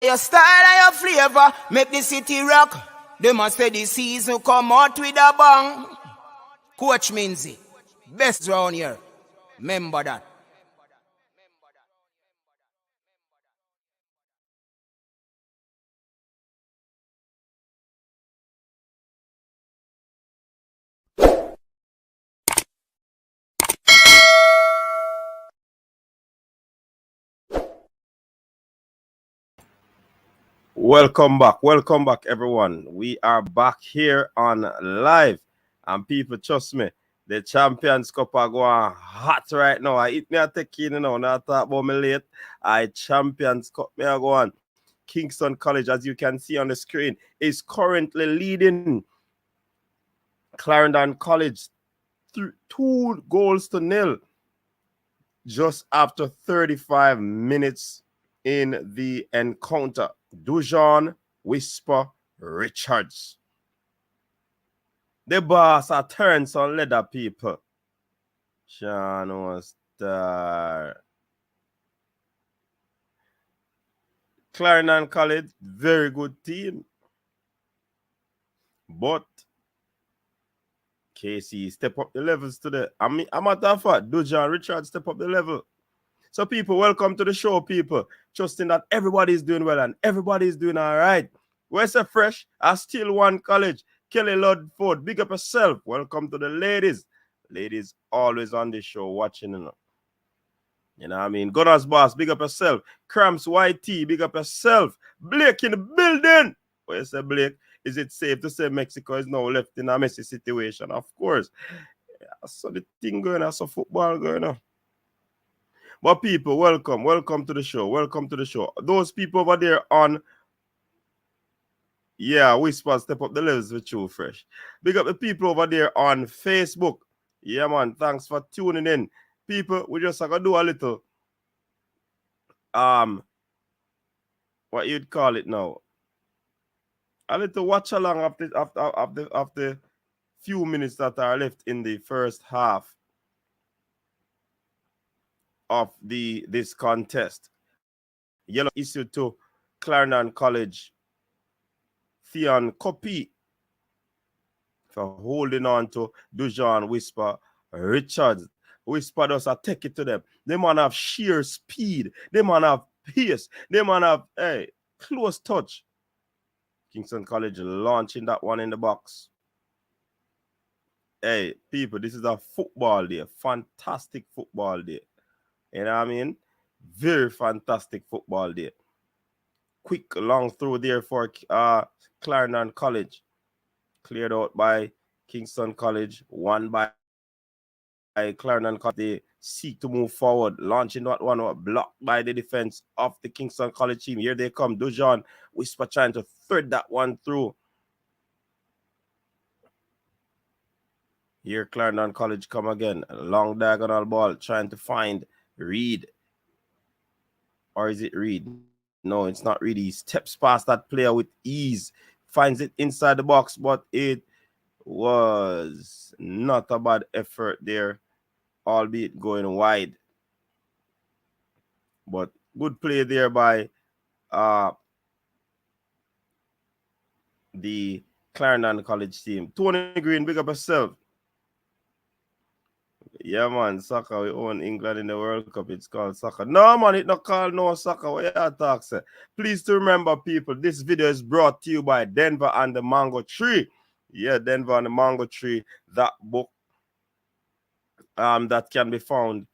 Your style and your flavor make the city rock. They must say the season come out with a bang. Coach Minzy, best round here. Remember that. Welcome back, everyone. We are back here on live, and people, trust me, the Champions Cup are going hot right now. I eat me a take in, not talk about me late. Champions Cup me are going. Kingston College, as you can see on the screen, is currently leading Clarendon College 2-0 just after 35 minutes in the encounter. Dujon Whisper Richards. The boss are turned some leather people. Sean was star. Clarendon College, very good team. But KC step up the levels today. I'm a matter of fact, Dujon Richards step up the level. So people, welcome to the show, people. Trusting that everybody is doing well and everybody is doing all right. Where's the fresh? I still one college. Kelly Ludford, big up yourself. Welcome to the ladies. Ladies always on the show watching. You know what I mean? Gunners Boss, big up yourself. Cramps YT, big up yourself. Blake in the building. Where you say, Blake? Is it safe to say Mexico is now left in a messy situation? Of course. Yeah, so the thing going on, so football going on. But people, welcome to the show. Welcome to the show. Those people over there on, Whisper, step up the levels with you fresh. Big up the people over there on Facebook. Yeah, man, thanks for tuning in. People, we just gonna do a little, what you'd call it now, a little watch along of the few minutes that are left in the first half of this contest. Yellow issue to Clarendon College. Theon Copy for holding on to Dujon Whisper Richards. Whisper does a take it to them. They man have sheer speed. They man have pace. They man have close touch. Kingston College launching that one in the box. Hey, people, this is a football day. Fantastic football day. You know what I mean? Very fantastic football day. Quick long throw there for Clarendon College. Cleared out by Kingston College. One by Clarendon College. They seek to move forward. Launching that one blocked by the defense of the Kingston College team. Here they come. Dujon Whisper trying to thread that one through. Here Clarendon College come again. A long diagonal ball trying to find Reed. Or is it Reed? No, it's not Reed. He steps past that player with ease. Finds it inside the box, but it was not a bad effort there, albeit going wide. But good play there by the Clarendon College team. Tony Green, big up yourself. Yeah, man, soccer, we own England in the World Cup. It's called soccer. No, man, it's not called no soccer. What you talk, sir? Please to remember, people, this video is brought to you by Denver and the Mango Tree. Yeah, Denver and the Mango Tree. That book that can be found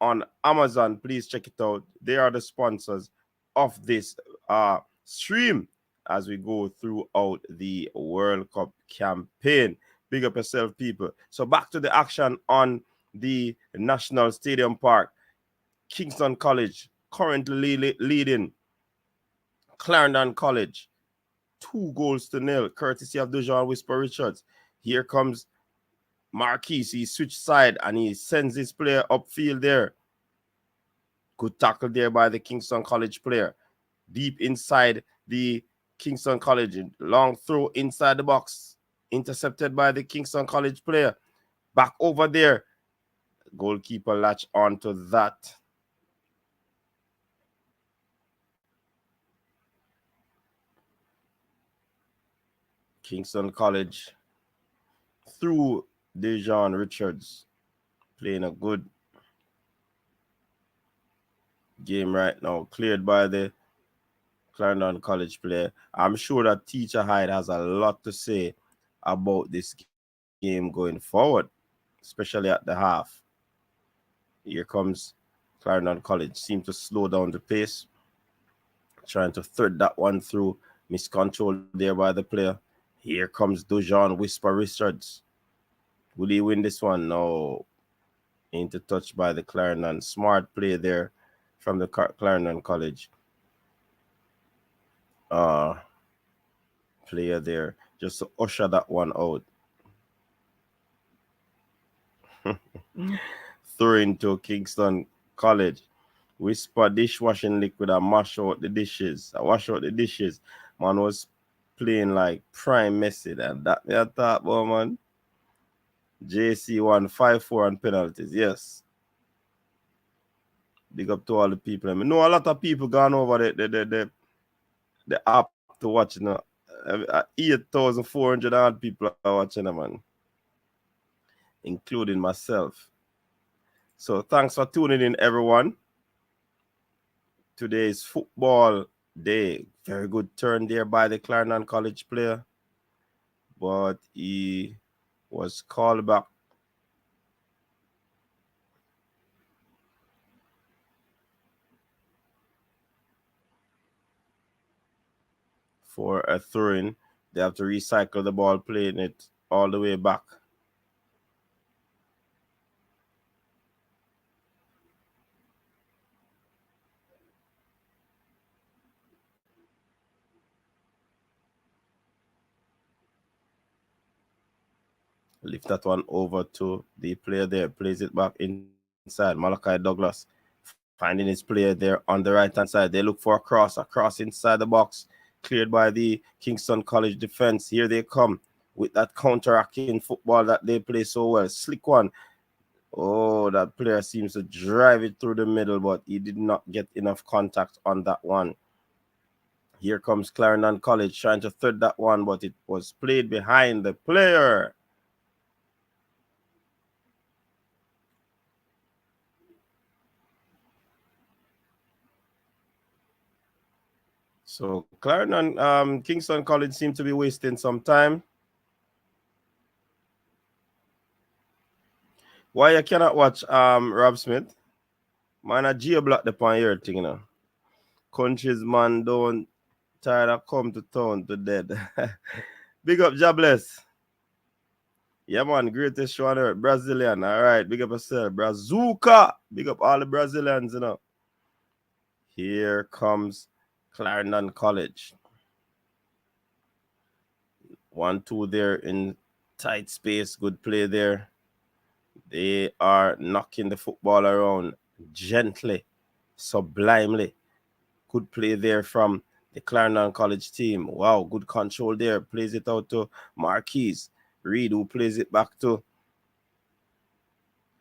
on Amazon. Please check it out. They are the sponsors of this stream as we go throughout the World Cup campaign. Big up yourself, people. So back to the action on the National Stadium Park. Kingston College currently leading Clarendon College 2-0, courtesy of Dujon Whisper Richards. Here comes Marquise. He switched side and he sends his player upfield there. Good tackle there by the Kingston College player. Deep inside the Kingston College. Long throw inside the box. Intercepted by the Kingston College player. Back over there. Goalkeeper latch onto that. Kingston College through Dejan Richards playing a good game right now, cleared by the Clarendon College player. I'm sure that Teacher Hyde has a lot to say about this game going forward, especially at the half. Here comes Clarendon College. Seem to slow down the pace, trying to thread that one through. Miscontrol there by the player. Here comes Dujon Whisper Richards. Will he win this one? No. Into touch by the Clarendon. Smart play there from the Clarendon College. Player there just to usher that one out. Throw into Kingston College. Whisper dishwashing liquid and mash out the dishes. I wash out the dishes. Man was playing like prime Messi, and that me I thought about, man. JC won 5-4 on penalties. Yes. Big up to all the people. I know a lot of people gone over the app to watch now. 8,400 odd people are watching, man, including myself. So thanks for tuning in, everyone. Today is football day. Very good turn there by the Clarendon College player, but he was called back. For a throw-in. They have to recycle the ball, playing it all the way back. Lift that one over to the player there. Plays it back inside. Malachi Douglas finding his player there on the right-hand side. They look for a cross inside the box. Cleared by the Kingston College defense. Here they come with that counter-attacking football that they play so well. Slick one. Oh, that player seems to drive it through the middle, but he did not get enough contact on that one. Here comes Clarendon College trying to thread that one, but it was played behind the player. So Clarendon, Kingston College seem to be wasting some time. Why you cannot watch Rob Smith? Man, a geo-block the on your thing, you know. Countries, man, don't tired of come to town to dead. Big up, Jobless. Yeah, man, greatest show on earth. Brazilian. All right, big up yourself. Brazuca. Big up all the Brazilians, you know. Here comes Clarendon College. 1-2 there in tight space. Good play there. They are knocking the football around gently, sublimely. Good play there from the Clarendon College team. Wow, good control there. Plays it out to Marquise. Reed, who plays it back to.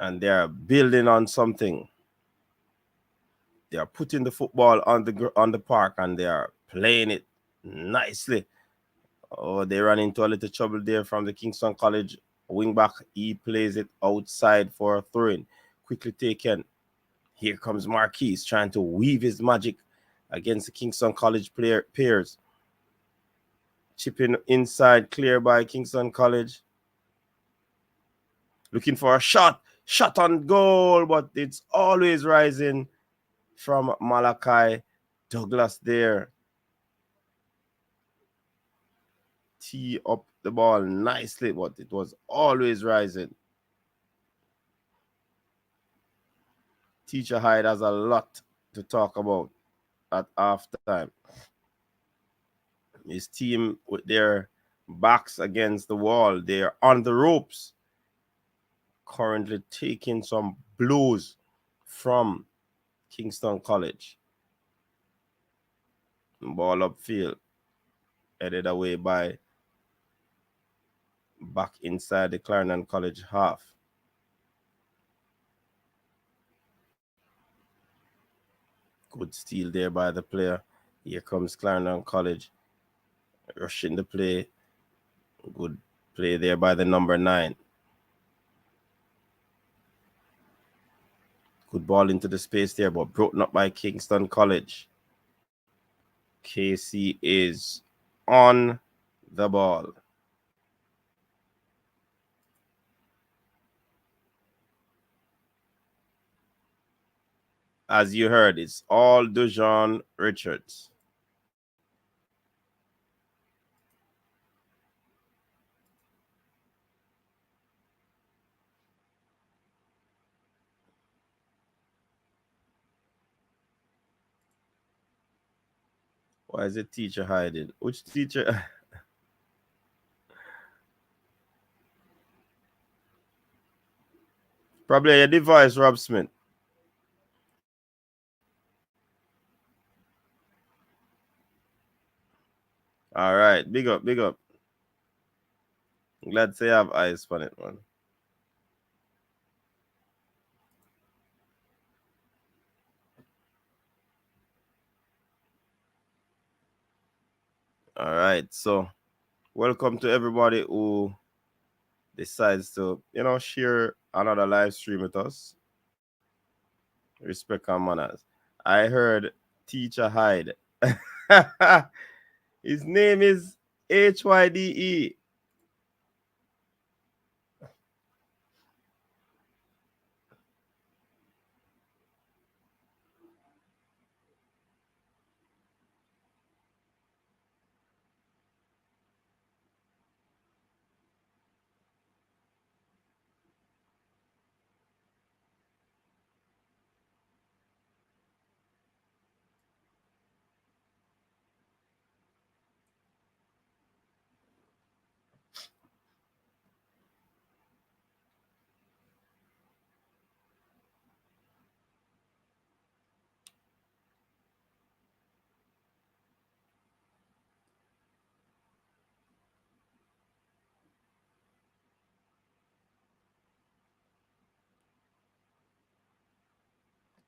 And they are building on something. They are putting the football on the park, and they are playing it nicely. Oh, they ran into a little trouble there from the Kingston College wingback. He plays it outside for a throw-in. Quickly taken. Here comes Marquise trying to weave his magic against the Kingston College players. Chipping inside, clear by Kingston College. Looking for a shot. Shot on goal, but it's always rising from Malachi Douglas there. Tee up the ball nicely, but it was always rising. Teacher Hyde has a lot to talk about at halftime. His team with their backs against the wall, they're on the ropes, currently taking some blows from Kingston College. Ball upfield, headed away by back inside the Clarendon College half. Good steal there by the player. Here comes Clarendon College, rushing the play. Good play there by the number 9. Good ball into the space there, but broken up by Kingston College. KC is on the ball. As you heard, it's all Dujon Richards. Why is the teacher hiding? Which teacher? Probably your device, Rob Smith. All right, big up, big up. Glad to have eyes on it, man. All right, so welcome to everybody who decides to, share another live stream with us. Respect and manners. I heard Teacher Hyde. His name is HYDE.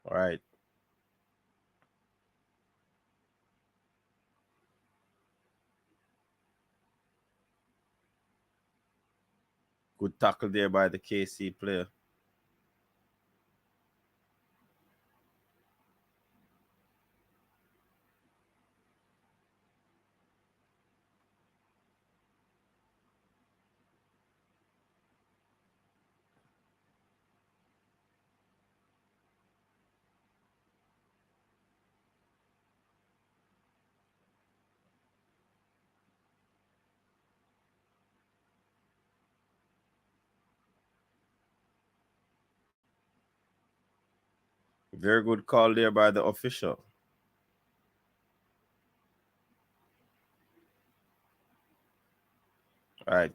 All right. Good tackle there by the KC player. Very good call there by the official. All right.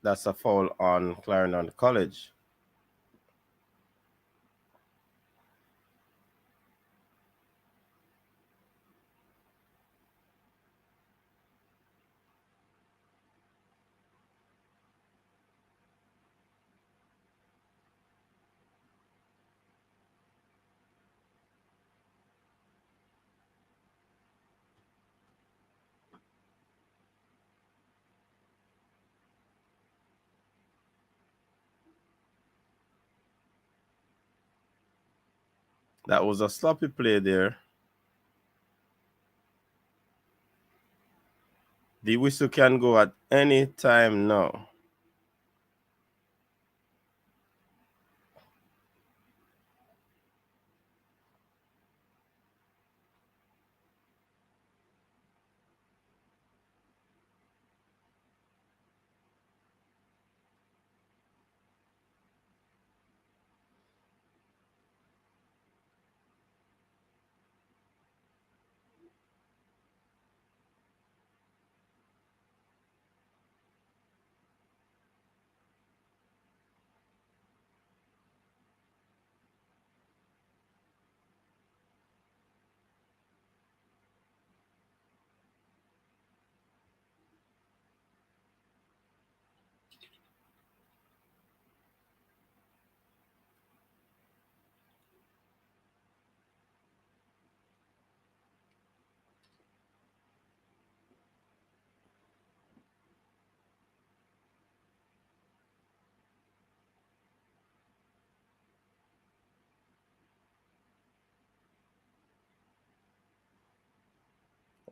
That's a foul on Clarendon College. That was a sloppy play there. The whistle can go at any time now.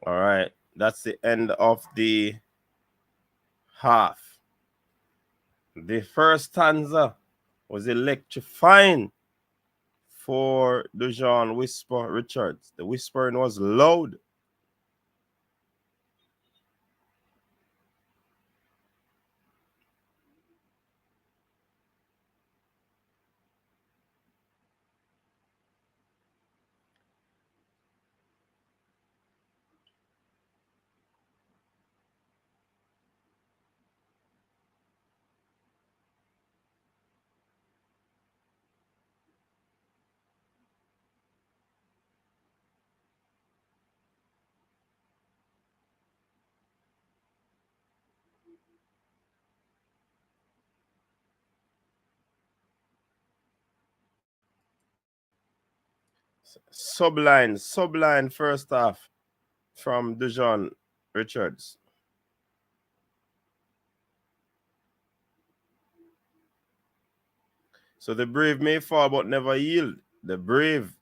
All right. That's the end of the half. The first stanza was electrifying for Dujon Whisper Richards. The whispering was loud. Subline first half from Dujon Richards. So the brave may fall but never yield. The brave.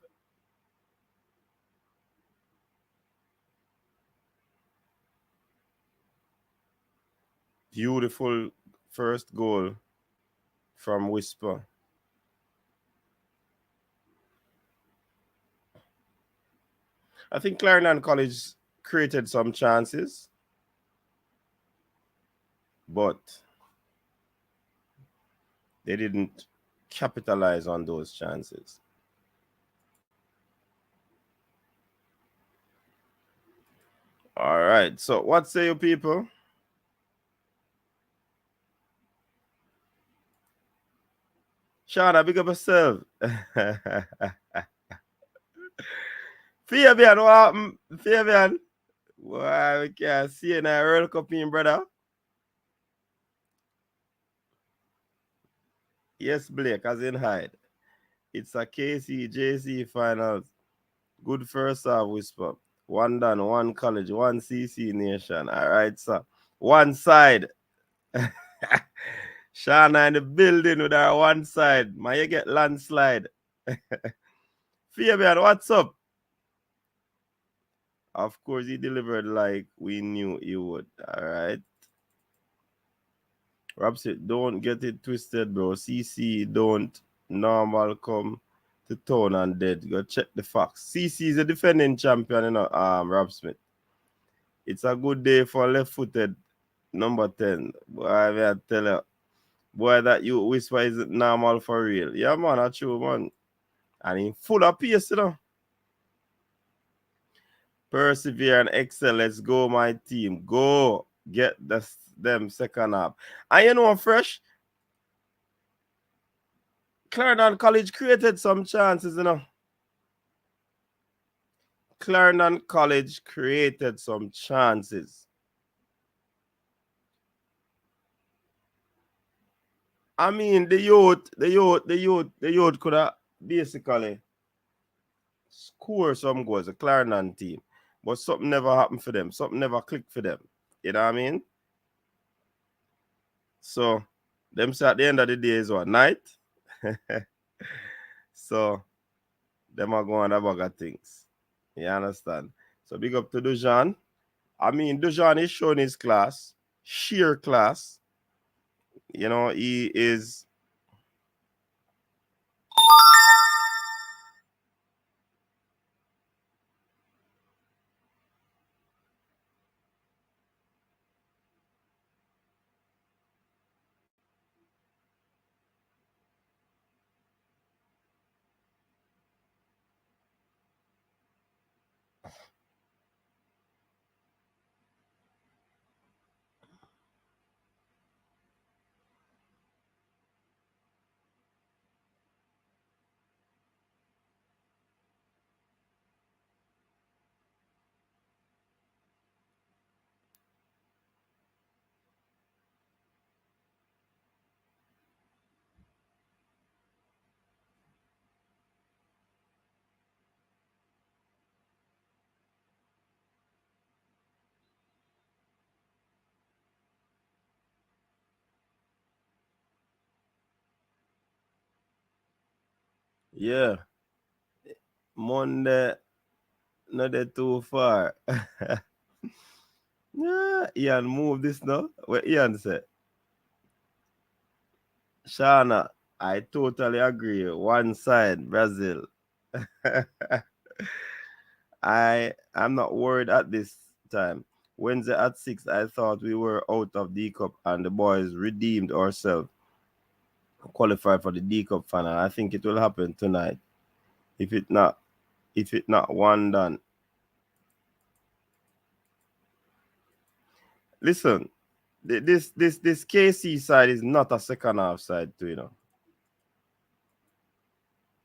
Beautiful first goal from Whisper. I think Clarendon College created some chances, but they didn't capitalize on those chances. All right. So what say you people? Shana, big up yourself. Fabian, what happened? Fabian? Why we can't see you in a World Cup in, brother? Yes, Blake, as in hide. It's a KC finals. Good first half, Whisper. One done, one college, one CC nation. All right, sir. One side. Shana in the building with our one side. Man, you get landslide. Fabian, what's up? Of course, he delivered like we knew he would. All right. Rapsit, don't get it twisted, bro. CC don't normal come to town and dead. Go check the facts. CC is a defending champion, Rob Smith. It's a good day for left-footed number 10. Boy, I tell you, boy, that you whisper is normal for real. Yeah, man, that's true, man. And in full of pace, Persevere and excel. Let's go, my team. Go get them second half. And Fresh, Clarendon College created some chances, Clarendon College created some chances. I mean, the youth could have basically scored some goals, the Clarendon team. But something never happened for them. Something never clicked for them. You know what I mean? So, them say at the end of the day is what? Night? So, them are going to bag of things. You understand? So, big up to Dujan. I mean, Dujan is showing his class, sheer class. He is. Yeah, Monday, not that too far. Yeah, Ian, move this now. What Ian said. Shana, I totally agree. One side, Brazil. I'm not worried at this time. Wednesday at 6, I thought we were out of D Cup and the boys redeemed ourselves, qualified for the D Cup final. I think it will happen tonight. If it not, one done. Listen, this KC side is not a second half side too,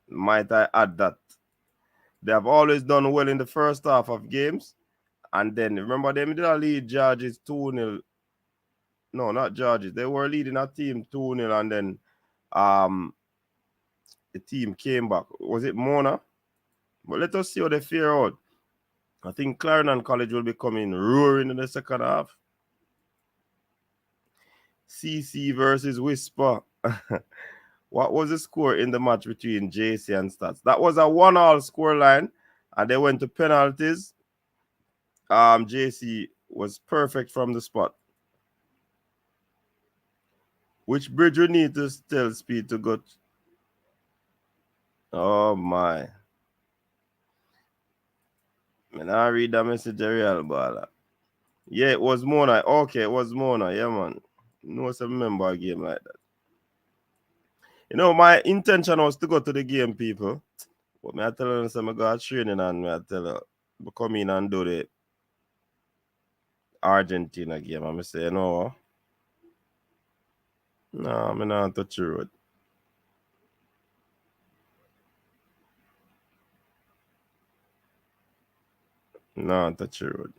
Might I add that they have always done well in the first half of games, and then remember them did a lead Georges 2-0. No, not Georges. They were leading a team 2-0, and then um the team came back. Was it Mona? But let us see how they fare out. I think Clarendon College will be coming roaring in the second half. CC versus Whisper. What was the score in the match between JC and Stats? That was a 1-all score line, and they went to penalties. JC was perfect from the spot. Which bridge we need to tell Speed to go? Oh my. Man, I read that message real baller. Yeah, it was Mona. Okay, it was Mona. Yeah, man. No, some remember a game like that. My intention was to go to the game, people. But me I tell them some I got training and me I tell her come in and do the Argentina game. I'm say, no, I'm not touch the road. No, touch the road.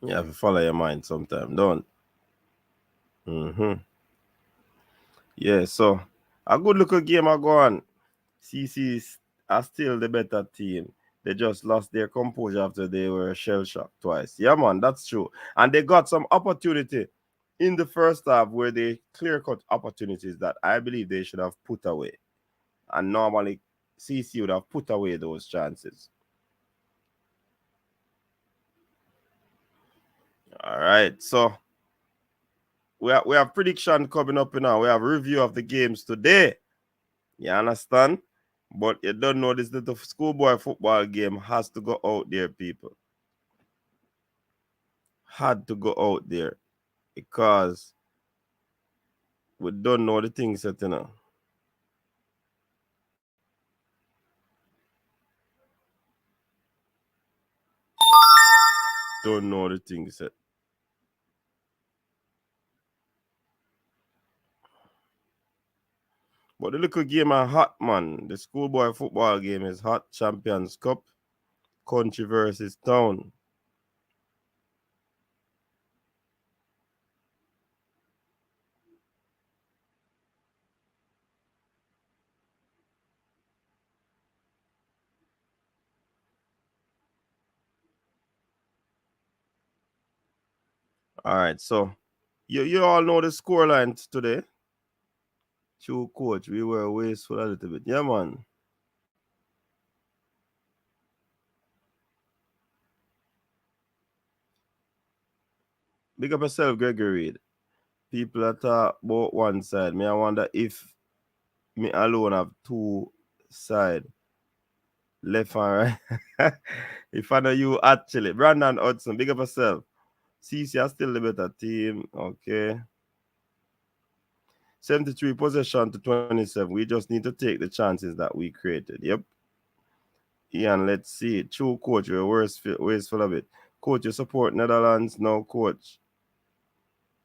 You have to follow your mind sometime, don't? Yeah, so a good look game I go on. CC's are still the better team. They just lost their composure after they were shell shocked twice. Yeah, man, that's true. And they got some opportunity in the first half where they clear cut opportunities that I believe they should have put away. And normally CC would have put away those chances. All right, so we have prediction coming up now. We have review of the games today. You understand? But you don't know this little schoolboy football game has to go out there, people. Had to go out there because we don't know the things that don't know the things that. But the little game are hot, man. The schoolboy football game is hot. Champions Cup, country versus town. All right, so you all know the scoreline today. True coach, we were wasteful a little bit. Yeah, man. Big up yourself, Gregory. People that talk about one side. Me, I wonder if me alone have two side, left and right. If I know you actually. Brandon Hudson, big up yourself. CC are still the better team. Okay. 73 possession to 27. We just need to take the chances that we created. Yep. Ian, let's see. True coach, you're wasteful of it. Coach, you support Netherlands? No, coach.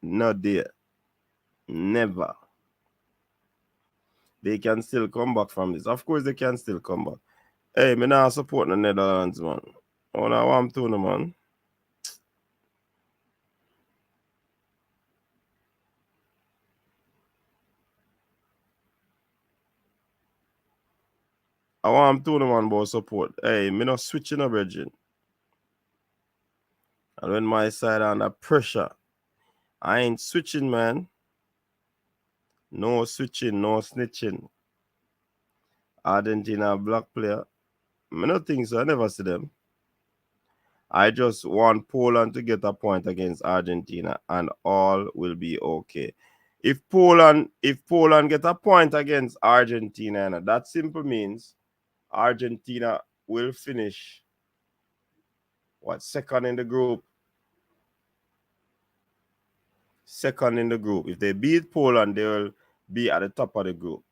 Not there. Never. They can still come back from this. Of course, they can still come back. Hey, me now support the Netherlands, man. Oh, now I'm to man. I want to man about support. Hey, me not switching a virgin. And when my side under pressure, I ain't switching, man. No switching, no snitching. Argentina black player. I don't think so. I never see them. I just want Poland to get a point against Argentina, and all will be okay. If Poland get a point against Argentina, that simple means Argentina will finish second in the group. Second in the group. If they beat Poland, they will be at the top of the group.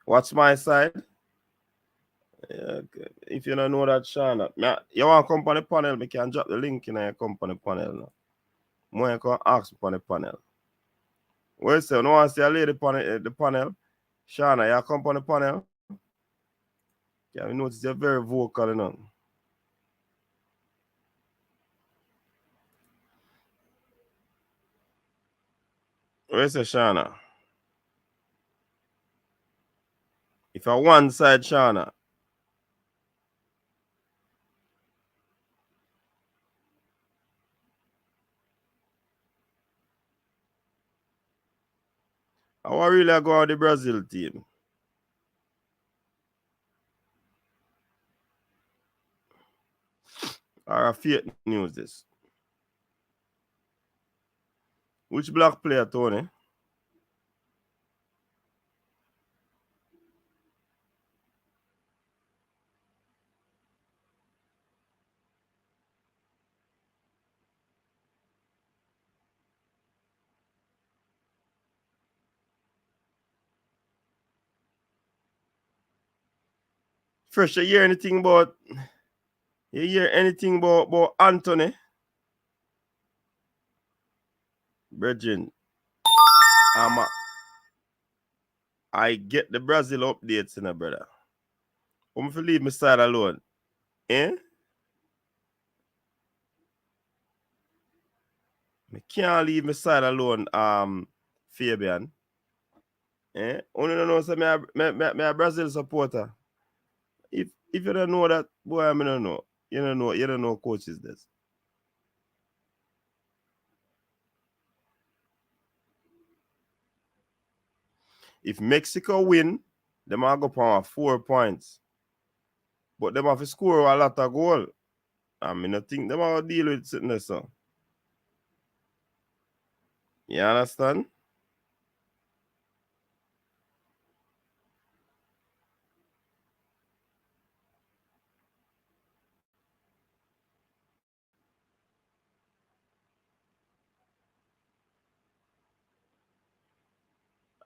What's my side? If you don't know that, Shana, you want to come on the panel, I can drop the link in your company panel now. More you can ask on the panel. Well, so no one see a lady the panel. Shana, you come on the panel. Yeah, we notice you're very vocal, you know. Where's the Shana? If I one side, Shana. I want really go on the Brazil team. Or a fake news this. Which black player, Tony? Fresh, you hear anything about Anthony? Brethren, I get the Brazil updates, you know, brother. I'm going to leave my side alone. Eh? I can't leave my side alone, Fabian. Eh? Only don't know, so me a Brazil supporter. If you don't know that, boy, I don't know. You don't know coaches this. If Mexico win, they might go for 4 points. But they have to score a lot of goal. I mean, I think they might deal with something so. You understand?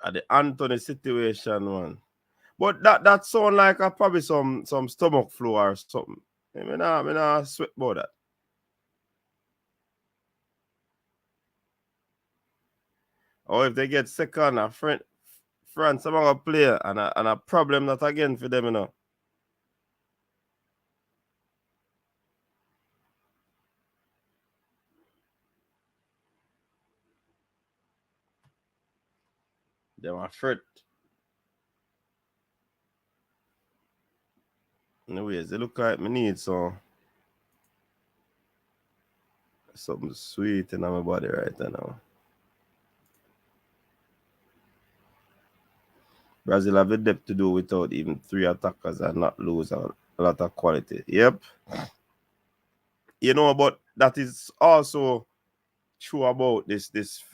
At the Anthony situation, man. But that sound like probably some stomach flu or something. I mean, I sweat about that. Or if they get second, France, I'm gonna play and a problem not again for them, you know. They are fret. Anyways, they look like me need something sweet in my body right now. Brazil have a depth to do without even 3 attackers and not lose a lot of quality. Yep. You know, but that is also true about this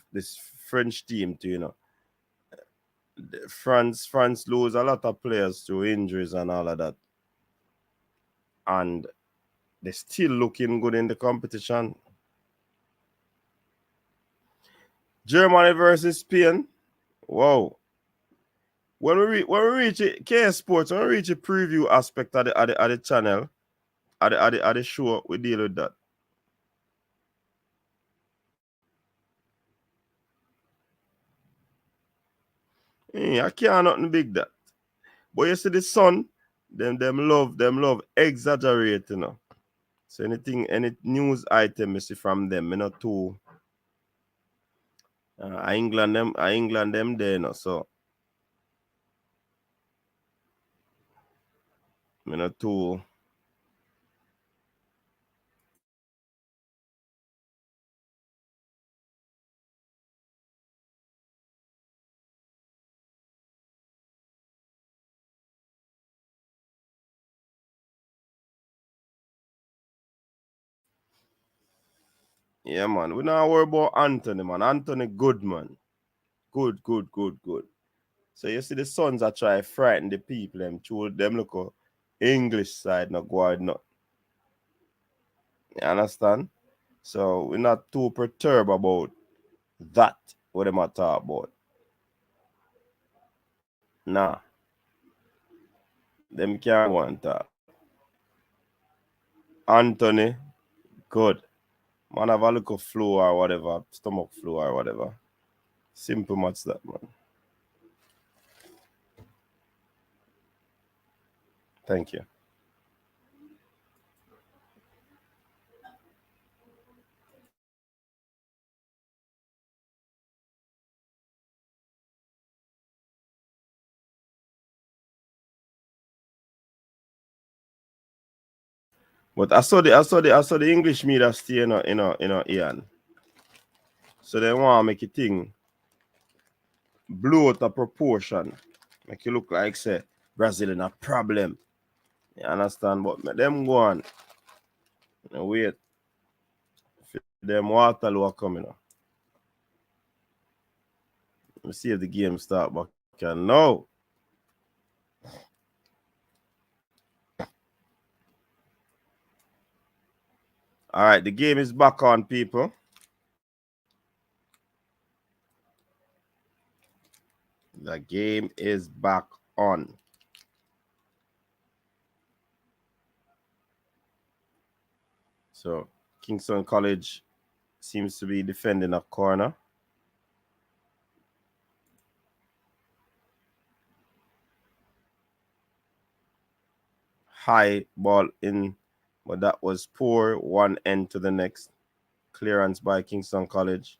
French team too, you know. France lose a lot of players through injuries and all of that. And they're still looking good in the competition. Germany versus Spain. Wow. When we reach it, KS Sports, when we reach a preview aspect of the channel, at the show, we deal with that. I can't nothing big that. But you see the sun, them love exaggerate, you know. So any news item you see from them, you know, too. England them there, you know, so you know too. Yeah, man. We not worry about Anthony, man. Anthony good, man. Good. So you see the sons are try to frighten the people, them through them look English side not go out not. You understand? So we're not too perturbed about that, what them are talk about. Nah. Them can't go and talk. Anthony, good. Man have a little flu or whatever, stomach flu or whatever. Simple much that, man. Thank you. But I saw the English media stay in a Ian. So they want to make it thing blow out a proportion. Make you look like say Brazil in a problem. You understand? But make them go on and wait. Them Waterloo are coming up. Let's see if the game start back. Can no. All right, the game is back on, people. The game is back on. So Kingston College seems to be defending a corner. High ball in, but that was poor. One end to the next. Clearance by Kingston College.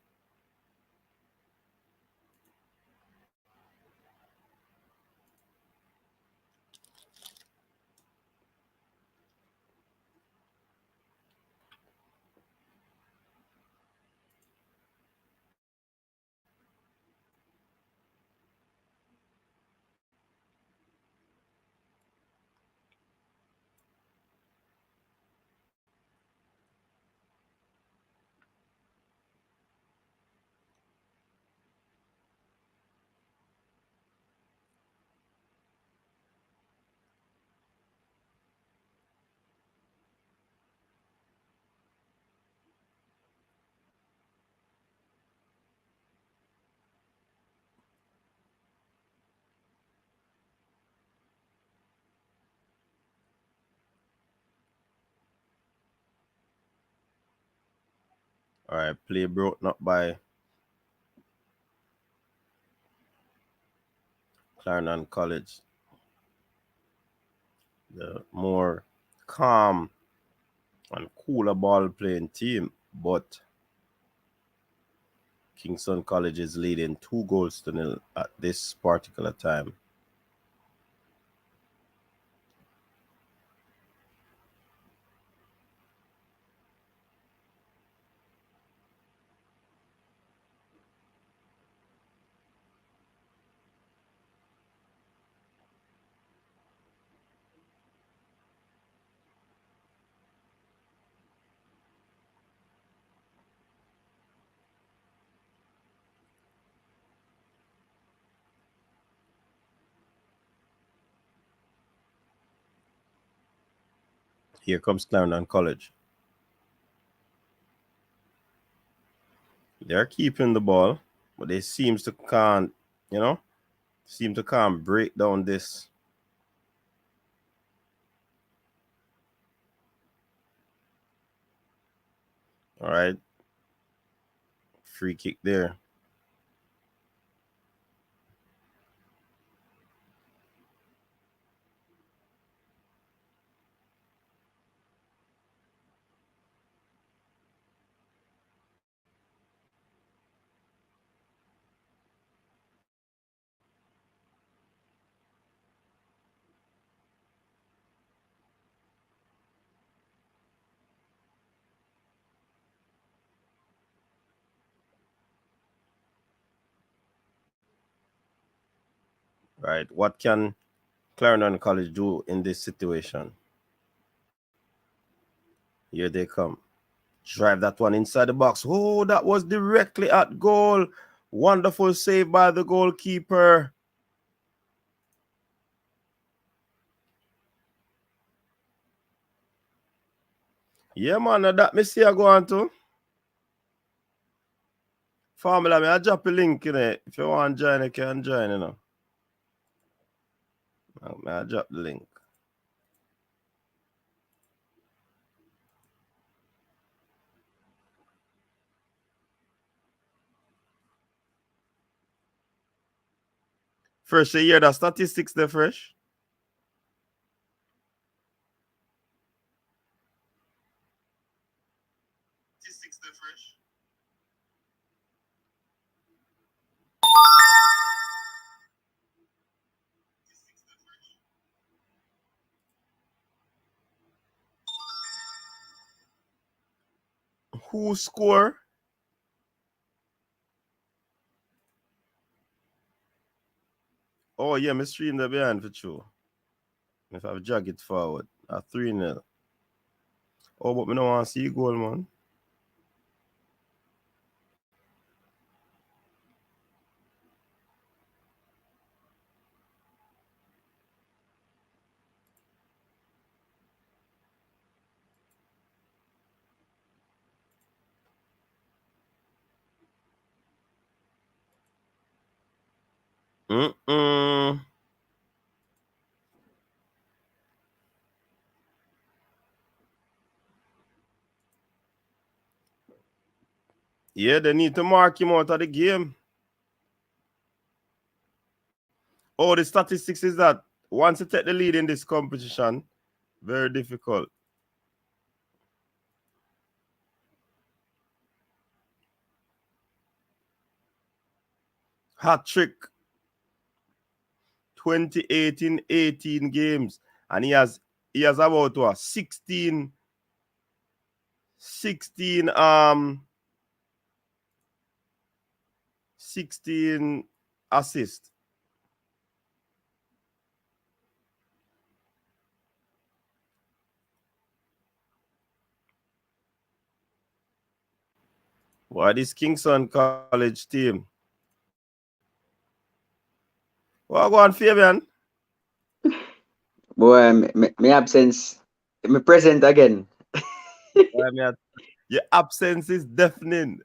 All right, play broken up by Clarendon College. The more calm and cooler ball playing team, but Kingston College is leading 2-0 at this particular time. Here comes Clarendon College. They're keeping the ball, but they seem to can't break down this. All right. Free kick there. Right. What can Clarendon College do in this situation? Here they come. Drive that one inside the box. Oh, that was directly at goal. Wonderful save by the goalkeeper. Yeah, man, that Messi I go on to. Formula, I drop a link in it. If you want to join, you can join, you know. I drop the link. Fresh, you hear the statistics there, Fresh? Statistics there, Fresh? Who score? Oh, yeah, my stream there behind for sure. If I jog it forward, at 3-0. Oh, but me don't want to see goal, man. Yeah, they need to mark him out of the game. Oh, the statistics is that once you take the lead in this competition, very difficult. Hat trick. 18 games. And he has about 16 assists. Why this Kingston College team? What go on, Fabian? Boy, my absence, my present again. Your absence is deafening.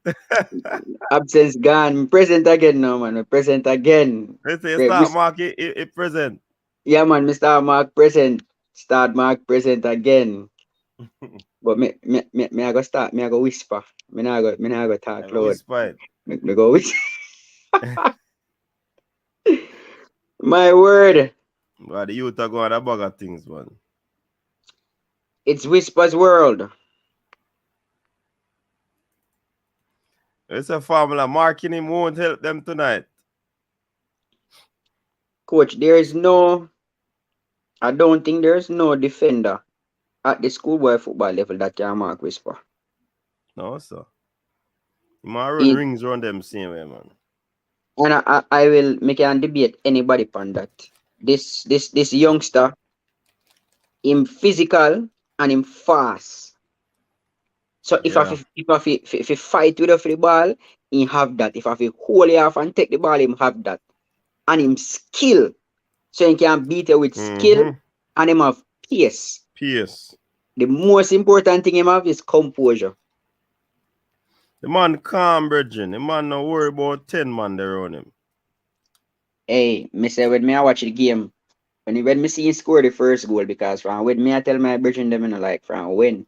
Absence gone. My present again now, man. My present again. Let's say start marking it present. Yeah, man. Mr. Mark present. Start Mark present again. But me I go start. Me I go whisper. Me I go talk loud. Whisper. Me go whisper. My word. Well, the youth are going to bag of things, man. It's Whisper's world. It's a formula. Marking him won't help them tonight. Coach, I don't think there's no defender at the schoolboy football level that can mark Whisper. No, sir. You might run rings around them same way, man. And I will make a debate anybody on that. This youngster, him physical and him fast. So if I fight with the ball, he have that. If I hold it off and take the ball, him have that. And him skill. So he can beat it with skill and him have pace. The most important thing him have is composure. The man calm, brethren. The man not worry about 10 man there around him. Hey, me say when me I watch the game, when me see him score the first goal, because from when me I tell my brethren them, you know, like from when.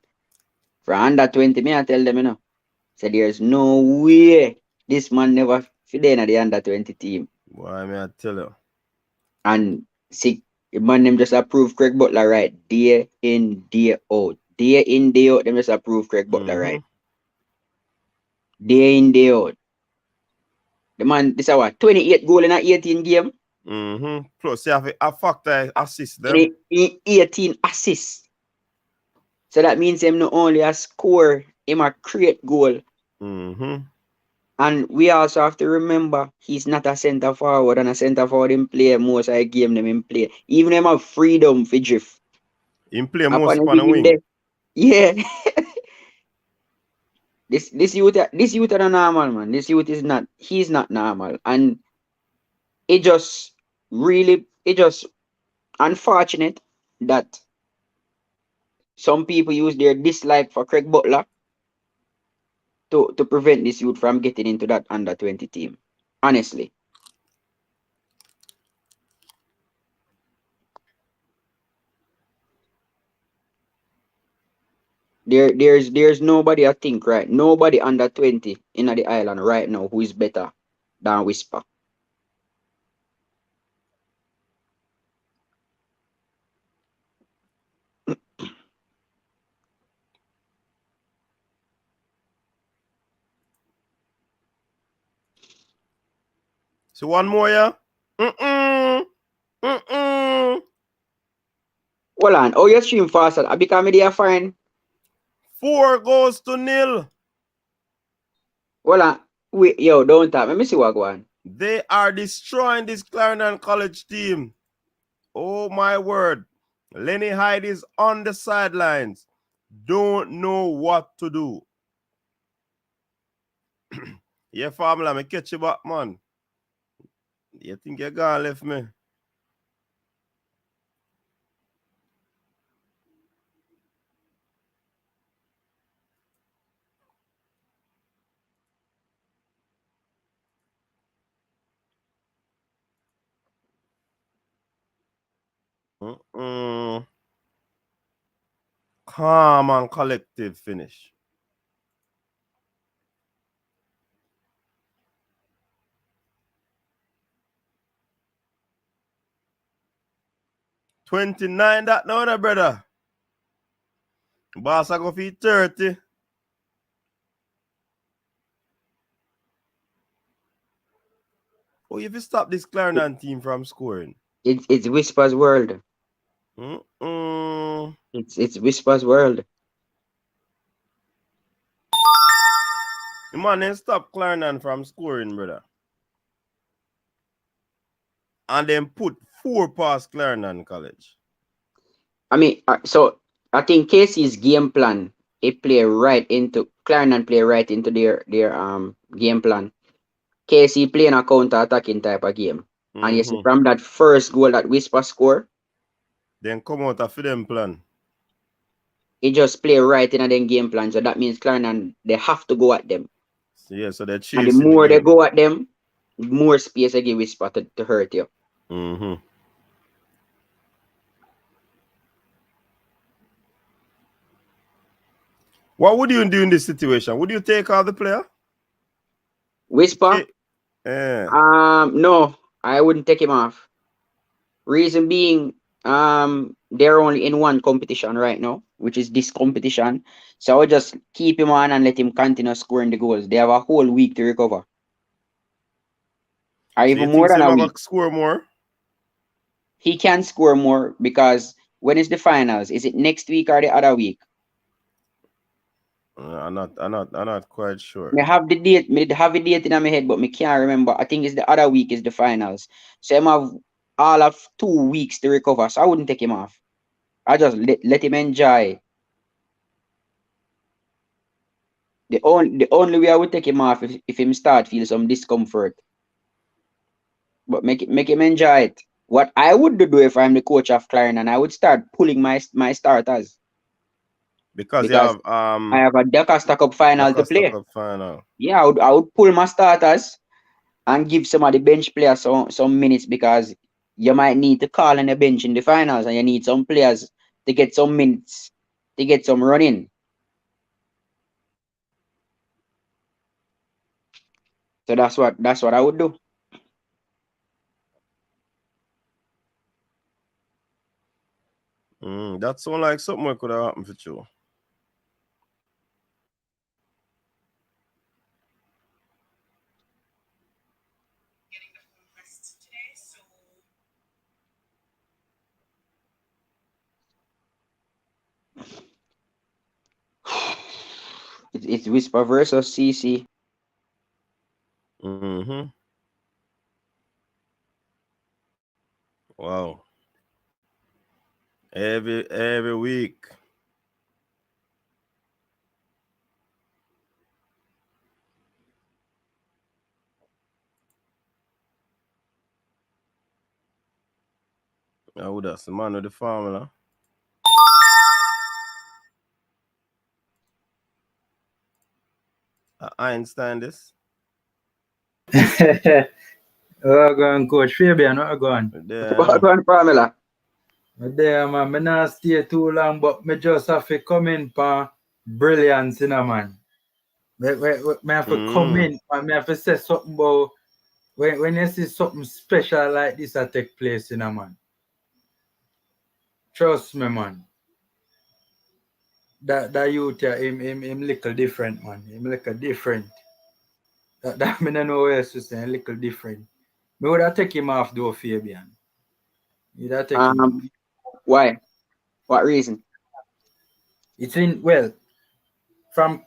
From under 20, me I tell them, you know. So there's no way this man never fit in at the under 20 team. Why me I tell you? And see, the man them just approve Craig Butler right. Day in, day out. Day in, day out, them just approve Craig Butler right. Day in, day out. The man, this is what, 28 goal in an 18 game? Plus, you have a factor assist them. In 18 assists. So that means him not only a score, him a create goal. And we also have to remember he's not a centre forward, and a centre forward him play most of the game them him play. Even him have freedom for drift. Him play most on the wing. Yeah. This youth are not normal, man. This youth is not. He's not normal, and it just it just unfortunate that some people use their dislike for Craig Butler to prevent this youth from getting into that under 20 team. Honestly. There's nobody I think right. Nobody under 20 in the island right now who is better than Whisper. So one more, yeah? Mm-mm. Mm-mm. Hold on. Oh, you stream faster. I become media fine. 4-0. Hold on. Wait, yo, don't talk. Let me see what go on. They are destroying this Clarendon College team. Oh my word. Lenny Hyde is on the sidelines. Don't know what to do. Yeah, family, me catch you back, man. You think you're gonna left me? Calm and collective finish. $29 that now, brother. Boss, I go for 30. Oh, if you stop this Clarendon team from scoring. It's Whisper's world. It's Whisper's world. Man, then stop Clarendon from scoring, brother. And then put 4 past Clarendon College. I mean, so I think Casey's game plan, it play right into Clarendon play right into their game plan. Casey playing a counter attacking type of game. And you see from that first goal that Whisper score, then come out of them plan. It just play right in a them game plan. So that means Clarendon, they have to go at them. So, yeah, so they're chasing And the more they go at them, more space they give Whisper to hurt you. What would you do in this situation? Would you take out the player? Whisper? No, I wouldn't take him off. Reason being, they're only in one competition right now, which is this competition. So I would just keep him on and let him continue scoring the goals. They have a whole week to recover. Or So even more than a week. Score more? He can score more because when is the finals? Is it next week or the other week? I'm not quite sure. I have the date. I have a date in my head, but I can't remember. I think it's the other week is the finals. So I have all of 2 weeks to recover. So I wouldn't take him off. I just let him enjoy. The only way I would take him off if him start feel some discomfort. But make him enjoy it. What I would do if I'm the coach of Clarendon, I would start pulling my starters. Because you have I have a Dakasta Cup final to play. Cup final. Yeah, I would pull my starters and give some of the bench players some minutes because you might need to call on the bench in the finals and you need some players to get some minutes, to get some running. So that's what I would do. That sounds like something that could have happened for you. It's Whisper versus CC. Wow. Every week. Oh, that's the man with the formula. Einstein this. Going Coach Fabian, what going? Yeah. Go on, Pamela. There, man. Me not stay too long, but me just have to come in for brilliance, man. Me have to come in and me have to say something about when you see something special like this that take place, man. Trust me, man. That youth here, him little different, man. Him little different. That me don't know what else to say. Little different. Me would have take him off though, Fabian. You'd have take him off. Why? What reason? It's in from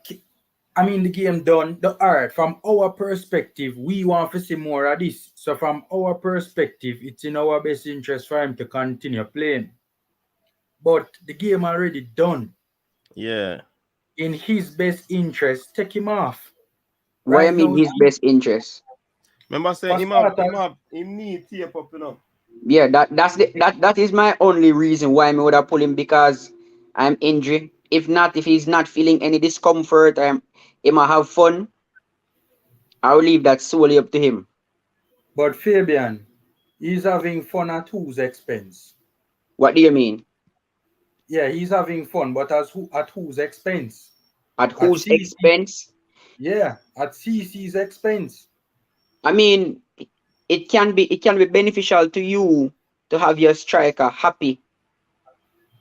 the game done. Alright, from our perspective, we want to see more of this. So from our perspective, it's in our best interest for him to continue playing. But the game already done. Yeah. In his best interest, take him off. Why I mean his best interest? Remember saying him need tape up, Yeah, that is my only reason why I would have pulled him, because I'm injured. If not, if he's not feeling any discomfort, he might have fun. I'll leave that solely up to him. But Fabian, he's having fun at whose expense? What do you mean? Yeah, he's having fun, but at whose expense? At whose expense? Yeah, at CC's expense. I mean, it can be beneficial to you to have your striker happy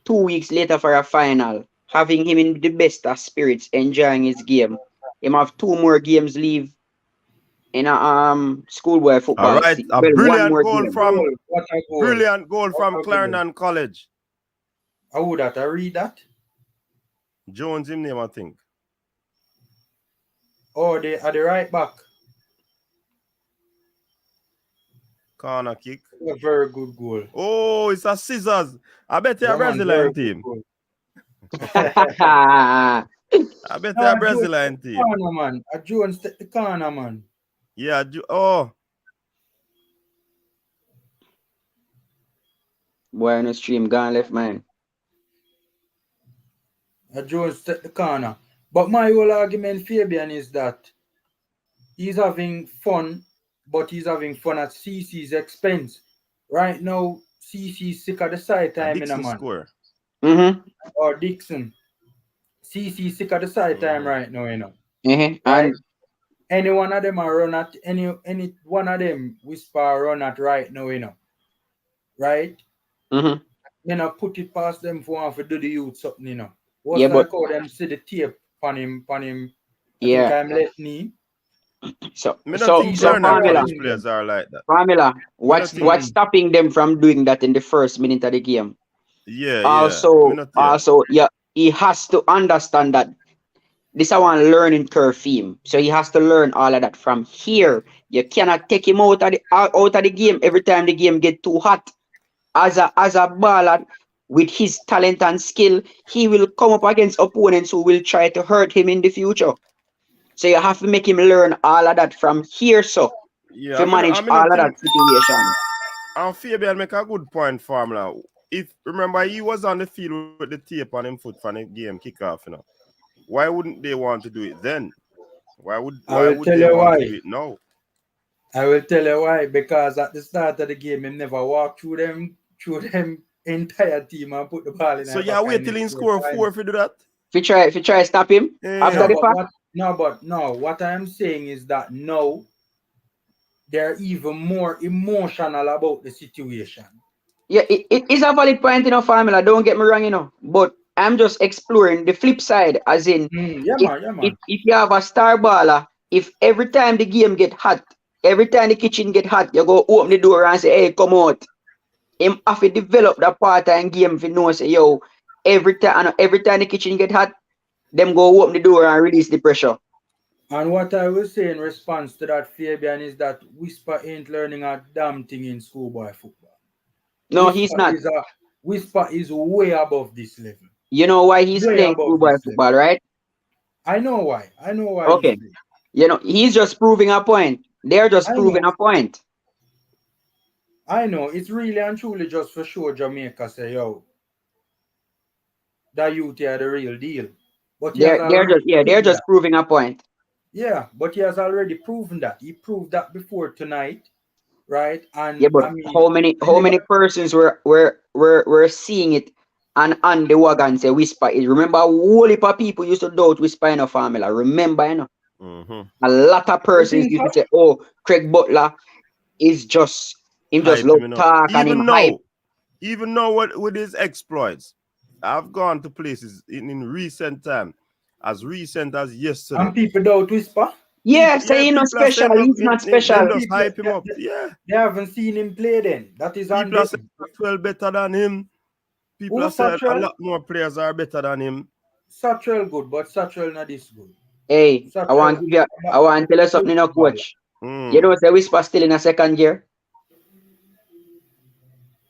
2 weeks later for a final, having him in the best of spirits, enjoying his game. Him have 2 more games leave in a schoolboy football. All right, a brilliant goal from Clarendon College. How would that? I read that. Jones him name, I think. Oh, they are the right back. Corner kick. A very good goal. Oh, it's a scissors. I bet you're a Brazilian team. I bet you're a Brazilian team. Corner, man. A Jones take the corner, man. Yeah. Oh. Boy on the stream gone left, man. A Jones take the corner. But my whole argument, Fabian, is that he's having fun, but he's having fun at CC's expense. Right now, CC's sick of the side time in a man. Score. Or Dixon. CC sick of the side time right now, Right? And any one of them are run at any one of them whisper run at right now, Right? Put it past them for one to do the youth something, What's like how them see the tape on him. I think I'm letting him. So Pamela, players are like that. Pamela, what's stopping them from doing that in the first minute of the game? Yeah. Also, he has to understand that this is one learning curve theme. So he has to learn all of that from here. You cannot take him out of the game every time the game get too hot. As a baller with his talent and skill, he will come up against opponents who will try to hurt him in the future. So you have to make him learn all of that from here, to manage all of that situation. And Fabian make a good point, Formula. Remember, he was on the field with the tape on him foot for the game kickoff, Why wouldn't they want to do it then? Why would they want to do it now? I will tell you why. Because at the start of the game, he never walked through them entire team and put the ball in. So you wait till he score 4 if you do that? If you try to stop him after the fact? What I'm saying is that now they're even more emotional about the situation. Yeah, it is a valid point, Formula. Don't get me wrong, But I'm just exploring the flip side, as in, if you have a star baller, if every time the game get hot, every time the kitchen get hot, you go open the door and say, hey, come out. Him have to develop that part and game if you know, say, yo, every time the kitchen get hot, them go open the door and release the pressure. And what I will say in response to that, Fabian, is that Whisper ain't learning a damn thing in schoolboy football. No, he's not. Whisper is way above this level. You know why he's playing schoolboy football, right? I know why. Okay. He's just proving a point. They're just proving a point. I know it's really and truly just for sure Jamaica say, yo, that youth are the real deal. But he has already they're proven just that. proving a point. Yeah, but he has already proven that. He proved that before tonight, right? Yeah, And but I mean, how many persons were seeing it and on the wagon say Whisper is? Remember, a whole heap of people used to doubt Whisper in a formula. Remember, you know, a lot of you persons think used so? to say, "Oh, Craig Butler is just him, just Hype love him, you know. talk and him hype." Even now what with his exploits, I've gone to places in recent time, as recent as yesterday. And people doubt Whisper. Yeah, say he's not People are special. saying He's not them special. just People hype him up. Yeah. they haven't seen him play then. That is on People are saying them. Satchwell better than him. People Who are saying a Satchwell? lot more players are better than him. Satchwell good, but Satchwell not this good. Hey, Satchwell I want to tell you something, you know, football. coach. You Mm. know, say Whisper still in a second year.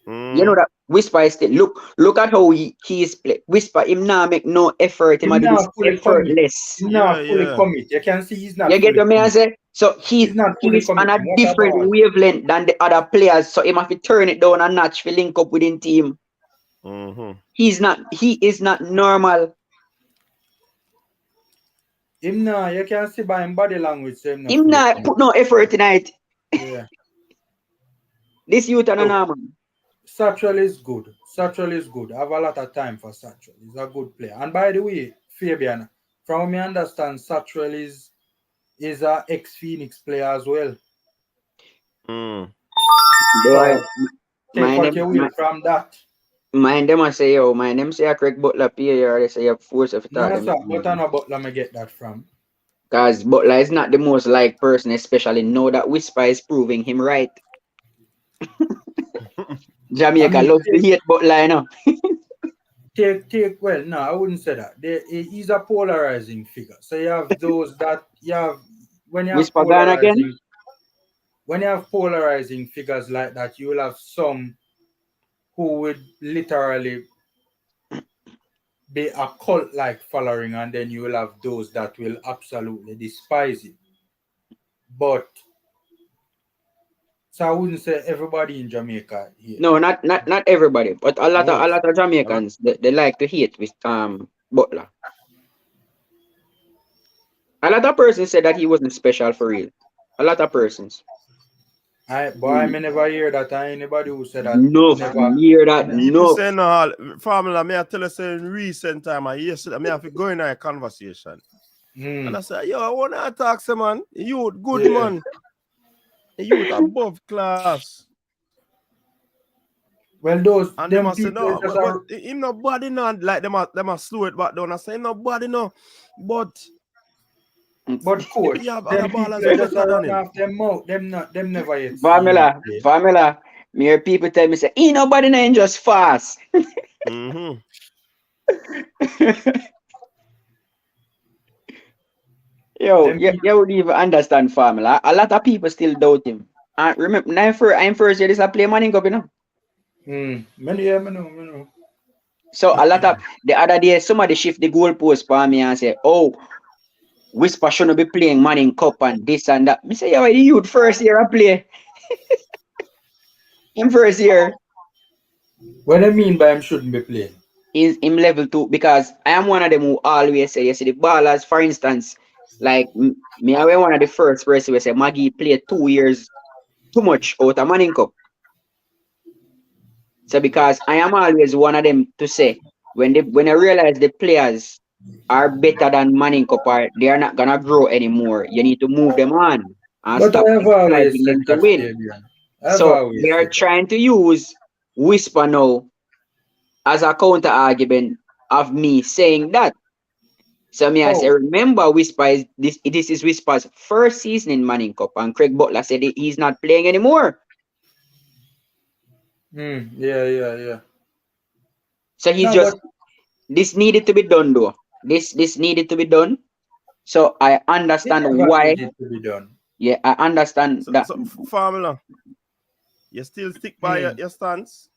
You know that Whisper is still look at how he is play. Whisper him now make no effort. Him a Him do this not fully commit. effortless. Him Yeah, not fully yeah. commit. You can see he's not You get fully what me I commit. say? So He's not fully he's on a committing. What different about? wavelength than the other players. So he have to turn it down a notch to link up within team. Mm-hmm. He is not normal. Him now, you can see by him body language, so him not Him fully not commit. put no effort tonight. Yeah. This youth are not Look, normal. Satchwell is good. Satchwell is good. I have a lot of time for Satchwell. He's a good player. And by the way, Fabian, from what me understand, Satchwell is a ex-Phoenix player as well. Mm. Boy, So take mind what them, you will from that. mind them I say yo, mind them say a Craig Butler PAR, they say you force of No, talk them. sir, but I know about let me get that from. Because Butler is not the most liked person, especially now that Whisper is proving him right. I Jamaica mean, loves to hate Butler, you know. well, no, I wouldn't say that. He's a polarizing figure. So you have those that you have when you have Whisper gone again. polarizing figures like that, you will have some who would literally be a cult like following, and then you will have those that will absolutely despise it. But so I wouldn't say everybody in Jamaica here. No, not everybody, but a lot Most. of Jamaicans they like to hate with Butler. A lot of persons said that he wasn't special for real. A lot of persons. I may never hear that. Anybody who said that No, never. hear that, People no. say no, formula, may I tell you say in recent time, I yesterday, I have to go in a conversation. And I say, yo, I want to talk to man. Youth, good man. Youth above class. Well, those And them them I say, people no, just but are. him nobody no, like them are slow it back down. I say, nobody no. But But coach, you have other them people ballers who just better are than run him. off them mouth. Them never yet seen him play. Formula. Me hear people tell me say, ain't nobody name just fast. Mm-hmm. Yo, Them you would even understand formula. A lot of people still doubt him. And remember, I'm first year this a play Manning Cup, you know. Many yeah, me know. So a lot of the other day, somebody shift the goalpost for me and say, oh, Whisper shouldn't be playing Manning Cup and this and that. Me say, yo, the youth first year I play. Him first year. What I mean by him shouldn't be playing. Is him level 2 because I am one of them who always say, you see, the ballers, for instance, like me, I was one of the first person who say Maggie played 2 years too much out of Manning Cup. So because I am always one of them to say when I realize the players are better than Manning Cup, they are not gonna grow anymore. You need to move them on and But stop I have always exploiting said them to that, win. Fabian. I've So they always are said that. trying to use Whisper now as a counter argument of me saying that. So me I say, Oh. remember Whisper is this is Whisper's first season in Manning Cup, and Craig Butler said he's not playing anymore. Yeah. So he's No, just but this needed to be done though. This needed to be done. So I it understand never why. needed to be done. Yeah, I understand that. So formula, you still stick by your stance?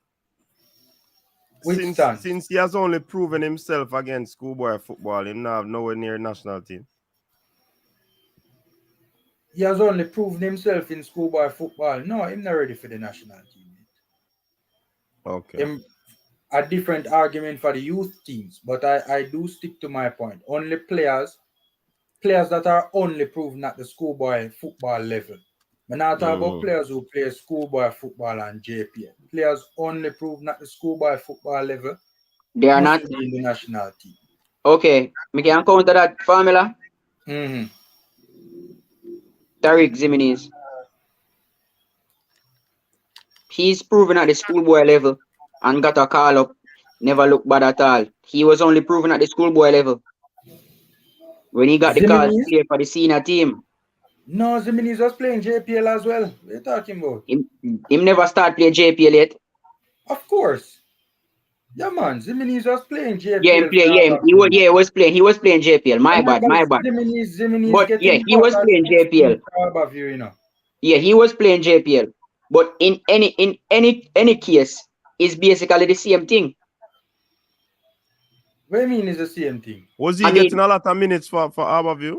Which stance? Since he has only proven himself against schoolboy football, him now have nowhere near national team. He has only proven himself in schoolboy football. No, he's not ready for the national team. Okay. A different argument for the youth teams, but I do stick to my point. Only players that are only proven at the schoolboy football level. We're not talking about players who play schoolboy football and JPL. Players only proven at the schoolboy football level They are must not. be in the national team. Okay, we can counter that formula. Mm-hmm. Tariq Jimenez. He's proven at the schoolboy level and got a call up. Never looked bad at all. He was only proven at the schoolboy level when he got the call to Zimenez? play for the senior team. No, Zimenez was playing JPL as well. What are you talking about? Him never start playing JPL yet. Of course. Yeah, man. Zimenez was playing Yeah, him JPL play. for Yeah, he was. Argentina. Yeah, he was playing JPL. My bad, Remember, my bad. Zimenez But yeah, getting he was back playing at 16 JPL. for Abbeville, you know. Yeah, he was playing JPL. But in any case, it's basically the same thing. What do you mean it's the same thing? Was he I mean, getting a lot of minutes for Abbeville?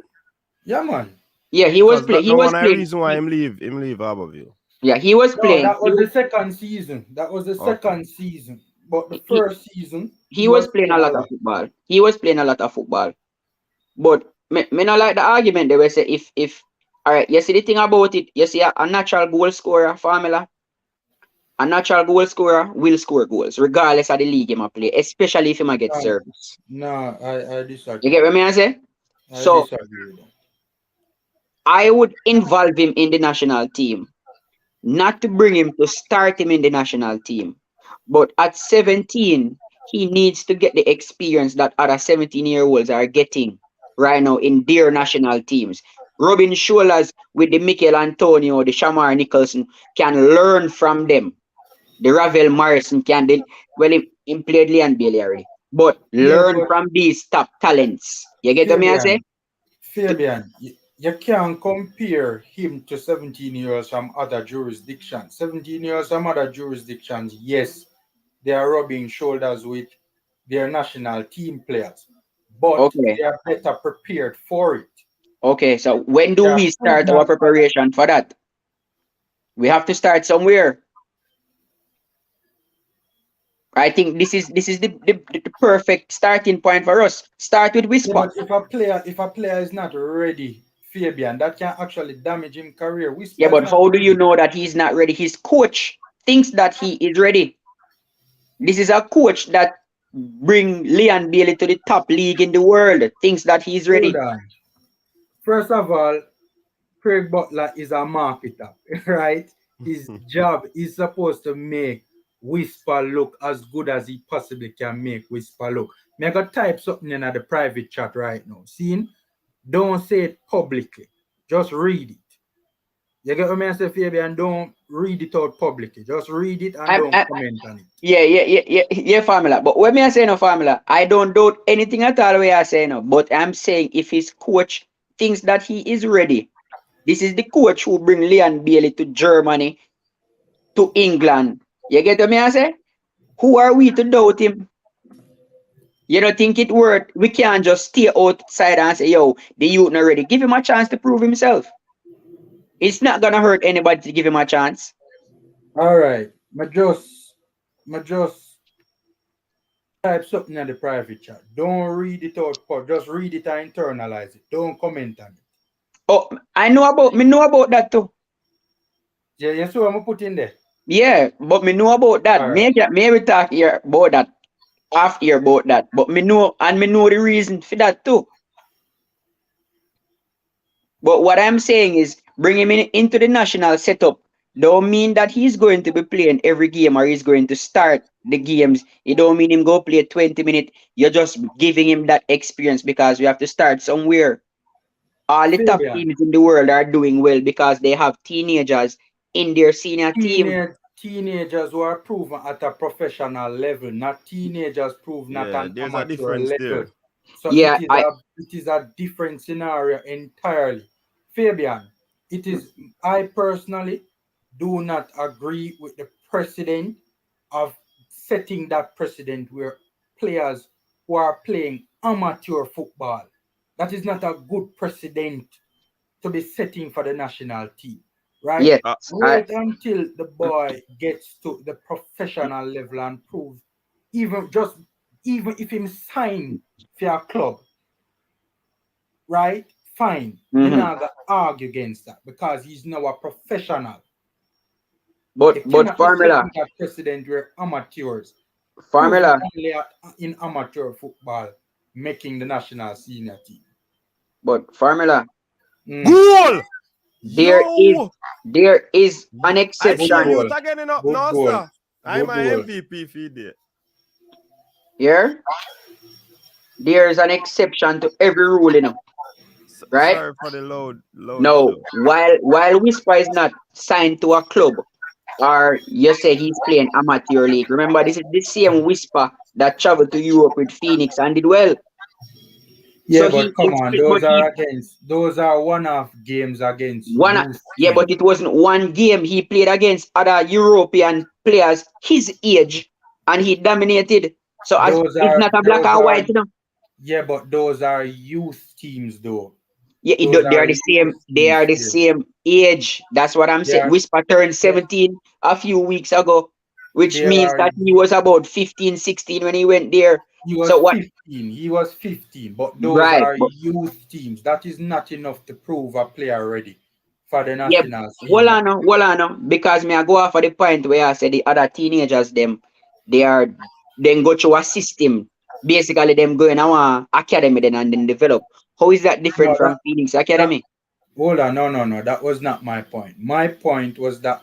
Yeah, man. yeah, he was Because playing. that He the was one playing. reason why him leave Abbeville. Yeah, he was No, playing. that was the second season. That was the Okay. second season. But the He, first season, he he was was playing a playing a lot of lot. football. He was playing a lot of football. But me not like the argument they will say if all right, you see the thing about it, you see a natural goal scorer formula. A natural goal scorer will score goals, regardless of the league he might play, especially if he might get service. No, I You disagree get with what me I say? that. I So disagree with that. I would involve him in the national team, not to bring him to start him in the national team. But at 17, he needs to get the experience that other 17-year-olds are getting right now in their national teams. Rubbing shoulders with the Mikel Antonio, the Shamar Nicholson, can learn from them. The Ravel Morrison can, well, he played Leon Bailey already. But Yeah, learn but from these top talents. You get what me I say? Fabian, you can't compare him to 17-year-olds from other jurisdictions. 17-year-olds from other jurisdictions, yes, they are rubbing shoulders with their national team players, but Okay. they are better prepared for it. Okay. So when do They are we start proven our at other. preparation for that? We have to start somewhere. I think this is the perfect starting point for us. Start with Yeah, Whisper. but if a player is not ready, Fabian, that can actually damage him career. Yeah, Whisper is but not how do you ready. know that he's not ready? His coach thinks that he is ready. This is a coach that bring Leon Bailey to the top league in the world. Thinks that he's Hold ready. on. First of all, Craig Butler is a marketer, right? His job is supposed to make Whisper look as good as he possibly can make Whisper look. Me I got type something in the private chat right now. See? Don't say it publicly. Just read it. You get what I say, Fabian? Don't read it out publicly. Just read it and don't I comment on it. yeah, formula. But when me I say no formula, I don't doubt anything at all where I say no. But I'm saying if his coach thinks that he is ready, this is the coach who bring Leon Bailey to Germany, to England. You get what me I say? Who are we to doubt him? You don't think it worth? We can't just stay outside and say, yo, the youth not ready. Give him a chance to prove himself. It's not gonna hurt anybody to give him a chance. All right. I just type something in the private chat. Don't read it out, just read it and internalize it. Don't comment on it. Oh, I know about that too. Yeah, you see what I'm put in there? Yeah, but me know about that. All right. Maybe talk here about that, half here about that. But me know the reason for that too. But what I'm saying is bring him into the national setup. Don't mean that he's going to be playing every game or he's going to start the games. It don't mean him go play 20 minutes. You're just giving him that experience because we have to start somewhere. All the top Fabian, teams in the world are doing well because they have teenagers in their senior team. teenagers who are proven at a professional level, not teenagers proven at Yeah, an there's a amateur difference level. there. So Yeah, it is a different scenario entirely. Fabian, I personally do not agree with the precedent of setting that precedent where players who are playing amateur football. That is not a good precedent to be setting for the national team. right? Yes. Wait until the boy gets to the professional level and prove, even if him sign for a club, right? Fine. Me Mhm. not gonna argue against that because he's now a professional. You But cannot be setting formula, that precedent where amateurs proving formula, only in amateur football making the national senior team. but formula. Mm. Goal! There is Yo! an I Good see a exception. youth goal. again, you know. Good No, goal. sir. I'm Good my goal. MVP feed there. Here, there's an exception to every rule, right? Sorry for the loud No, show. while Whisper is not signed to a club, or you say he's playing amateur league. Remember, this is the same Whisper that traveled to Europe with Phoenix and did well. Yeah, So but he come is, on, but he those are one-off games against one, youth yeah, team. but it wasn't one game. He played against other European players his age, and he dominated. So as Those it's are not a black those or are white, you know. yeah, but those are youth teams though. Yeah, Those they are are the same. youth They are teams. the Yeah. same age. That's what I'm They saying. are Whisper turned they, 17 a few weeks ago, which they means are that he was about 15, 16 when he went there. he was So what? 15. He was 15, but those Right. are youth teams. That is not enough to prove a player ready for the Yeah. national senior. Hold on, now, because me I go off of the point where I said the other teenagers they are then go through a system. Basically, them going our academy then and then develop. How is that different No, from Phoenix that Academy? hold on, no. That was not my point. My point was that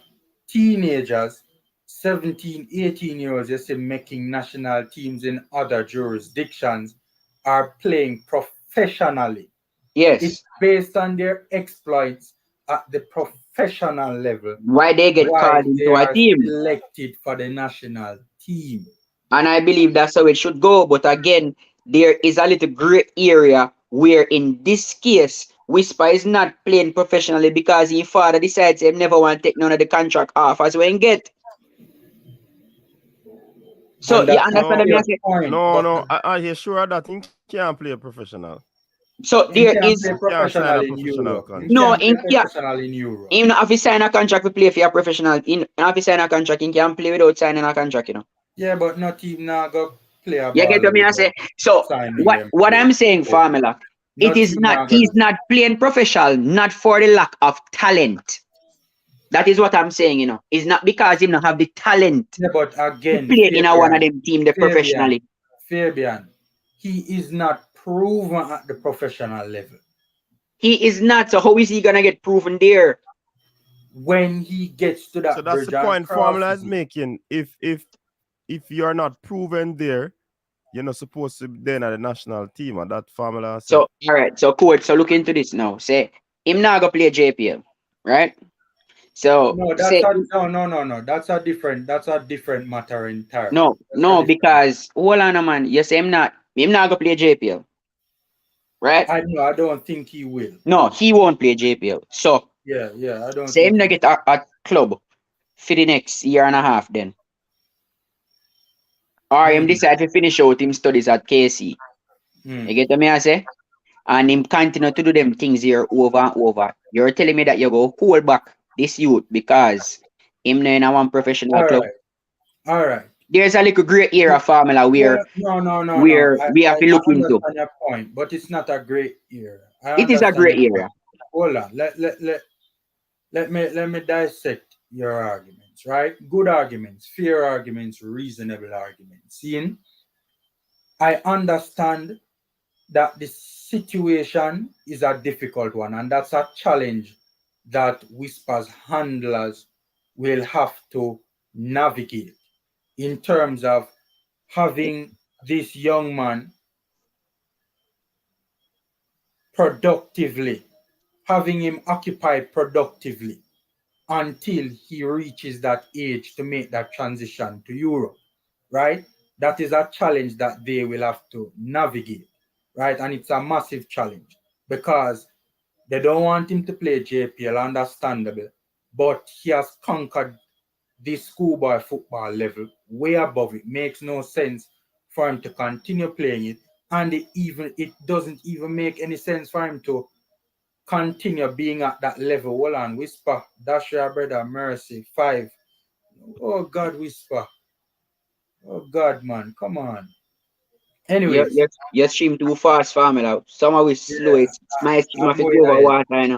teenagers, 17, 18 years, you see, making national teams in other jurisdictions are playing professionally. It's Yes. based on their exploits at the professional level, Why they get why called they into a are team? selected for the national team. And I believe that's how it should go. But again, there is a little gray area where in this case, Whisper is not playing professionally because his father decides he never want to take none of the contract off as we get. So And you that's a understand No, what fair I say? point. no, But no. Are you sure that he can't play professional? So he there can is play He can't sign professional a in professional Europe. He no can contract. play in yeah. professional in Europe. Even if he sign a contract to play for a professional, if he sign a contract, he can play without signing a contract, Yeah, but not team now go play a You get ball what me I without say? So signing what them what play. I'm saying, So formula, it no is team not now go he's do. not playing professional, not for the lack of talent. That is what I'm saying, It's not because he don't have the talent Yeah, but to again, play in a one of them team there Fabian, professionally. Fabian, he is not proven at the professional level. He is not, so how is he gonna get proven there? When he gets to So that that's the bridge and point formula crosses is it, making. If you're not proven there, you're not supposed to be then at the national team. And that formula say. So all right, so coach, so look into this now. Say him not gonna play JPL, right? So no, say no. That's a different matter entirely. That's a no, different. because hold on, man. You say him not gonna play JPL, right? I know. I don't think he will. No, he won't play JPL. So Yeah. I don't say him think not he. get a club for the next year and a half then. Or him Hmm. decide to finish out him studies at KC. You Hmm. get what me I say? And him continue to do them things here over and over. You're telling me that you go hold back this youth because him not in a one professional All club. right. All right. There's a little great era formula Yeah. where No. I, we have I to I look into. understand your point, but it's not a great era. I It is a understand great your era. point. Hold on. Let me dissect your arguments, right? Good arguments, fair arguments, reasonable arguments. Seeing, I understand that the situation is a difficult one, and that's a challenge that Whisper's handlers will have to navigate in terms of having this young man productively, having him occupied productively until he reaches that age to make that transition to Europe, right? That is a challenge that they will have to navigate, right? And it's a massive challenge because they don't want him to play JPL, understandable, but he has conquered this schoolboy football level way above it. Makes no sense for him to continue playing it, and it doesn't even make any sense for him to continue being at that level. Hold on, Whisper, Dash your brother, Mercy, 5. Oh God, Whisper. Oh God, man, come on. Anyways, You stream too fast, family. Some of it slow. yeah, It's my stream I'm have to going go over ahead. water, you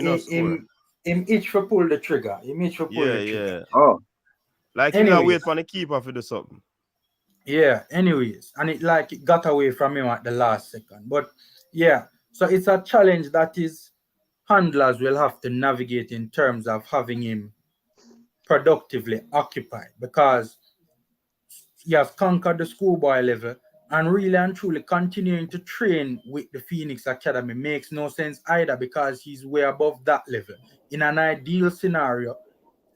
know. Score. Him itch for pull the trigger. Him itch for pull Yeah, the trigger. yeah. Oh, Like you know, Anyways, wait for the keeper to do something. yeah, anyways, and it got away from him at the last second. But yeah, so it's a challenge that is handlers will have to navigate in terms of having him productively occupied, because he has conquered the schoolboy level, and really and truly continuing to train with the Phoenix Academy makes no sense either, because he's way above that level. In an ideal scenario,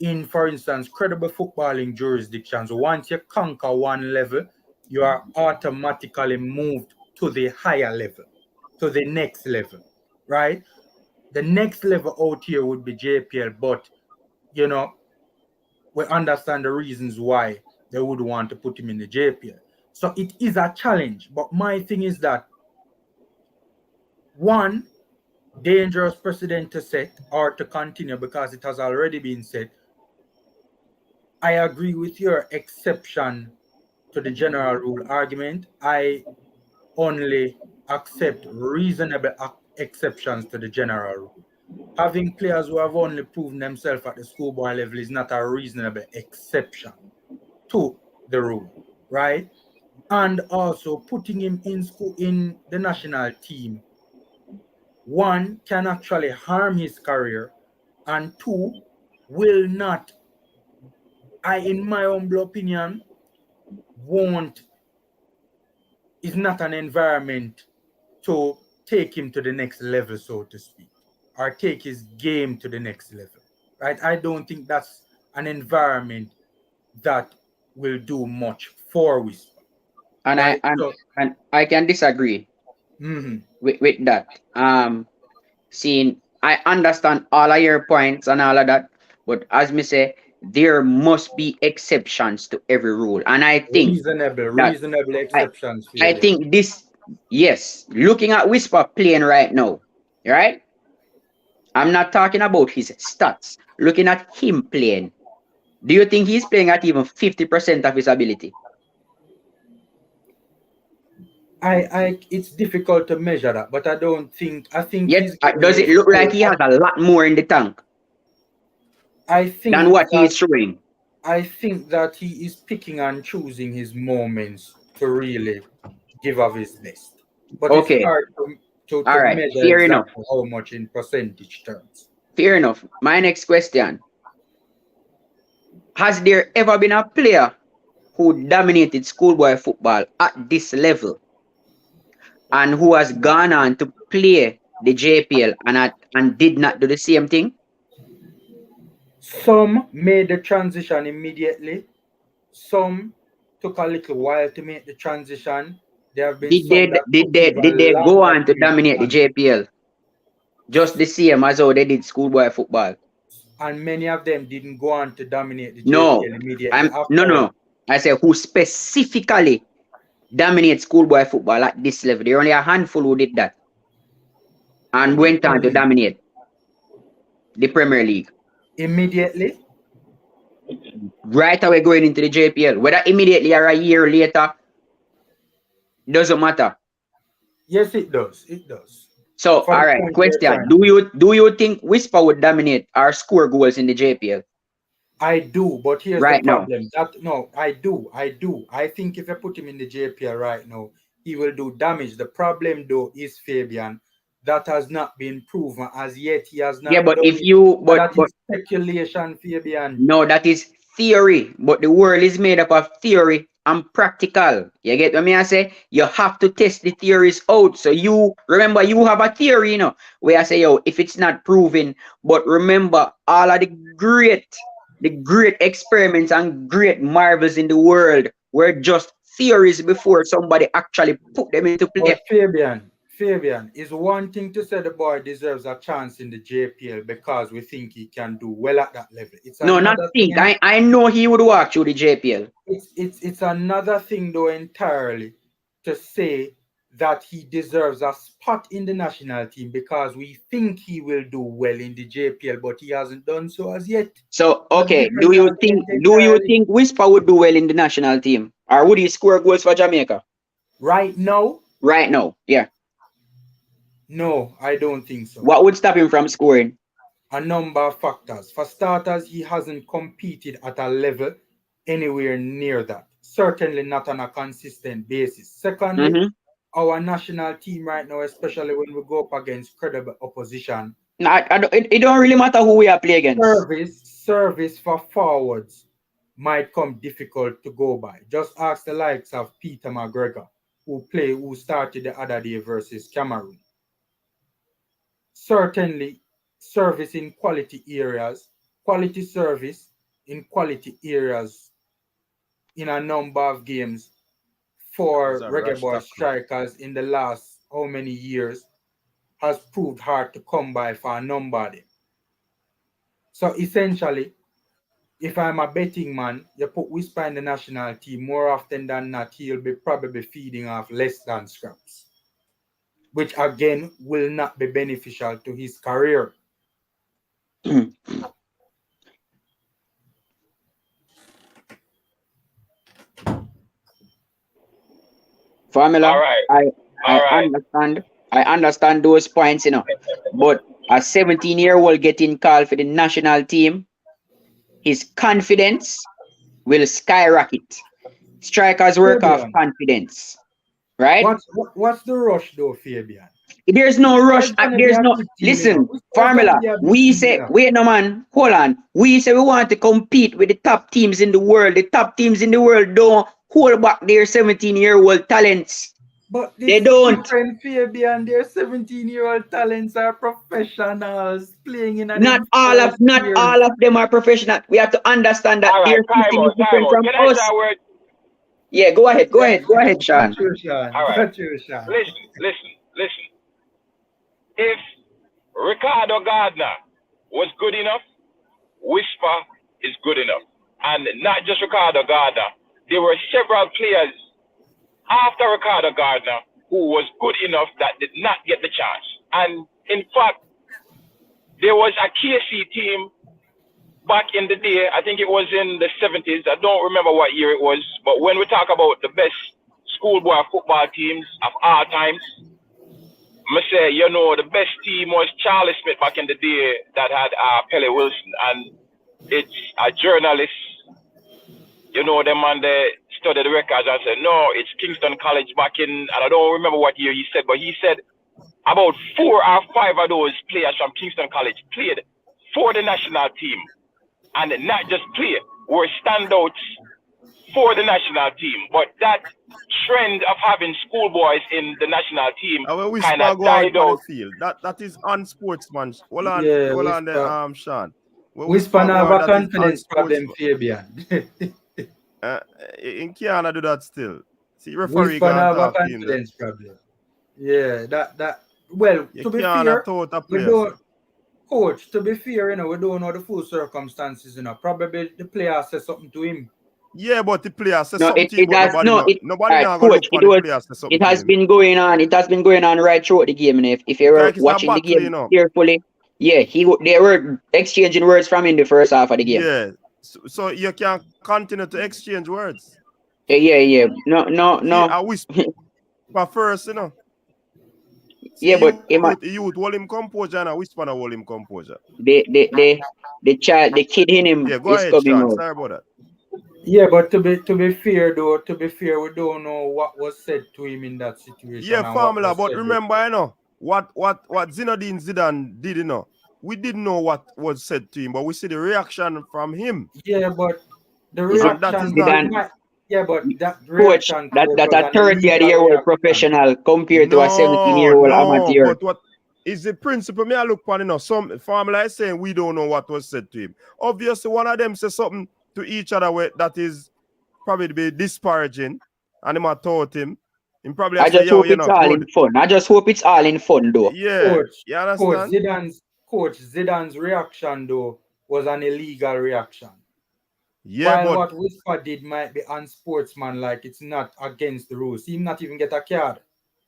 in, for instance, credible footballing jurisdictions, once you conquer one level, you are automatically moved to the higher level, to the next level, right? The next level out here would be JPL, but, you know, we understand the reasons why they would want to put him in the JPL. So it is a challenge. But my thing is that, one, dangerous precedent to set or to continue, because it has already been set. I agree with your exception to the general rule argument. I only accept reasonable exceptions to the general rule. Having players who have only proven themselves at the schoolboy level is not a reasonable exception to the rule, right? And also putting him in school in the national team, one, can actually harm his career, and two, will not, in my humble opinion, is not an environment to take him to the next level, so to speak, or take his game to the next level, right? I don't think that's an environment that will do much for Whisper, and right? So, I can disagree with that. Seeing I understand all of your points and all of that, but as me say, there must be exceptions to every rule, and I think that reasonable I exceptions, I Fabian. think this, yes, looking at Whisper playing right now, right? I'm not talking about his stats. Looking at him playing, do you think he's playing at even 50% of his ability? It's difficult to measure that, but I think Yet, he's giving does you it look full. like he has a lot more in the tank I than think what he that is showing? I think that he is picking and choosing his moments to really give of his best. But it's Okay, hard all to right, measure fair enough. exactly how much in percentage terms. Fair enough. My next question: has there ever been a player who dominated schoolboy football at this level and who has gone on to play the JPL and did not do the same thing? Some made the transition immediately. Some took a little while to make the transition. There have been Did some they that took did even they go longer on to to make the dominate the transition. JPL just the same as how they did schoolboy football? And many of them didn't go on to dominate the No, JPL immediately no. afterward. I say who specifically dominate schoolboy football at this level. There are only a handful who did that and went on to dominate the Premier League. Immediately? Right away going into the JPL. Whether immediately or a year later, doesn't matter. Yes, it does. It does. So, For all the right, point you're question: trying do to you think Whisper would dominate or score goals in the JPL I do, but here's the right now? problem. I do. I think if I put him in the JPL right now, he will do damage. The problem though is Fabian, that has not been proven as yet. He has Yeah, not but done if it. you So that is speculation, Fabian. no, that is theory. But the world is made up of theory and practical. You get what I say? You have to test the theories out. So you remember you have a theory, where I say, yo, if it's not proven, but remember all of the great experiments and great marvels in the world were just theories before somebody actually put them into play. But Fabian, is one thing to say the boy deserves a chance in the JPL because we think he can do well at that level. It's No, not another think. thing. I know he would walk through the JPL. It's another thing though entirely to say that he deserves a spot in the national team because we think he will do well in the JPL, but he hasn't done so as yet. So But okay, different argument do you entirely. think Whisper would do well in the national team? Or would he score goals for Jamaica? Right now, Right now, yeah. no, I don't think so. What would stop him from scoring? A number of factors. For starters, he hasn't competed at a level anywhere near that. Certainly not on a consistent basis. Secondly, Mm-hmm. our national team right now, especially when we go up against credible opposition, It don't really matter who we are play against. service for forwards might come difficult to go by. Just ask the likes of Peter McGregor, who started the other day versus Cameroon. Certainly, service in quality areas, quality service in quality areas in a number of games for It's a Reggae rush Boy tackle. strikers in the last how many years has proved hard to come by for a number of them. So essentially, if I'm a betting man, you put Whisper in the national team, more often than not, he'll be probably feeding off less than scraps, which again will not be beneficial to his career. Formula, All right. I All I right. understand. I understand those points, But a 17-year-old getting called for the national team, his confidence will skyrocket. Strikers work off Fabian, confidence, right? what's the rush though, Fabian? There's no Whisper rush. is gonna be There's a no big team, listen. Whisper is gonna Formula. be a big We team, say wait, no man. Hold on. We say we want to compete with the top teams in the world. The top teams in the world don't hold back their 17-year-old talents. But They this is don't. different, Fabian. Their 17-year-old talents are professionals playing in Not them all of first not years. all of them are professional. We have to understand that All right. their Time system is out. Time different out. from Can I say us. a word? Yeah, go ahead. Go ahead. Go ahead, Got Sean. you, Sean. All right. Got you, Sean. Listen. If Ricardo Gardner was good enough, Whisper is good enough. And not just Ricardo Gardner. There were several players after Ricardo Gardner who was good enough that did not get the chance. And in fact, there was a KC team back in the day. I think it was in the 70s. I don't remember what year it was. But when we talk about the best schoolboy football teams of all times, I say, the best team was Charlie Smith back in the day that had Pele Wilson. And it's a journalist, them man they studied the records and said, no, it's Kingston College back in, and I don't remember what year he said, but he said about 4 or 5 of those players from Kingston College played for the national team. And not just play, were standouts for the national team. But that trend of having schoolboys in the national team And when kind Whisper of go out died on the out. field, that is unsportsmanship. Hold on there, Whisper. Sean. When Whisper Whisper go have out, a that is confidence problem, unsportsmanship. Fabian. In Kiana do that still. See, referee Whisper can't have a talk to him there. confidence problem. Yeah, well, You to be can't fair, throw out a we player, don't sir. coach, to be fair, we don't know the full circumstances, Probably the player says something to him. Yeah, but the player says No, something to him, it but has no it nobody now gonna coach, look for the player says something it to has him. been going on. It has been going on right throughout the game. And if you were Like it's a watching the battle, game carefully, yeah, they were exchanging words from in the first half of the game. Yeah. So you can continue to exchange words. Yeah. No. See, I whisper first, See, Yeah, but youth hold him composure and I whisper hold him composure. the kid in him Yeah, go is ahead, coming Sean. out. Sorry about that. Yeah, but to be fair, we don't know what was said to him in that situation. Yeah, and formula, what was but said remember, what Zinedine Zidane did, we didn't know what was said to him, but we see the reaction from him. Yeah, but the And that reaction is not. but that Coach, reaction that was a an 30-year-old illegal professional compared to a No, 17-year-old amateur. but what is the principle? Me I look on, some formula is saying we don't know what was said to him. Obviously, one of them says something to each other that is probably be disparaging, and him taught him. Him probably I say, just yo, hope it's all in good. fun. I just hope it's all in fun, though. Yeah, you understand? Coach Zidane's reaction though was an illegal reaction. Yeah, While but what Whisper did might be unsportsmanlike, it's not against the rules. He not even get a card.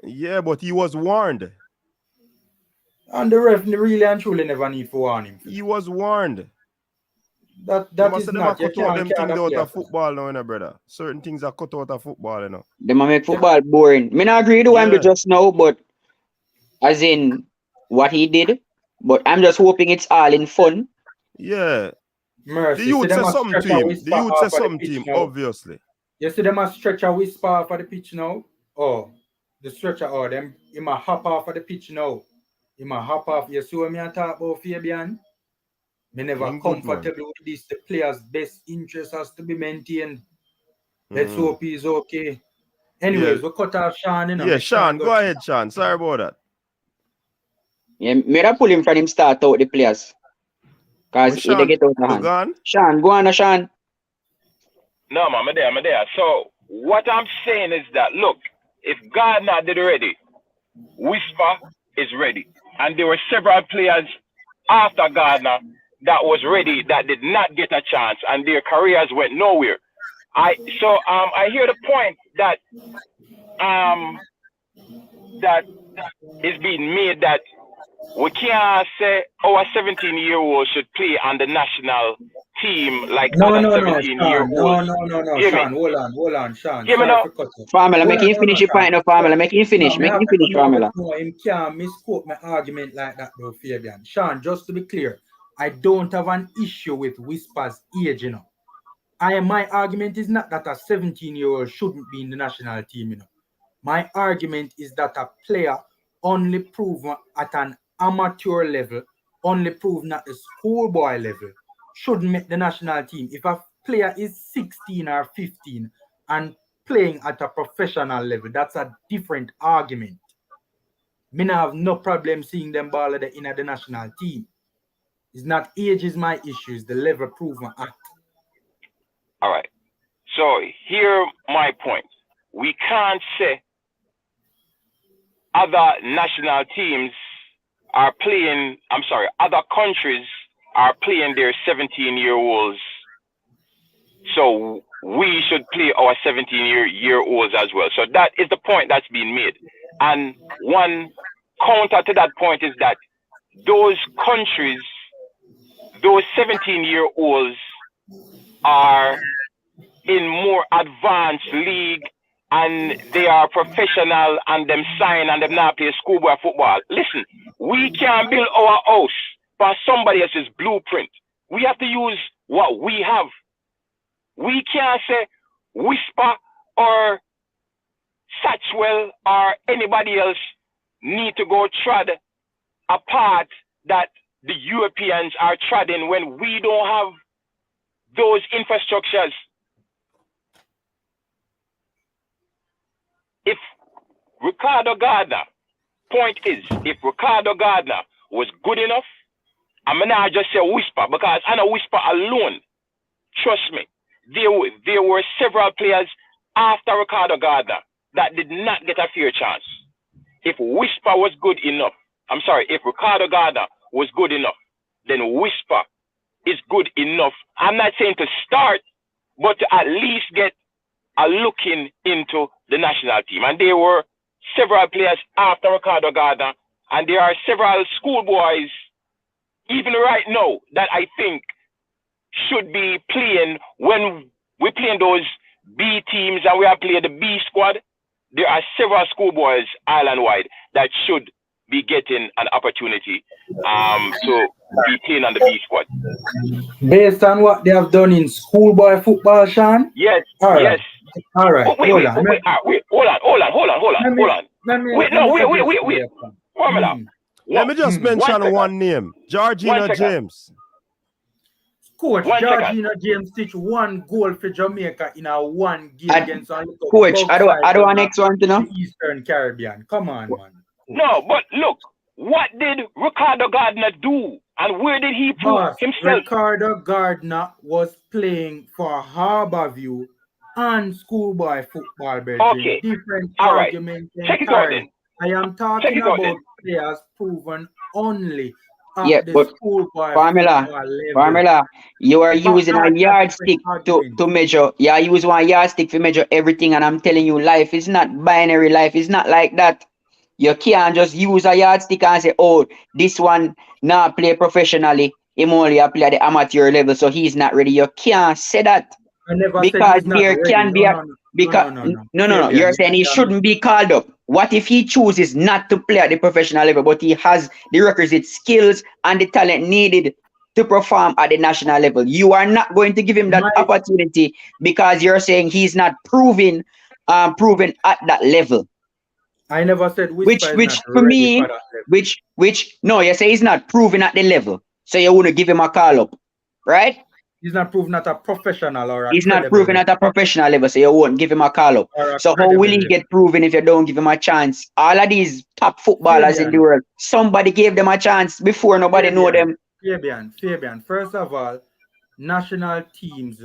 Yeah, but he was warned. And the ref really and truly never need to warn him. He was warned. That Them is say them not. You cut out them can't things out appear. of football now, you know, brother. Certain things are cut out of football, you know. Them a make football boring. Me not agree with what I'm Yeah. just now, but as in what he did. But I'm just hoping it's all in fun. Yeah. The Mercy. See youth them say a something stretch to a him. whisper The youth say off of the something to pitch him, now. obviously. You see them a stretch a whisper off of the pitch now? Oh, the stretcher, oh, them, he might hop off of the pitch now. He might hop off. You see what me I talk about, Fabian? Me never Him good, man. comfortable with this. The player's best interest has to be maintained. Let's hope he's okay. Anyways, we cut off Sean, you know. Yeah, make Sean, go through. ahead, Sean. Sorry about that. Yeah, me da pull him from him start out the players. Cause With he dey Sean get out of hand. gone? Sean, go on, Sean. No, man, I'm there. So what I'm saying is that look, if Gardner did ready, Whisper is ready, and there were several players after Gardner that was ready that did not get a chance, and their careers went nowhere. I hear the point that that is being made that we can't say our 17-year-old should play on the national team like other 17-year-olds. No, Sean, hold on, Sean. Hear me Sorry now? for cutting. Formula, make him finish your point, no Formula. Make him finish. Make him finish, Formula. No, him can't misquote my argument like that, though, Fabian. Sean, just to be clear, I don't have an issue with Whisper's age, you know. My argument is not that a 17-year-old shouldn't be in the national team, you know. My argument is that a player only proven at an amateur level, only proven at the schoolboy level, shouldn't make the national team. If a player is 16 or 15 and playing at a professional level, that's a different argument. Me not have no problem seeing them ball in the national team. It's not age is my issue, it's the level proven at. All right. So here my point. We can't say other national teams are playing, other countries are playing their 17-year-olds. So we should play our 17-year-olds as well. So that is the point that's being made. And one counter to that point is that those countries, those 17-year-olds are in more advanced league and they are professional and them sign and them not play schoolboy football. Listen, we can't build our house for somebody else's blueprint. We have to use what we have. We can't say Whisper or Satchwell or anybody else need to go trod a path that the Europeans are treading when we don't have those infrastructures. If Ricardo Gardner, point is, if Ricardo Gardner was good enough, I'm not just say Whisper, because I know Whisper alone, trust me, there were several players after Ricardo Gardner that did not get a fair chance. If Whisper was good enough, if Ricardo Gardner was good enough, then Whisper is good enough. I'm not saying to start, but to at least get a looking into the national team. And there were several players after Ricardo Gardner, and there are several schoolboys, even right now, that I think should be playing when we're playing those B teams and we are playing the B squad. There are several schoolboys island-wide that should be getting an opportunity to be playing on the B squad. Based on what they have done in schoolboy football, Sean? Yes, yes. All right. Wait, hold on. Wait. Let me just mention one name. Georgina James. Coach, Georgina James teach one goal for Jamaica in a one game against Coach, I don't want next one to know. The Eastern Caribbean. Come on, man. No, but look, what did Ricardo Gardner do? And where did he prove himself? Ricardo Gardner was playing for Harborview and schoolboy football, brethren. Okay. Different All arguments. Right. Check it out then. I am talking about players proven only Yeah, at the but schoolboy Pamela, football level. Pamela, you are But using a that's a different yardstick argument. to measure. Yeah, use one yardstick to measure everything, and I'm telling you, life is not binary. Life is not like that. You can't just use a yardstick and say, "Oh, this one now play professionally. Him only a play at the amateur level, so he's not ready." You can't say that I never said because he's not there ready. can No, be a no, no, no, because no, no, no. no. Fabian, You're saying he shouldn't be called up. What if he chooses not to play at the professional level, but he has the requisite skills and the talent needed to perform at the national level? You are not going to give him that my opportunity because you're saying he's not proven at that level. I never said Which Whisper is which not for ready for me, that level. which no, you say he's not proven at the level. So you wouldn't give him a call up, right? He's not proven at a professional or a He's not credible proven level at a professional level, so you won't give him a call up. or a So how will credible he level. get proven if you don't give him a chance? All of these top footballers in the Fabian, world, somebody gave them a chance before nobody know them. Fabian. First of all, national teams.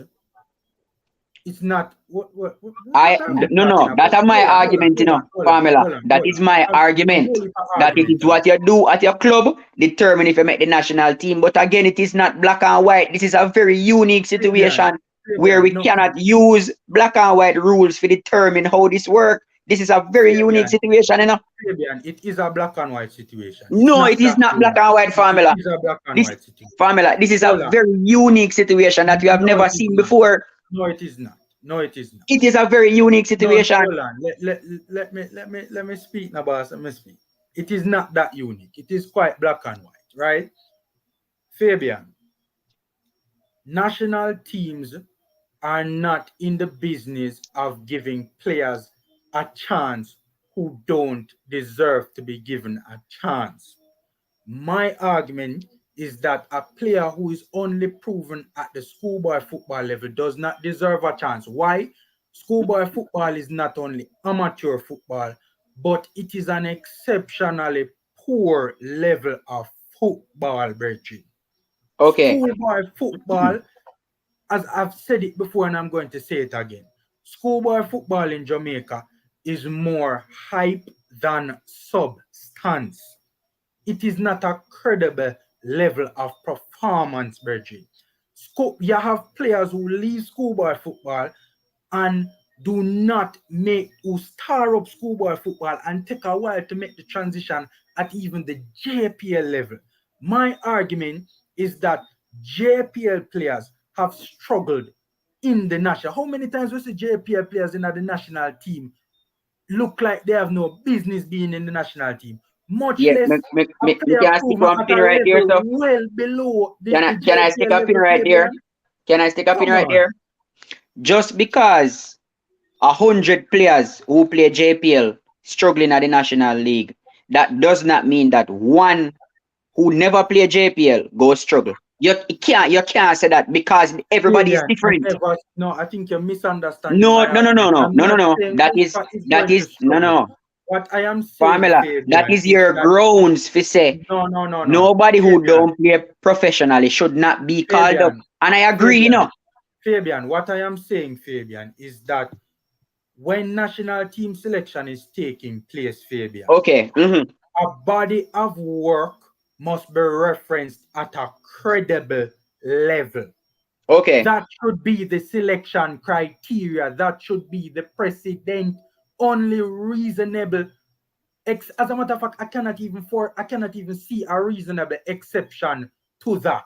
It's not what are we talking No, that about? is my argument, Pamela. That is my argument. That it is what you do at your club determine if you make the national team. But again, it is not black and white. This is a very unique situation where we no, cannot use black and white rules to determine how this works. This is a very unique situation, Fabian, it is a black and white situation. No, it is not black and white, Formula. It is a black and This white situation. Formula, this is a very unique situation that we have never seen before. No, it is not. No, it is not. It is a very unique situation. No, hold on. Let me speak now, boss. Let me speak. It is not that unique. It is quite black and white, right? Fabian, national teams are not in the business of giving players a chance who don't deserve to be given a chance. My argument is that a player who is only proven at the schoolboy football level does not deserve a chance. Why? Schoolboy football is not only amateur football, but it is an exceptionally poor level of football, Bridget. Okay. Schoolboy football, as I've said it before and I'm going to say it again, schoolboy football in Jamaica is more hype than substance. It is not a credible level of performance, Bridget. You have players who leave schoolboy football and do not who star up schoolboy football and take a while to make the transition at even the JPL level. My argument is that JPL players have struggled in the national. How many times we see JPL players in the national team look like they have no business being in the national team? Much less me can I stick one pin right there, so well below the can I stick a pin right there? Can I stick a pin right there? Just because 100 players who play JPL struggling at the National League, that does not mean that one who never play JPL go struggle. You can't say that because everybody is different. No, I think you're misunderstanding. No. That is no. What I am saying, Pamela, that is your grounds for say no. Nobody who don't play professionally should not be called up. And I agree, Fabian, what I am saying, Fabian, is that when national team selection is taking place, Fabian, okay, a body of work must be referenced at a credible level. Okay. That should be the selection criteria. That should be the precedent. Only reasonable. As a matter of fact, I cannot even see a reasonable exception to that.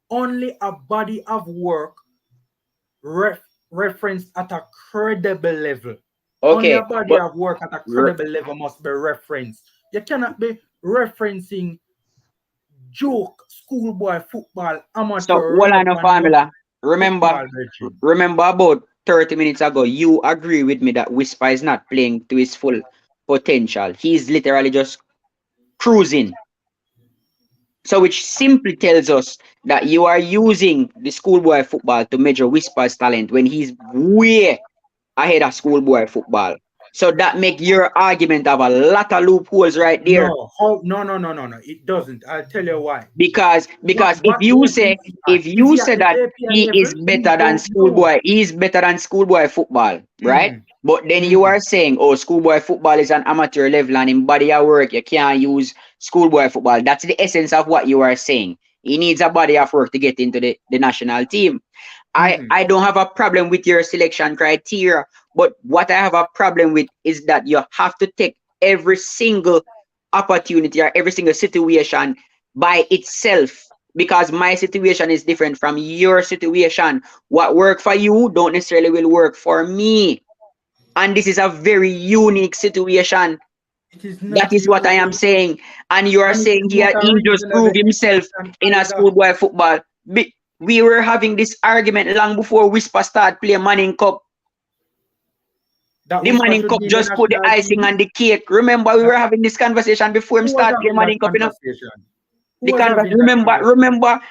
Only a body of work referenced at a credible level. Okay. Only a body of work at a credible level must be referenced. You cannot be referencing joke, schoolboy football, amateur. So, hold on, Formula. Remember about 30 minutes ago, you agree with me that Whisper is not playing to his full potential. He's literally just cruising. So, which simply tells us that you are using the schoolboy football to measure Whisper's talent when he's way ahead of schoolboy football. So that make your argument have a lot of loopholes right there. No. It doesn't. I'll tell you why. Because if you say that he is better than schoolboy, he is better than schoolboy football, right? But then you are saying, oh, schoolboy football is an amateur level and in body of work, you can't use schoolboy football. That's the essence of what you are saying. He needs a body of work to get into the national team. I don't have a problem with your selection criteria, but what I have a problem with is that you have to take every single opportunity or every single situation by itself, because my situation is different from your situation. What work for you don't necessarily will work for me, and this is a very unique situation. That is what I am saying. And you are saying here he just proved himself in a schoolboy football. We were having this argument long before Whisper started playing Manning Cup. The Manning Cup just put the icing on the cake. Remember, we were having this conversation before him start playing Manning Cup. Remember,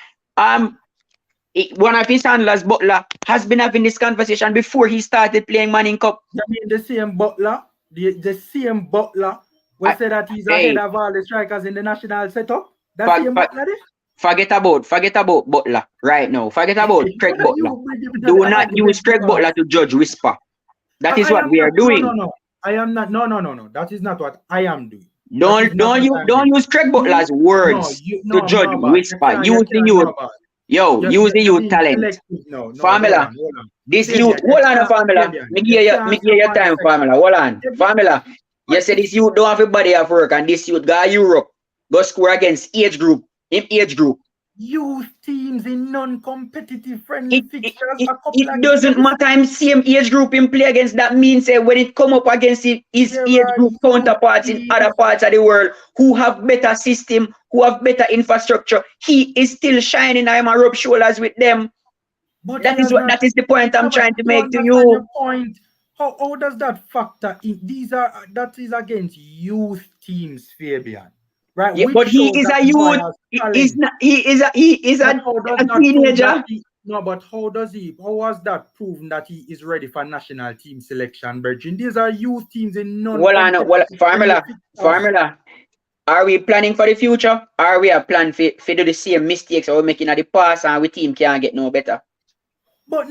one of his handlers, Butler, has been having this conversation before he started playing Manning Cup. You mean the same Butler? The same Butler we say that he's ahead of all the strikers in the national setup? That same Butler there? Forget about Butler right now. Forget about Craig Butler. Do not use Craig Butler to judge Whisper. That is what we are doing. No. I am not. No. That is not what I am doing. Don't use Craig Butler's words to judge Whisper. Use the youth talent. Formula. This youth. Hold on, Formula. Me give your time, Formula. Hold on. Formula. You said this youth don't have a body of work, and this youth got Europe. Go score against age group. Youth teams in non-competitive friendly fixtures. It doesn't matter. I'm same age group in play against. That means when it come up against his age group counterparts in other parts of the world who have better system, who have better infrastructure, he is still shining. I'm a rub shoulders with them. But that is the point I'm trying to make to you. Point. How does that factor in? That is against youth teams, Fabian. Right? Yeah, but he is a youth. He is a teenager. No, but how was that proven that he is ready for national team selection, Virgin? These are youth teams in Formula. Are we planning for the future? Are we planning to do the same mistakes or making at the past and our team can't get no better? But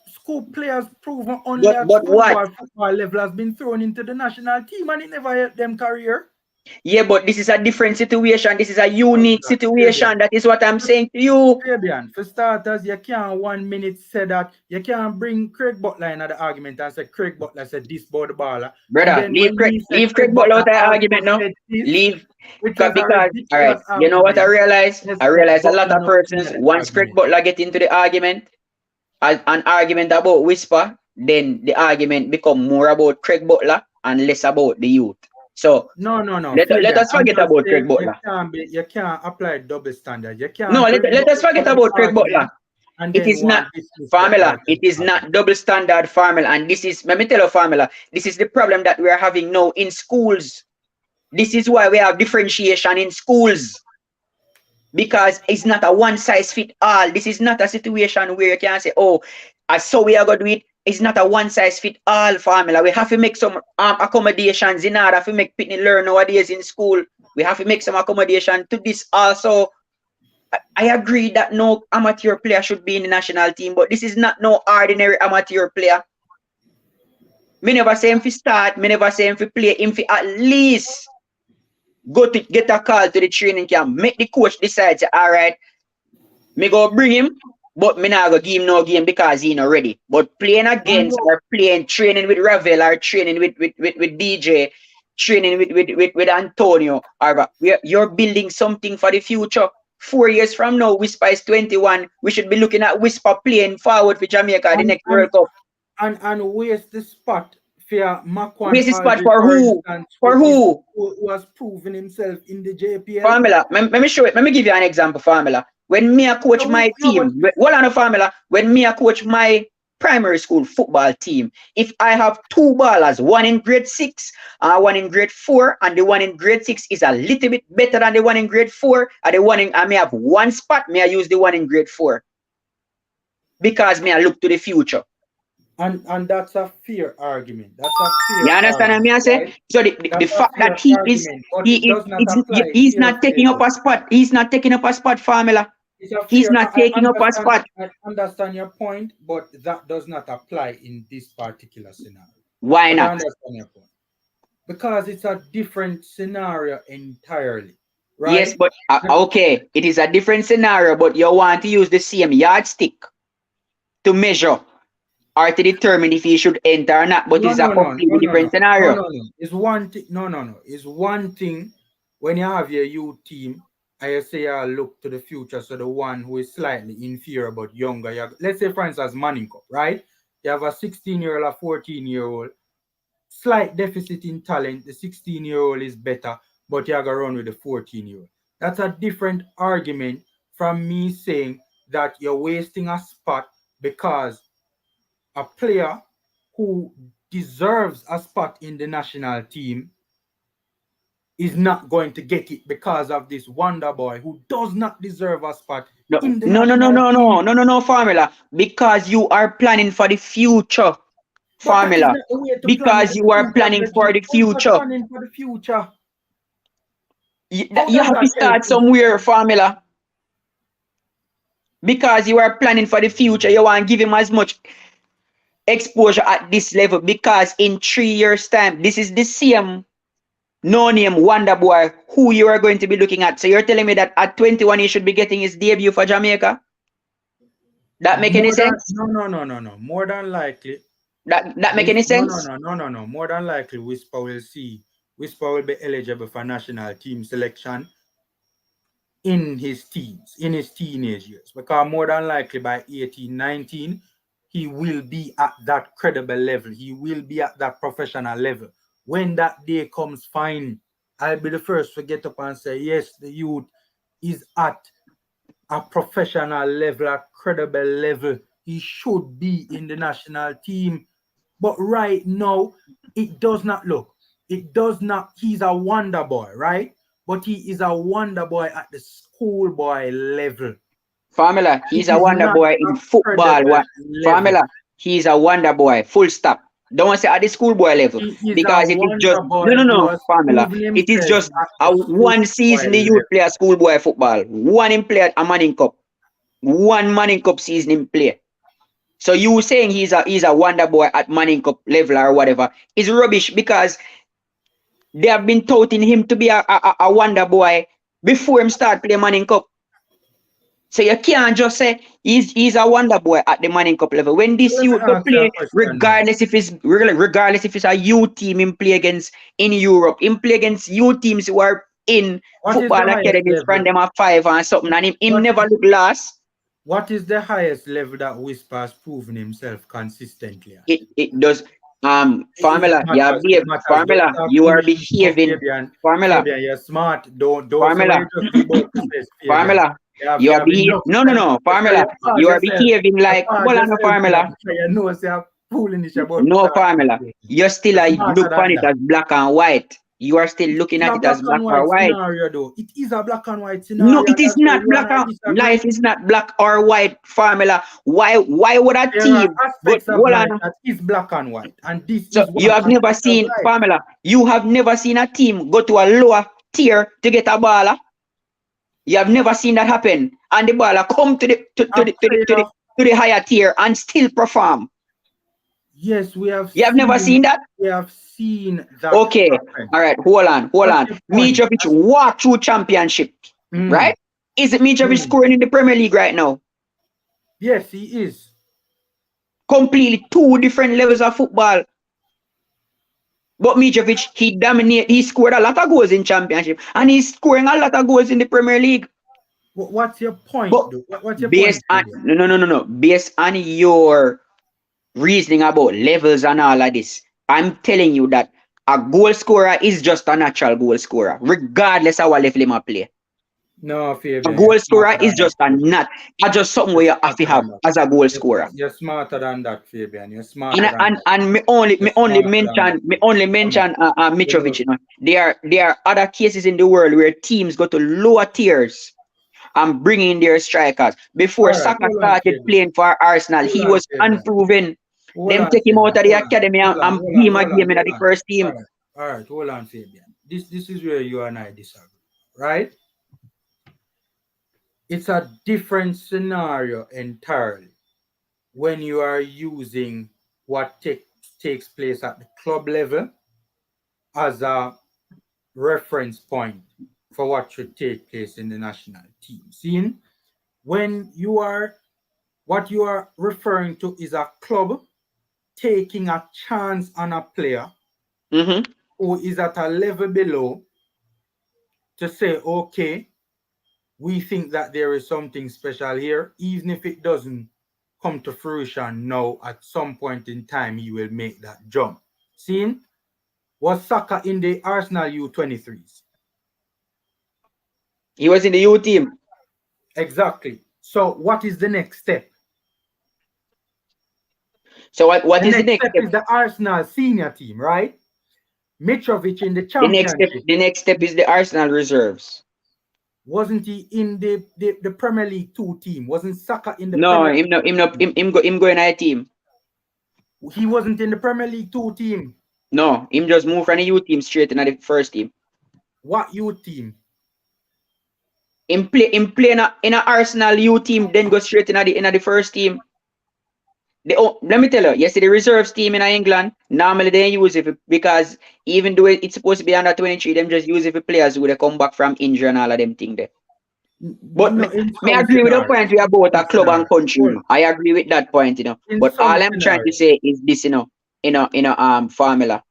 school players proven only at football level has been thrown into the national team and it never helped them career. Yeah, but this is a different situation. This is a unique situation. That is what I'm saying to you. Fabian, for starters, you can't 1 minute say that. You can't bring Craig Butler in the argument and say Craig Butler said this about the baller. Brother, leave Craig Butler out of the argument now. Leave. Because all right, you know what I realize? I realize a lot of persons, once Craig Butler get into the argument, an argument about Whisper, then the argument become more about Craig Butler and less about the youth. So no. Let us forget about Craig Butler. You can't apply double standard. You can't. No, let us forget about Craig Butler. It is not formula. It is not double standard formula. And this is, let me tell you, formula. This is the problem that we are having now in schools. This is why we have differentiation in schools. Because it's not a one size fit all. This is not a situation where you can say, oh, so we are going to do it. It's not a one size fit all formula. We have to make some accommodations in order to make people learn nowadays in school. We have to make some accommodation to this also. I agree that no amateur player should be in the national team, but this is not no ordinary amateur player. Me never say him to start, me never say him to play, him to at least go to get a call to the training camp, make the coach decide, say, all right, me go bring him. But me not go give him no game because he not ready. But playing against or training with Ravel or training with DJ, training with Antonio, or you're building something for the future. 4 years from now, Whisper is 21. We should be looking at Whisper playing forward for Jamaica the next World Cup. And where's the spot for Makwan? Where's the spot for who? For who? Who has proven himself in the JPL? Formula. Let me show it. Let me give you an example, Formula. When me a coach my team, hold on a formula. When me a coach my primary school football team, if I have two ballers, one in grade 6 and one in grade 4, and the one in grade 6 is a little bit better than the one in grade 4, and the one in I may have one spot, may I use the one in grade 4. Because may I look to the future. And that's a fair argument. That's a You fair understand what argument, I say? right? So the That's a fact fair that he is argument, but it does not apply he's here, not taking up Fabian. a spot. He's not taking up a spot, formula. It's a He's fair. not taking up a spot. I understand your point, but that does not apply in this particular scenario. Why But I not? understand your point because it's a different scenario entirely, right? Yes, but okay, it is a different scenario, but you want to use the same yardstick to measure or to determine if he should enter or not, but it's a completely different scenario. No. It's one thing. No. It's one thing when you have your youth team and you say you look to the future. So the one who is slightly inferior but younger, let's say for instance Manning Cup, right? You have a 16-year-old, a 14-year-old, slight deficit in talent. The 16-year-old is better, but you have to run with the 14-year-old. That's a different argument from me saying that you're wasting a spot because a player who deserves a spot in the national team is not going to get it because of this wonder boy who does not deserve a spot in the national team. No, formula. Because you are planning for the future, But that is formula. not the way to Because you are planning for the future. Planning for the future. You have to start somewhere, formula. Because you are planning for the future, you want to give him as much exposure at this level. Because in 3 years' time, this is the same no-name wonder boy who you are going to be looking at. So you're telling me that at 21 he should be getting his debut for Jamaica? That make any sense? No. More than likely. That make any sense? No. More than likely, Whisper will be eligible for national team selection in his teens, in his teenage years. Because more than likely by 18, 19, he will be at that credible level. He will be at that professional level. When that day comes, fine, I'll be the first to get up and say, yes, the youth is at a professional level, a credible level. He should be in the national team. But right now, it does not look. It does not. He's a wonder boy, right? But he is a wonder boy at the schoolboy level. Formula, he's a wonder boy in football. Formula, he's a wonder boy. Full stop. Don't want to say at the schoolboy level because it is just no formula. It is just a one season the youth play a schoolboy football. One in play a Manning Cup. One Manning Cup season in play. So you saying he's a wonder boy at Manning Cup level or whatever is rubbish because they have been touting him to be a wonder boy before him start playing Manning Cup. So you can't just say he's a wonder boy at the Manning Cup level. When this youth go play, regardless if it's a youth team in play against in Europe, in play against youth teams who are in football academies from them at 5 and something, and him never look last. What is the highest level that Whisper has proven himself consistently at? It does. Formula, formula, you are behaving. Formula, you're smart. Don't formula, formula. You are behaving. No, formula. You are behaving like formula. No formula. You're still look on it as black and white. You are still looking at it as black or white. It is a black and white scenario. No, it is not black and life is not black or white, formula. Why would a team that is black and white? And this so you have never seen formula. You have never seen a team go to a lower tier to get a baller. You have never seen that happen. And the baller come to the higher tier and still perform. Yes, we have. You have never seen that? We have seen that. Okay. Happen. All right. Hold on. Mitrovic walked through championship. Right? Is it Mitrovic scoring in the Premier League right now? Yes, he is. Completely two different levels of football. But Mitrovic, he scored a lot of goals in championship. And he's scoring a lot of goals in the Premier League. What's your point? What's your point? No. Based on your reasoning about levels and all of this, I'm telling you that a goal scorer is just a natural goal scorer, regardless of what level him play. No, Fabian, a goal scorer is just just something where you have to have as a goal scorer. You're smarter than that, Fabian. You're smarter. And me only mention Mitrovic. You know, there are other cases in the world where teams go to lower tiers and bring in their strikers. Before Saka started playing for Arsenal, he was unproven. Them take him out of the academy and give him a game in the first team. All right, hold on, Fabian. This is where you and I disagree, right? It's a different scenario entirely when you are using what takes place at the club level as a reference point for what should take place in the national team. Seeing when you are what you are referring to is a club taking a chance on a player who is at a level below to say, okay, we think that there is something special here, even if it doesn't come to fruition now, at some point in time, he will make that jump. Seeing? Was Saka in the Arsenal U23s? He was in the U team. Exactly. So what is the next step? So what is the next step? Is the Arsenal senior team, right? Mitrovic in the championship. The next step is the Arsenal reserves. Wasn't he in the Premier League 2 team? Wasn't Saka in the Premier League? him going a team. He wasn't in the Premier League 2 team. No, him just moved from the U team straight into the first team. What U team? Him play in a Arsenal U team, then go straight into the first team. Let me tell you, you see the reserves team in England, normally they use it because even though it's supposed to be under 23, them just use it for players who they come back from injury and all of them thing there. But No, me agree with the point we about a club and country. I agree with that point, But all I'm trying to say is this, formula.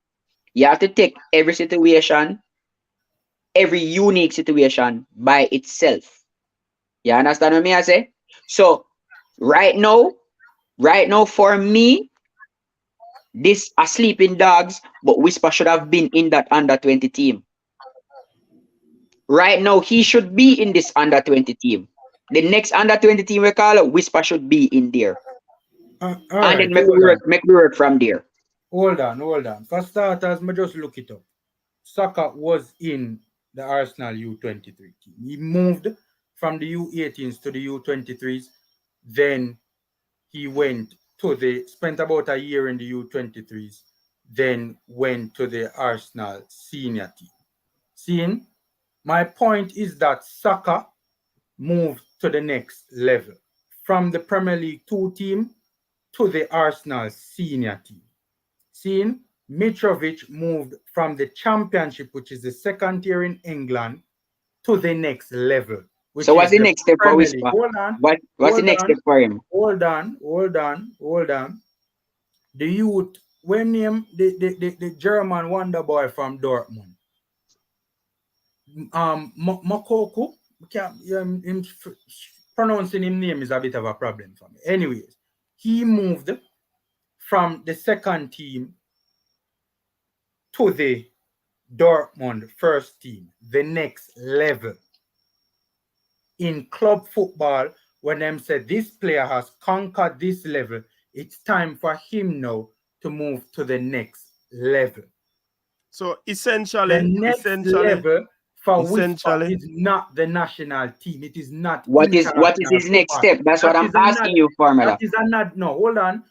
You have to take every situation, every unique situation by itself. You understand what I say? So right now, for me, this are sleeping dogs, but Whisper should have been in that under 20 team. Right now, he should be in this under 20 team. The next under 20 team we call it, Whisper should be in there. And then make we work from there. Hold on. For starters, me just look it up. Saka was in the Arsenal U23 team. He moved from the U18s to the U23s. Then he spent about a year in the U23s, then went to the Arsenal senior team. Seeing? My point is that Saka moved to the next level from the Premier League 2 team to the Arsenal senior team. Seeing? Mitrovic moved from the Championship, which is the second tier in England, to the next level. So what's the next step for Whisper? What's the next step for him? Hold on. The youth, when him the German wonder boy from Dortmund, Mokoku, pronouncing his name is a bit of a problem for me. Anyways, he moved from the second team to the Dortmund first team, the next level. In club football, when them said this player has conquered this level, it's time for him now to move to the next level. So essentially, the next level for Whisper is not the national team. It is not. What is his next step? That's what I'm asking you, Formula. No, hold on.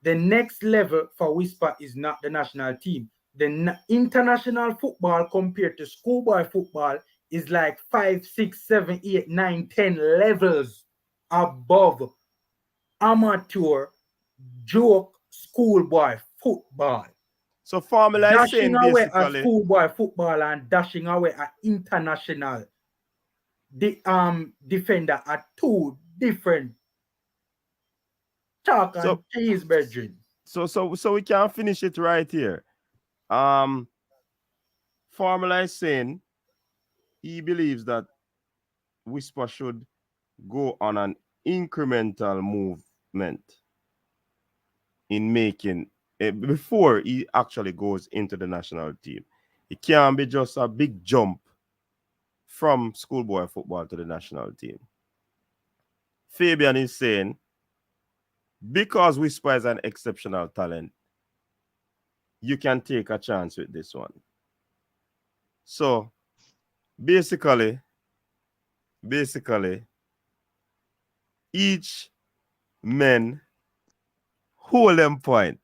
The next level for Whisper is not the national team. The international football compared to schoolboy football is like 5, 6, 7, 8, 9, 10 levels above amateur joke schoolboy football. So formula is saying dashing away basically at schoolboy football and dashing away at international defender are two different talk and cheese, brethren. So we can finish it right here. Formula is saying he believes that Whisper should go on an incremental movement in making before he actually goes into the national team. It can't be just a big jump from schoolboy football to the national team. Fabian is saying because Whisper is an exceptional talent, you can take a chance with this one. So basically, each man hold them point.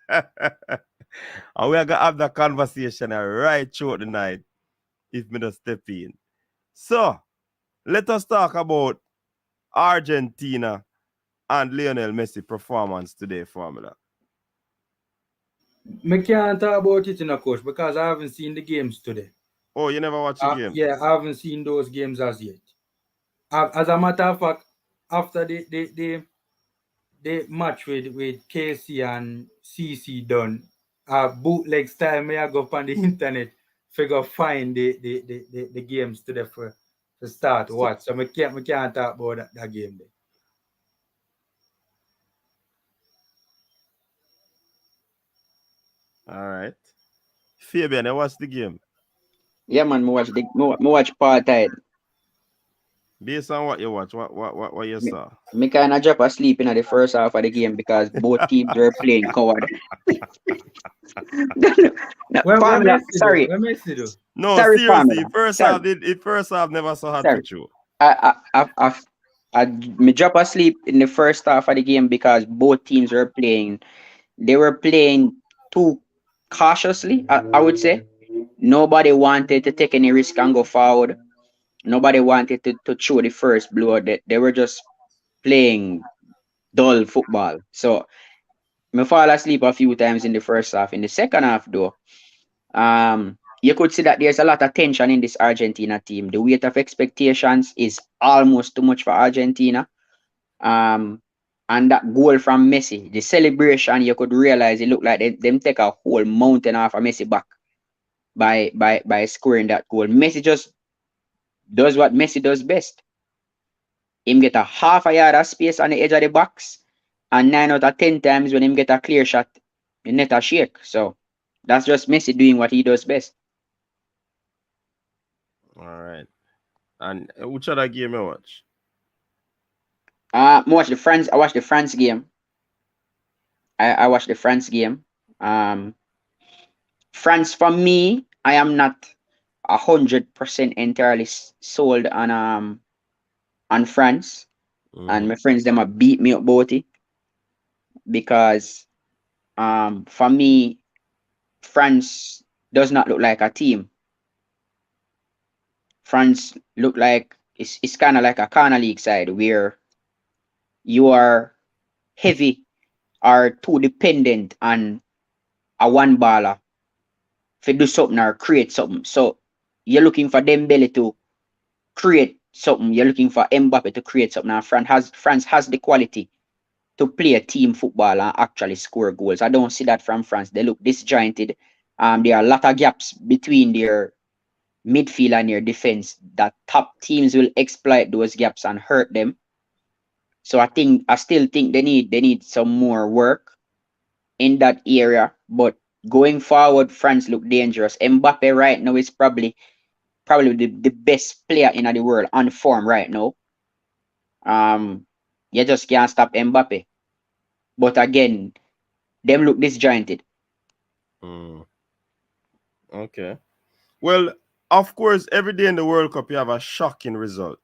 And we are going to have that conversation right throughout the night if me just step in. So, let us talk about Argentina and Lionel Messi performance today, Formula. Me can't talk about it in a coach because I haven't seen the games today. Oh, you never watched the game? Yeah, I haven't seen those games as yet. As a matter of fact, after the match with KC and CC done, bootleg style, may I go on the internet figure find the games today for start to watch. So me can't talk about that game there. All right. Fabian, you watch the game? Yeah, man, me watch apartheid. Based on what you watch, what you saw? Me kind of drop asleep in the first half of the game because both teams were playing coward. No, Formula, sorry. What Messi do? No, Sorry, seriously, Formula. first half never so hard Sorry. for you. Me drop asleep in the first half of the game because both teams were playing. They were playing too cautiously, I would say. Nobody wanted to take any risk and go forward. Nobody wanted to throw the first blow. They were just playing dull football. So me fall asleep a few times in the first half. In the second half, though, you could see that there's a lot of tension in this Argentina team. The weight of expectations is almost too much for Argentina. And that goal from Messi, the celebration, you could realize it looked like them take a whole mountain off of Messi back by scoring that goal. Messi just does what Messi does best. Him get a half a yard of space on the edge of the box, and 9 out of 10 times when him get a clear shot, the net a shake. So that's just Messi doing what he does best. All right. And which other game you watch? I watched the France game. I watched the France game. France, for me, I am not 100% entirely sold on France, and my friends them a beat me up about it because for me, France does not look like a team. France look like it's kind of like a corner league side where you are heavy or too dependent on a one baller to do something or create something. So you're looking for Dembele to create something. You're looking for Mbappe to create something. And France has the quality to play a team football and actually score goals. I don't see that from France. They look disjointed. There are a lot of gaps between their midfield and their defense that top teams will exploit those gaps and hurt them. So I still think they need some more work in that area. But going forward, France look dangerous. Mbappe right now is probably the best player in the world on form right now. You just can't stop Mbappe. But again, them look disjointed. Okay. Well, of course, every day in the World Cup you have a shocking result.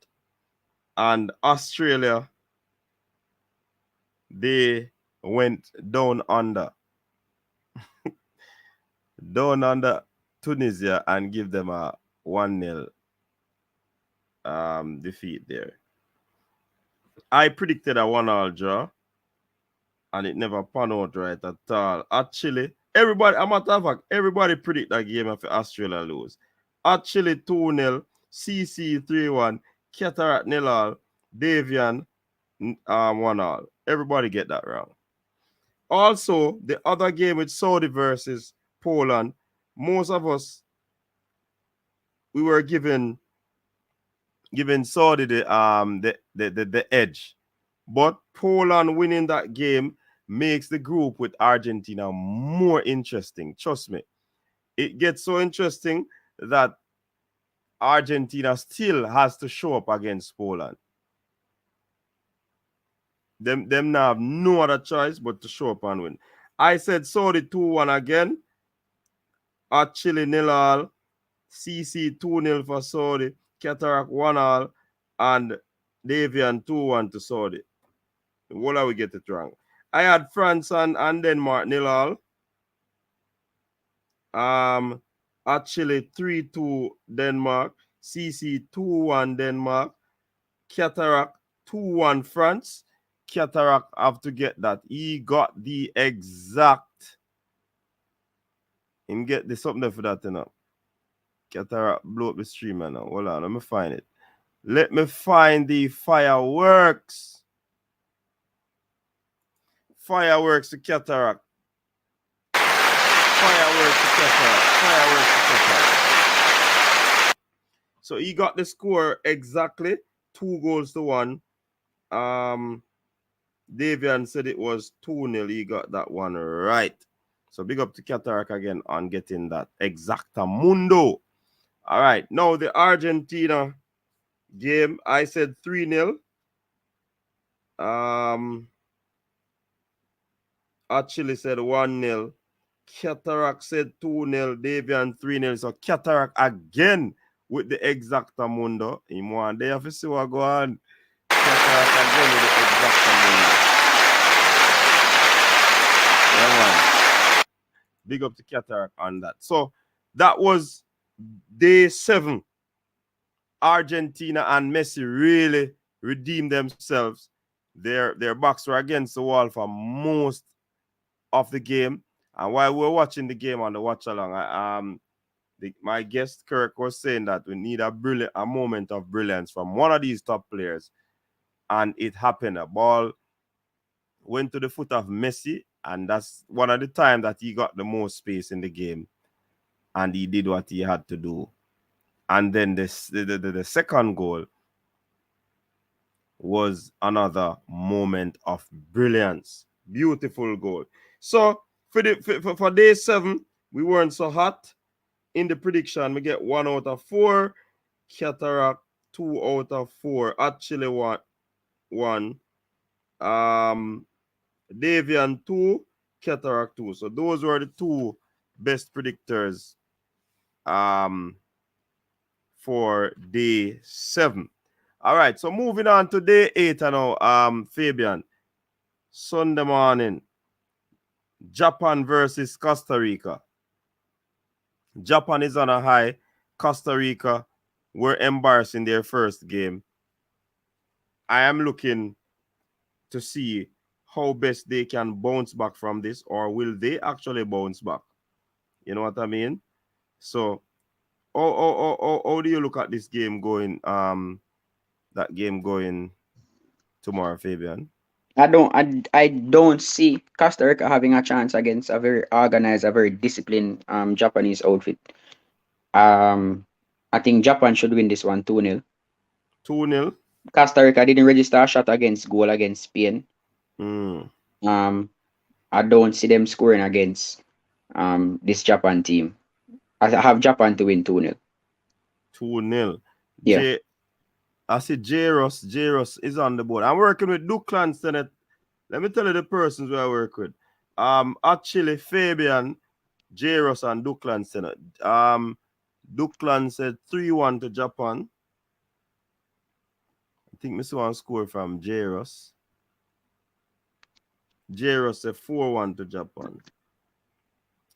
And Australia, they went down under Tunisia and give them a 1-0 defeat there. I predicted a 1-1 draw, and it never panned out right at all. Actually, everybody predict that game of Australia lose. Actually, 2-0, CC 3-1, Cataract 0-all, Davian 1-all. Everybody get that wrong. Also, the other game with Saudi versus Poland, most of us, we were given Saudi the edge. But Poland winning that game makes the group with Argentina more interesting. Trust me. It gets so interesting that Argentina still has to show up against Poland. Them now have no other choice but to show up and win. I said Saudi 2-1 again. Chile 0-all. CC 2-0 for Saudi. Cataract 1-all. And Davian 2-1 to Saudi. What are we get it wrong? I had France and Denmark nil all. At Chile 3-2 Denmark. CC 2-1 Denmark. Cataract 2-1 France. Cataract have to get that. He got the exact. Him get the something there for that, you know. Cataract blow up the stream now. Hold on, let me find it. Let me find the fireworks. Fireworks to Cataract. Fireworks to Cataract. Fireworks to Cataract. So he got the score exactly. 2-1. Davian said it was 2-0. He got that one right. So big up to Cataract again on getting that exactamundo. All right. Now the Argentina game, I said 3-0. Actually said 1-0. Cataract said 2-0. Davian 3-0. So Cataract again with the exactamundo. Him one day have to see what go on. Cataract again with the exactamundo. Yeah, man. Big up to Cataract on that. So that was day 7. Argentina and Messi really redeemed themselves. Their backs were against the wall for most of the game. And while we were watching the game on the watch along, my guest Kirk was saying that we need a moment of brilliance from one of these top players. And it happened. A ball went to the foot of Messi, and that's one of the times that he got the most space in the game. And he did what he had to do. And then the second goal was another moment of brilliance. Beautiful goal. So for day 7, we weren't so hot. In the prediction, we get 1 out of 4. Cataract 2 out of 4. Actually 1. Davian 2. Cataract 2. So those were the 2 best predictors for day 7. All right, so moving on to day 8 now, Fabian. Sunday morning, Japan versus Costa Rica. Japan is on a high. Costa Rica were embarrassed in their first game. I am looking to see how best they can bounce back from this, or will they actually bounce back? You know what I mean? So, how do you look at this game going? That game going tomorrow, Fabian? I don't see Costa Rica having a chance against a very organized, a very disciplined Japanese outfit. I think Japan should win this one 2-0. 2-0. Costa Rica didn't register a shot goal against Spain. I don't see them scoring against this Japan team. I have Japan to win 2-0. 2-0. Yeah. I see J-Ross is on the board. I'm working with Duclan Senate. Let me tell you the persons who I work with. Actually, Fabian, J-Ross, and Duclan Senate. Duclan said 3-1 to Japan. I think Mr. One score from J-Ross. J-Ross said 4-1 to Japan.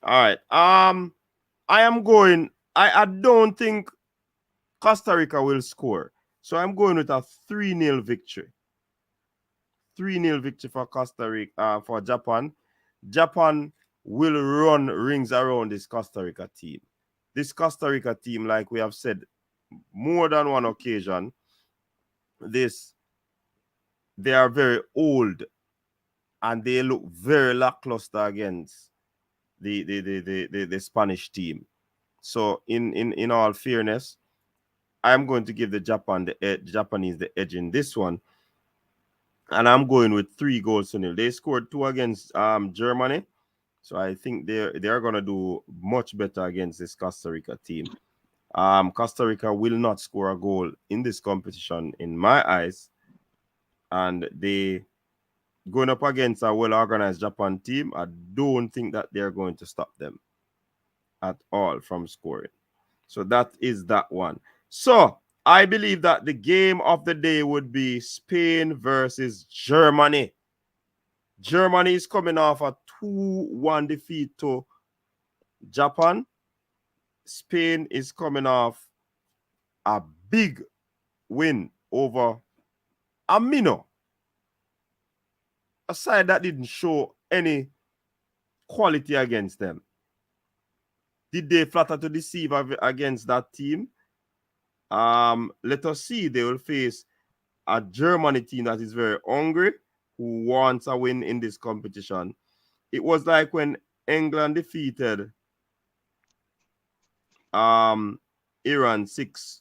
All right. I am going. I don't think Costa Rica will score. So I'm going with a 3-0 victory. 3-0 victory for Costa Rica, for Japan. Japan will run rings around this Costa Rica team. This Costa Rica team, like we have said more than one occasion, they are very old and they look very lackluster against the Spanish team. So in all fairness, I'm going to give the Japanese the edge in this one. And I'm going with 3-0. They scored 2 against Germany. So I think they are going to do much better against this Costa Rica team. Costa Rica will not score a goal in this competition in my eyes. And they going up against a well-organized Japan team, I don't think that they're going to stop them at all from scoring. So that is that one. So I believe that the game of the day would be Spain versus Germany. Germany is coming off a 2-1 defeat to Japan. Spain is coming off a big win over Amino, a side that didn't show any quality against them. Did they flatter to deceive against that team? Let us see. They will face a Germany team that is very hungry, who wants a win in this competition. It was like when England defeated Iran 6-2,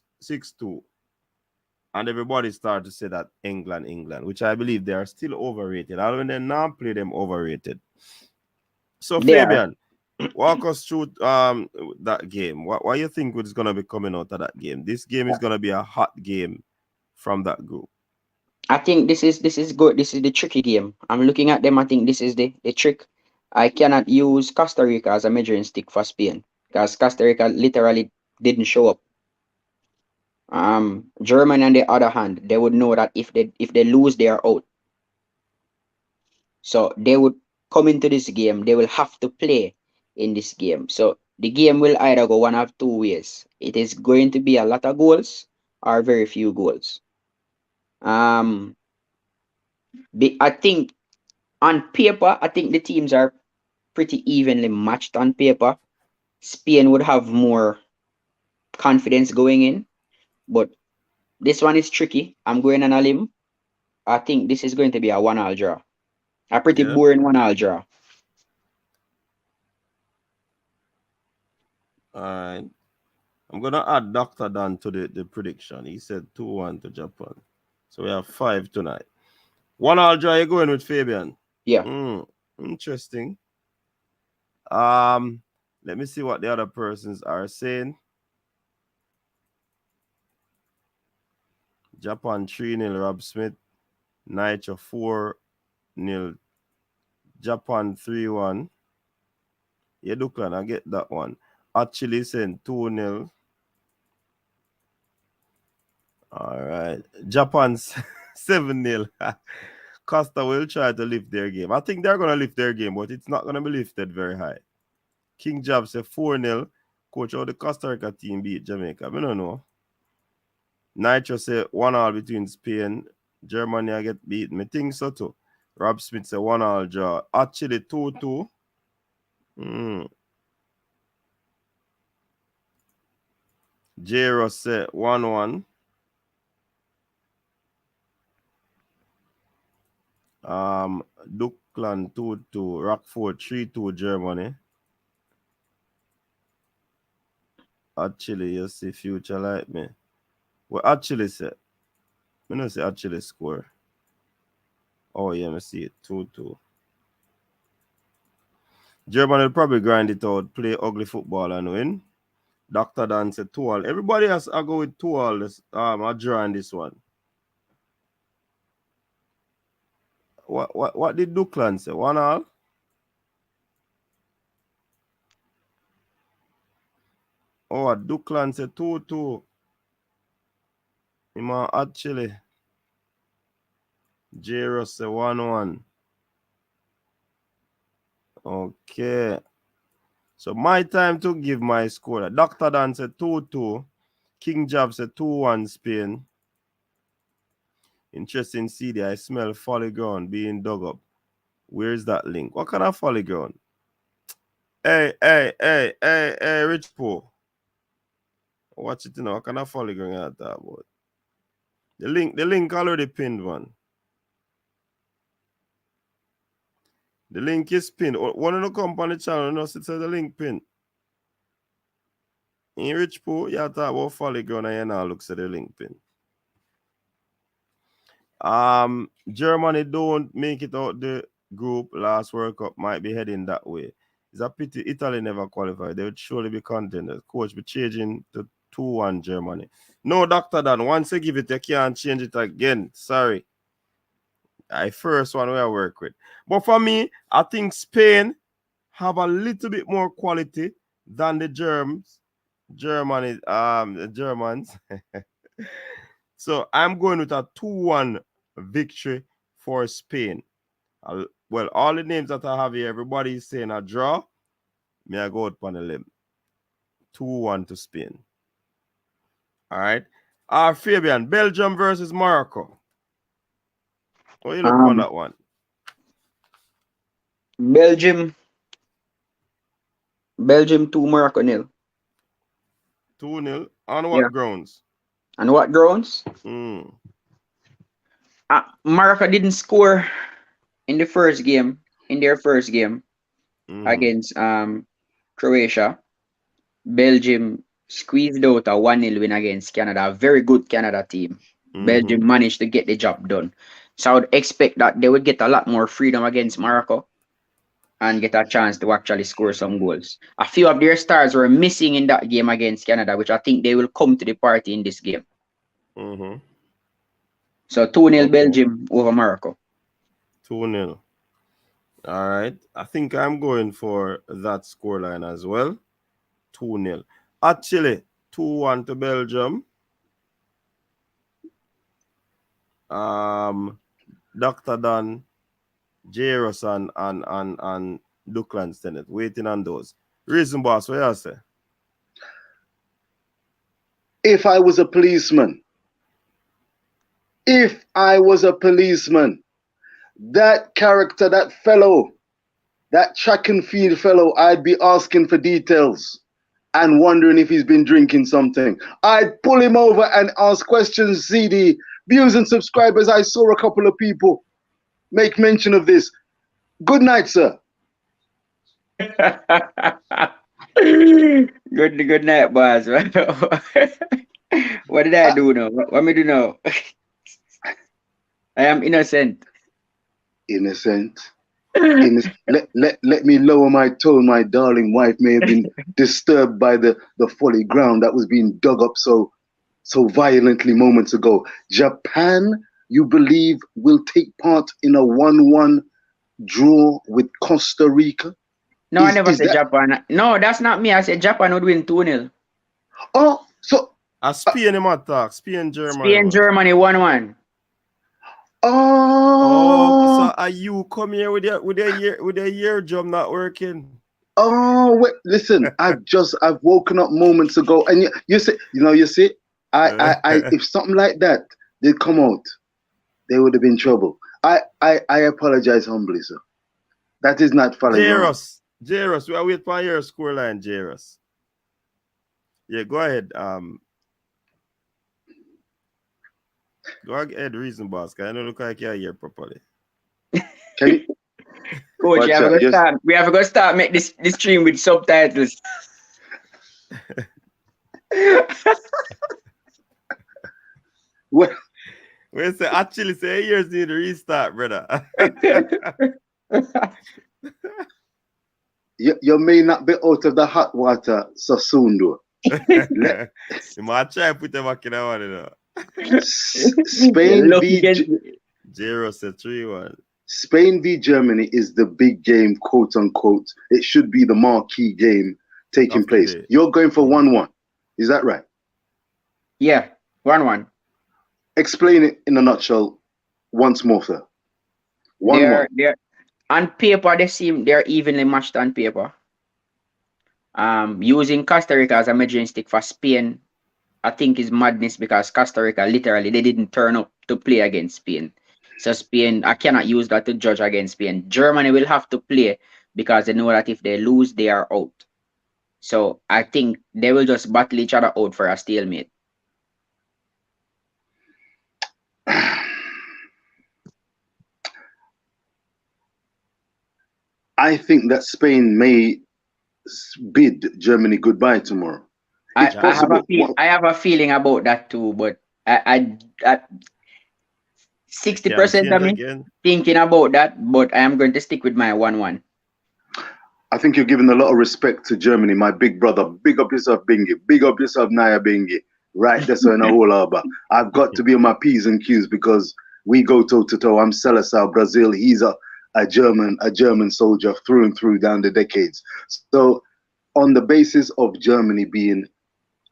and everybody started to say that England, which I believe they are still overrated. I when they now play them overrated. So Fabian, walk us through that game. What you think is going to be coming out of that game? This game is going to be a hot game from that group. I think this is good. This is the tricky game. I'm looking at them. I think this is the trick. I cannot use Costa Rica as a measuring stick for Spain because Costa Rica literally didn't show up. Germany on the other hand, they would know that if they lose, they are out. So they would come into this game. They will have to play in this game. So the game will either go one of two ways. It is going to be a lot of goals or very few goals. I think on paper, I think the teams are pretty evenly matched on paper. Spain would have more confidence going in, but this one is tricky. I'm going on a limb. I think this is going to be a 1-1 draw. A pretty boring 1-1 draw. All right. I'm going to add Dr. Dan to the prediction. He said 2-1 to Japan. So we have 5 tonight. 1-1 draw, you going with Fabian? Yeah. Interesting. Let me see what the other persons are saying. Japan 3-0, Rob Smith. Nitro 4-0. Japan 3-1. Yeah, Duklan, I get that one. Actually saying 2-0. All right. Japan 7-0. Costa will try to lift their game. I think they're going to lift their game, but it's not going to be lifted very high. King Job said 4-0. Coach, how the Costa Rica team beat Jamaica? I don't know. Nitro said 1-1 between Spain. Germany, I get beat. I think so too. Rob Smith said 1-1 draw. Actually 2-2. J. said 1-1. Duklan 2-2. Rockford 3-2 Germany. Actually, you see future like me. Well, actually said. I don't say actually score. Oh, yeah, I see it. 2-2. Germany will probably grind it out, play ugly football and win. Dr. Dan said 2-2. Everybody has to go with 2-2. I draw in this one. What did Duklan say? 1-1? Oh, Duklan said 2-2. Actually. J. said 1-1. Okay. So my time to give my score. Dr. Dan said 2-2. King Job said 2-1 Spain. Interesting CD. I smell folly ground being dug up. Where's that link? What kind of folly ground? Hey, Rich Poe. Watch it, you know. What kind of folly ground at that about? The link already pinned, one. The link is pinned. One of the company channel, you know, it says the link pinned. In Rich Poe, you talk about folly ground and you now look at the link pin. Germany don't make it out the group. Last World Cup might be heading that way. It's a pity Italy never qualified. They would surely be contenders. Coach be changing to 2-1 Germany. No, Dr. Dan, once you give it, you can't change it again. Sorry. I first one where I work with. But for me, I think Spain have a little bit more quality than the Germans. The Germans. So I'm going with a 2-1 victory for Spain. Well, all the names that I have here, everybody is saying a draw. May I go out on a limb? 2-1 to Spain. All right. Fabian, Belgium versus Morocco. What you look on that one? Belgium 2, Morocco 0. 2-0. On what Yeah. grounds? And what grounds? Morocco didn't score in their first game against Croatia. Belgium squeezed out a 1-0 win against Canada, a very good Canada team. Belgium managed to get the job done. So I would expect that they would get a lot more freedom against Morocco and get a chance to actually score some goals. A few of their stars were missing in that game against Canada, which I think they will come to the party in this game. So 2-0 Belgium over Morocco. 2-0. All right. I think I'm going for that scoreline as well. 2-0. Actually, 2-1 to Belgium. Dr. Don, Jairus and Duckland Stennett. Waiting on those. Reason, boss, what you say? If I was a policeman, that character, that fellow, that track and field fellow, I'd be asking for details and wondering if he's been drinking something. I'd pull him over and ask questions, CD. Views and subscribers, I saw a couple of people make mention of this. Good night, sir. Good night, boss. What did I do now? What me do now? I am innocent. Innocent. Let me lower my tone. My darling wife may have been disturbed by the folly ground that was being dug up so violently moments ago. Japan, you believe, will take part in a 1-1 draw with Costa Rica? No, I never said Japan. No, that's not me. I said Japan would win 2-0. Oh, so Spain in my talk. Spain, Germany. Spain, Germany 1-1. Oh, so are you come here with your ear drum not working? Oh, wait, listen, I've woken up moments ago, and you see, I if something like that did come out, there would have been trouble. I apologize humbly, sir. That is not following. Jairus, we are waiting for your scoreline, Jairus. Yeah, go ahead. Go ahead, reason, boss. Cause I don't look like you're here properly. Coach, we have to go start make this stream with subtitles. Well, say actually say years need to restart, brother. you may not be out of the hot water so soon, though. You might try to put them back in the water, you know. Spain v Jairus said 3-1. Spain v Germany is the big game, quote unquote. It should be the marquee game taking place. You're going for 1-1. Is that right? Yeah, 1-1. Explain it in a nutshell once more, sir. 1-1. They're on paper, they're evenly matched on paper. Using Costa Rica as a measuring stick for Spain, I think is madness, because Costa Rica literally they didn't turn up to play against Spain. So Spain, I cannot use that to judge against Spain. Germany will have to play because they know that if they lose, they are out. So I think they will just battle each other out for a stalemate. I think that Spain may bid Germany goodbye tomorrow. I have a feeling about that too, but I 60% of me thinking about that, but I am going to stick with my 1-1. I think you're giving a lot of respect to Germany, my big brother. Big up yourself, Bingy. Big up yourself, Naya Bingy. Right, that's in a whole harbor. I've got to be on my P's and Q's because we go toe to toe. I'm Salazar, Brazil. He's a German soldier through and through down the decades. So on the basis of Germany being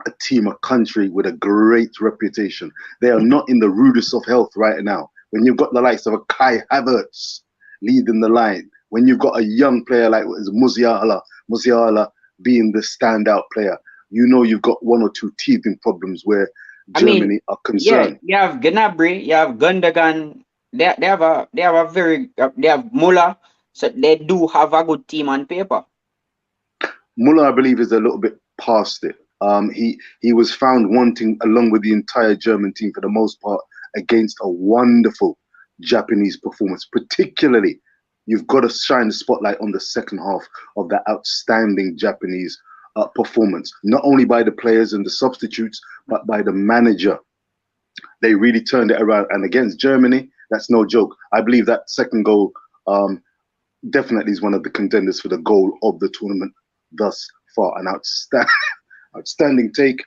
a team, a country with a great reputation, they are not in the rudest of health right now. When you've got the likes of a Kai Havertz, leading the line. When you've got a young player like Musiala being the standout player, you know you've got one or two teething problems where Germany are concerned. Yeah, you have Gnabry, you have Gundogan. They have Muller, so they do have a good team on paper. Muller, I believe, is a little bit past it. He was found wanting, along with the entire German team, for the most part, against a wonderful Japanese performance. Particularly, you've got to shine the spotlight on the second half of that outstanding Japanese performance, not only by the players and the substitutes, but by the manager. They really turned it around. And against Germany, that's no joke. I believe that second goal definitely is one of the contenders for the goal of the tournament thus far. An outstanding take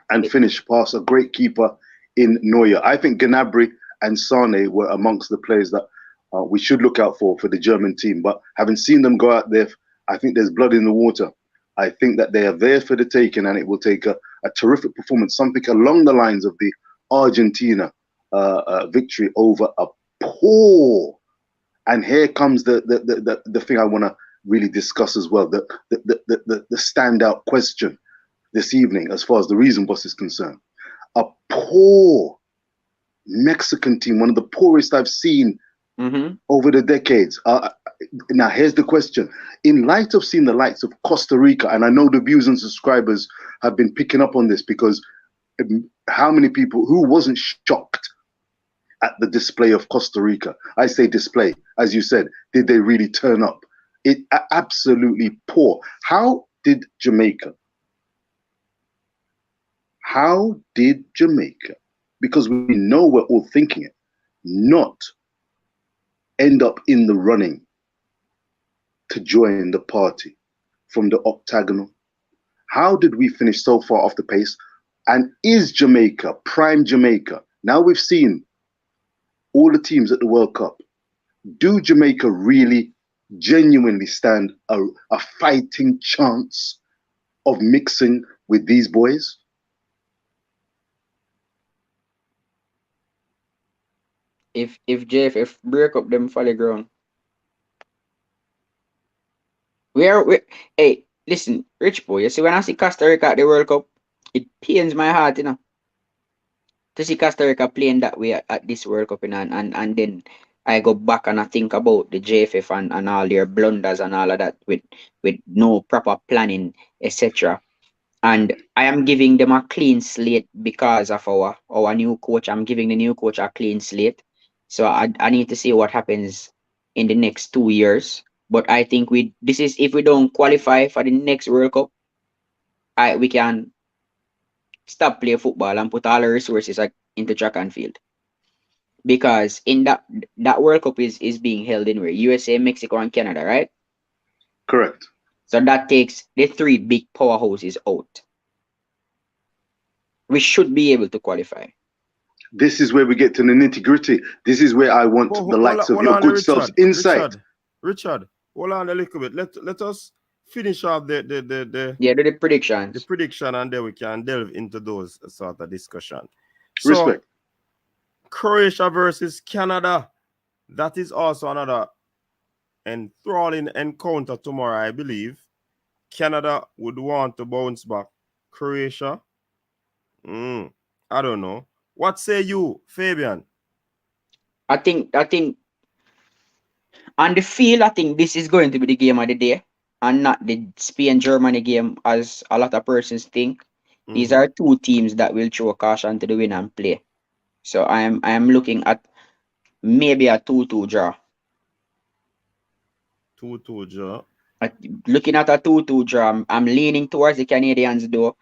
and finish past a great keeper in Neuer. I think Gnabry and Sane were amongst the players that we should look out for the German team. But having seen them go out there, I think there's blood in the water. I think that they are there for the taking, and it will take a terrific performance, something along the lines of the Argentina victory over a poor. And here comes the thing I want to really discuss as well, the standout question this evening as far as the reason boss is concerned. A poor Mexican team, one of the poorest I've seen over the decades. Now, here's the question. In light of seeing the likes of Costa Rica, and I know the viewers and subscribers have been picking up on this, because how many people, who wasn't shocked at the display of Costa Rica? I say display, as you said, did they really turn up? It absolutely poor. How did Jamaica, because we know we're all thinking it, not end up in the running to join the party from the octagonal? How did we finish so far off the pace? And is Jamaica, prime Jamaica, now we've seen all the teams at the World Cup, do Jamaica really genuinely stand a fighting chance of mixing with these boys? If JFF break up them folly ground. Hey, listen, Rich boy, you see, when I see Costa Rica at the World Cup, it pains my heart, to see Costa Rica playing that way at this World Cup, and then I go back and I think about the JFF and all their blunders and all of that with no proper planning, etc. And I am giving them a clean slate because of our new coach. I'm giving the new coach a clean slate. So I need to see what happens in the next 2 years. But I think if we don't qualify for the next World Cup, we can stop playing football and put all our resources into track and field. Because in that World Cup is being held in where? USA, Mexico, and Canada, right? Correct. So that takes the 3 big powerhouses out. We should be able to qualify. This is where we get to the nitty-gritty. This is where I want the likes of your good selves insight. Richard, hold on a little bit. Let us finish off the predictions. The prediction, and then we can delve into those sort of discussion. So, Respect. Croatia versus Canada. That is also another enthralling encounter tomorrow, I believe. Canada would want to bounce back. Croatia, I don't know. What say you, Fabian? I think on the field, I think this is going to be the game of the day, and not the Spain-Germany game as a lot of persons think. These are 2 teams that will throw caution to the wind and play. So I am looking at maybe a 2-2 draw. 2-2 draw. Looking at a 2-2 draw, I'm leaning towards the Canadians, though.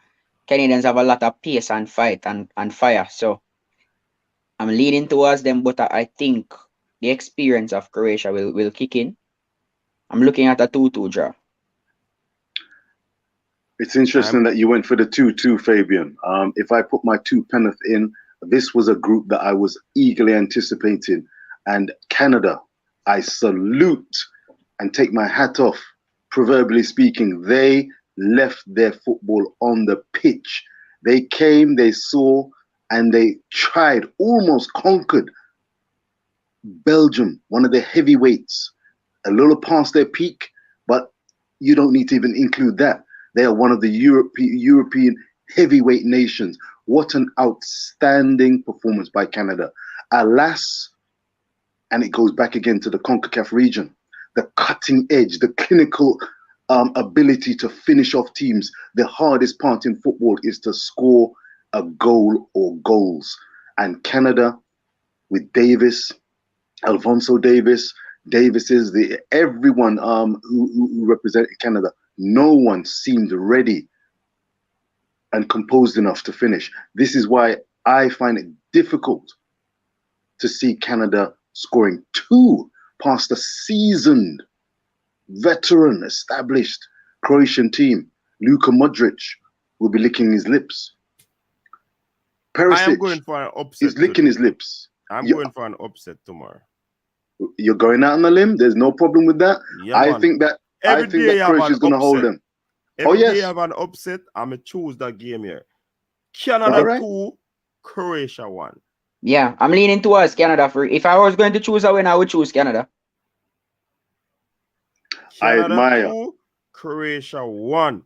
Canadians have a lot of pace and fight and fire. So I'm leaning towards them, but I think the experience of Croatia will kick in. I'm looking at a 2-2 draw. It's interesting that you went for the 2-2, Fabian. If I put my 2 penneth in, this was a group that I was eagerly anticipating. And Canada, I salute and take my hat off, proverbially speaking. They left their football on the pitch. They came, they saw, and they tried, almost conquered Belgium, one of the heavyweights, a little past their peak, but you don't need to even include that. They are one of the European heavyweight nations. What an outstanding performance by Canada. Alas, and it goes back again to the CONCACAF region, the cutting edge, the clinical ability to finish off teams. The hardest part in football is to score a goal or goals. And Canada, with Davis, Alphonso Davis, everyone who represented Canada, no one seemed ready and composed enough to finish. This is why I find it difficult to see Canada scoring two past a seasoned, veteran, established Croatian team. Luka Modric will be licking his lips. I am going for an upset. He's licking his lips. I'm going for an upset tomorrow. You're going out on a limb. There's no problem with that. Yeah, I think that Croatia is going to hold them. Every day I have an upset. I'm going to choose that game here. Canada 2, Croatia 1. Yeah, I'm leaning towards Canada. If I was going to choose a winner, I would choose Canada. I admire. 2, Croatia 1.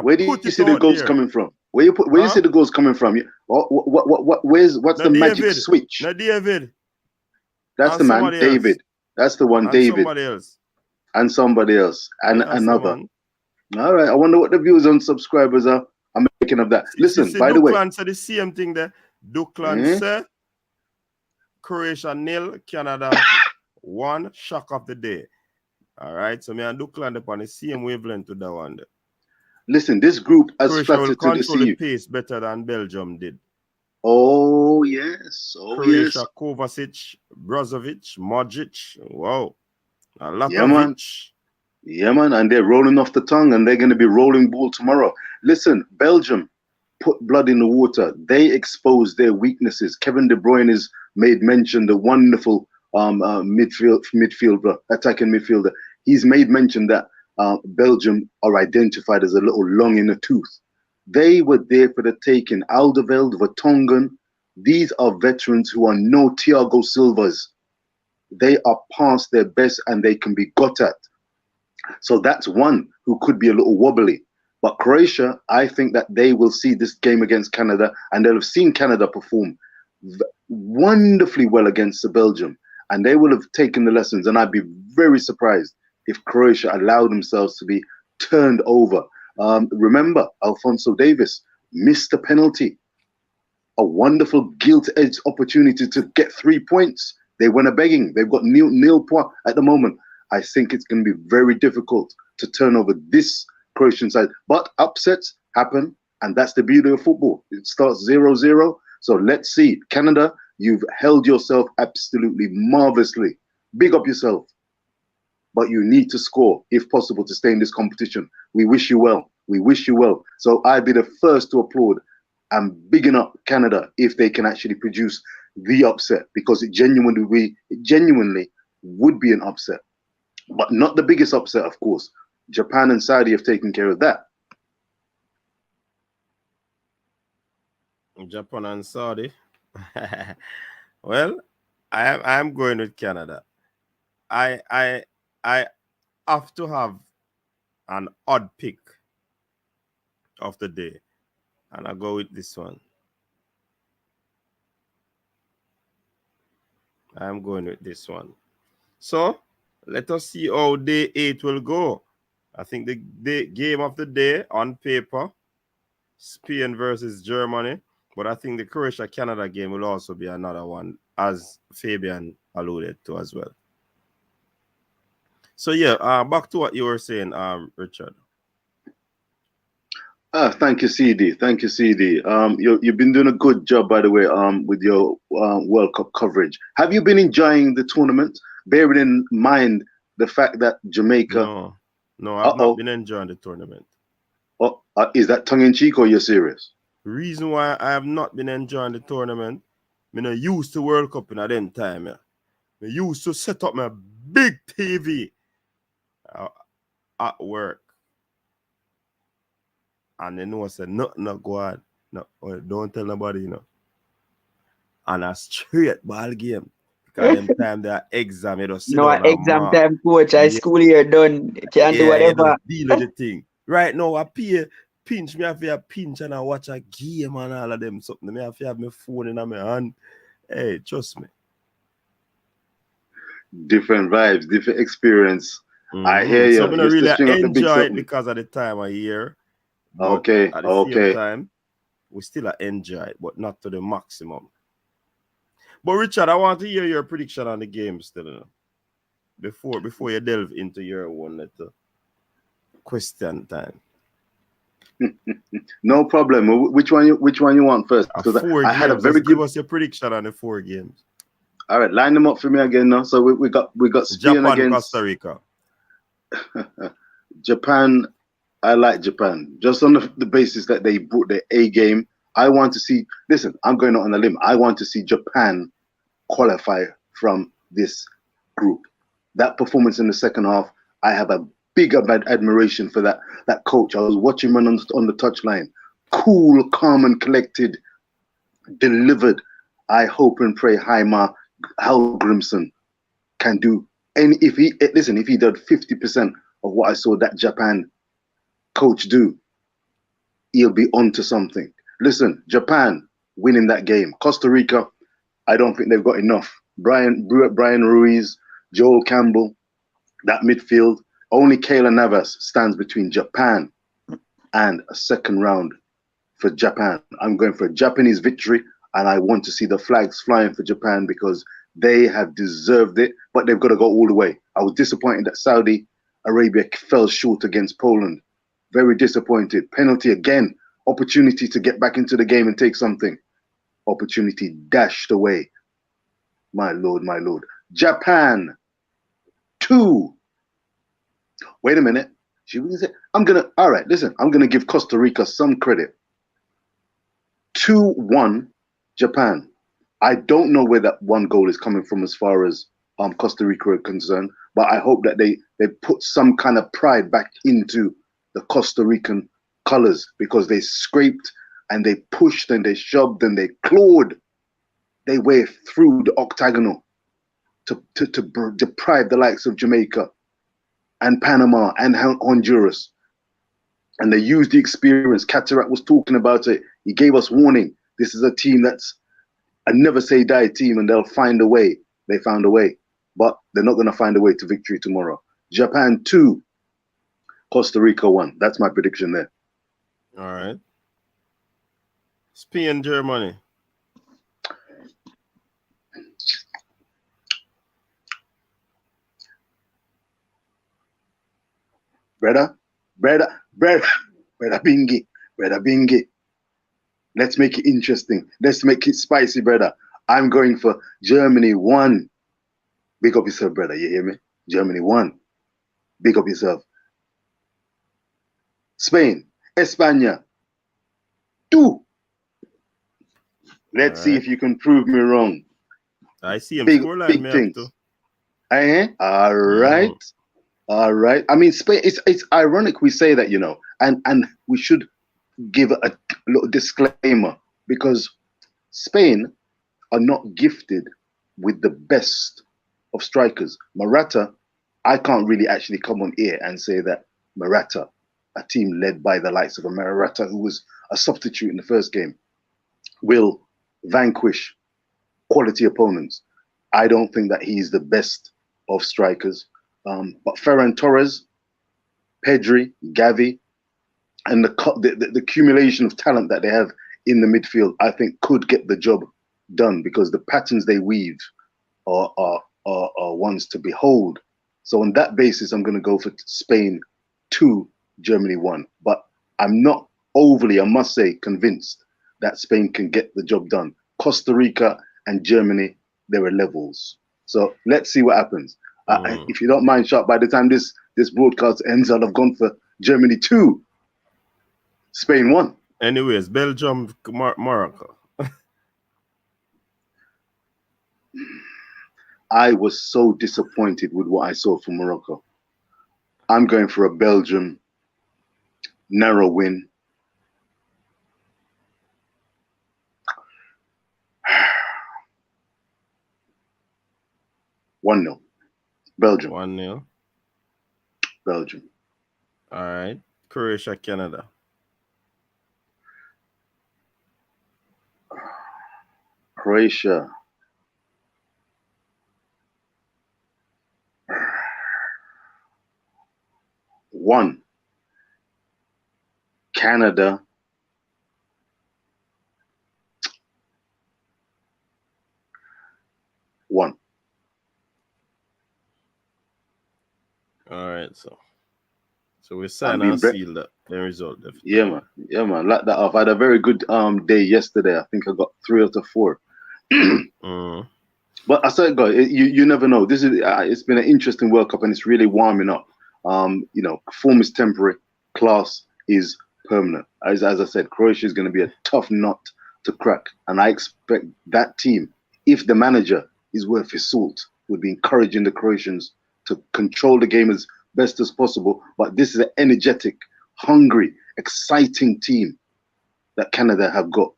Where do you see the goals coming from? Where you see the goals coming from? What's the magic switch? No, David. That's the man, David. That's the one, David. Somebody else. And another. All right. I wonder what the views on subscribers are making of that. Listen, by the way. Duklan said the same thing there. Duklan said Croatia 0, Canada 1. Shock of the day. All right. So me and Duklan upon the same wavelength to that one there. Listen, this group has Croatia will control the deceive. pace better than Belgium did. Oh, yes. Croatia, Kovacic, Brozovic, Modric. Wow. A lot yeah, of man. it. Yeah, man. And they're rolling off the tongue, and they're going to be rolling ball tomorrow. Listen, Belgium put blood in the water. They exposed their weaknesses. Kevin De Bruyne has made mention, the wonderful midfielder, attacking midfielder. He's made mention that Belgium are identified as a little long in the tooth. They were there for the taking. Alderweireld, Vertonghen, these are veterans who are no Thiago Silvas. They are past their best and they can be got at. So that's one who could be a little wobbly. But Croatia, I think that they will see this game against Canada and they'll have seen Canada perform wonderfully well against the Belgium. And they will have taken the lessons. And I'd be very surprised if Croatia allowed themselves to be turned over. Remember, Alphonso Davis missed the penalty. A wonderful gilt-edged opportunity to get 3 points. They went a begging. They've got nil point at the moment. I think it's going to be very difficult to turn over this Croatian side. But upsets happen, and that's the beauty of football. It starts 0-0. So let's see. Canada, you've held yourself absolutely marvelously. Big up yourself. But you need to score, if possible, to stay in this competition. We wish you well. We wish you well. So I'd be the first to applaud and bigging up Canada if they can actually produce the upset, because it genuinely would be an upset. But not the biggest upset, of course. Japan and Saudi have taken care of that. Japan and Saudi. Well, I'm going with Canada. I have to have an odd pick of the day, and I'll go with this one. I'm going with this one. So let us see how day 8 will go. I think the game of the day on paper, Spain versus Germany, but I think the Croatia-Canada game will also be another one, as Fabian alluded to as well. So yeah, back to what you were saying, Richard. Thank you, CD. Thank you, CD. You've been doing a good job, by the way, with your World Cup coverage. Have you been enjoying the tournament, bearing in mind the fact that Jamaica... No, I've not been enjoying the tournament. Is that tongue-in-cheek or you're serious? The reason why I have not been enjoying the tournament, I'm not used to World Cup in a them time. I used to set up my big TV at work. And they know I said, no, go on. No, don't tell nobody, And a straight ball game. Because them time they are exam, you just sit No down and exam mark. time, coach. I Yeah, school year done. Can't do yeah, you whatever. just deal with the thing. Right now, I pay pinch me have to pinch and I watch a game and all of them something. Me have to have my phone in my hand. Hey, trust me. Different vibes, different experience. I hear So you. I don't Used to really string up the big enjoy it something. because of the time of year. But Okay, at the same okay. time, we still enjoy it, but not to the maximum. But Richard, I want to hear your prediction on the game still, you know, before you delve into your one little question time. No problem. Which one you want first? Because Four I had a games. very Just give good. us your prediction on the 4 games. All right, line them up for me again now. So we got Spain Japan, against Costa Rica. Japan. I like Japan just on the basis that they brought their A game. I want to see. Listen, I'm going out on a limb. I want to see Japan qualify from this group. That performance in the second half, I have a big admiration for that coach. I was watching him on the touchline, cool, calm, and collected, delivered. I hope and pray Heimar Hallgrimsson can do. And if he did 50% of what I saw that Japan coach do, he'll be onto something. Listen, Japan winning that game. Costa Rica, I don't think they've got enough. Brian Ruiz, Joel Campbell, that midfield. Only Keylor Navas stands between Japan and a second round for Japan. I'm going for a Japanese victory, and I want to see the flags flying for Japan because they have deserved it, but they've got to go all the way. I was disappointed that Saudi Arabia fell short against Poland. Very disappointed. Penalty again. Opportunity to get back into the game and take something. Opportunity dashed away. My lord, my lord. Japan 2. Wait a minute. I'm gonna give Costa Rica some credit. 2-1 Japan. I don't know where that one goal is coming from as far as Costa Rica are concerned, but I hope that they put some kind of pride back into the Costa Rican colors because they scraped and they pushed and they shoved and they clawed their way through the octagonal to deprive the likes of Jamaica and Panama and Honduras. And they used the experience. Cataract was talking about it. He gave us warning. This is a team that's a never say die team, and they'll find a way. They found a way, but they're not going to find a way to victory tomorrow. Japan 2, Costa Rica 1. That's my prediction there. All right. Spain, Germany. Brother Bingy. Let's make it interesting. Let's make it spicy, brother. I'm going for Germany 1. Big up yourself, brother. You hear me? Germany 1. Big up yourself. Spain, España 2. Let's see if you can prove me wrong. I see him big scoreline. Things. All right. All right. I mean, Spain. It's ironic we say that, you know, and we should give a little disclaimer because Spain are not gifted with the best of strikers. Morata, I can't really actually come on here and say that Morata, a team led by the likes of a Morata who was a substitute in the first game, will vanquish quality opponents. I don't think that he's the best of strikers. But Ferran Torres, Pedri, Gavi, and the accumulation of talent that they have in the midfield, I think could get the job done because the patterns they weave are ones to behold. So on that basis, I'm going to go for Spain 2, Germany 1. But I'm not overly, I must say, convinced that Spain can get the job done. Costa Rica and Germany, there are levels. So let's see what happens. If you don't mind, Sharp, by the time this broadcast ends, I'll have gone for Germany 2, Spain 1. Anyways, Belgium, Morocco. I was so disappointed with what I saw from Morocco. I'm going for a Belgium narrow win. 1-0. Belgium. 1-0. Belgium. All right. Croatia, Canada. Croatia. One. Canada. One. All right, so we sign being and seal the result. Yeah, man. Like that off. I had a very good day yesterday. I think I got 3 out of 4. But I said, guys, you never know. This is it's been an interesting World Cup, and it's really warming up. Form is temporary, class is permanent. As I said, Croatia is going to be a tough nut to crack, and I expect that team, if the manager is worth his salt, would be encouraging the Croatians to control the game as best as possible. But this is an energetic, hungry, exciting team that Canada have got.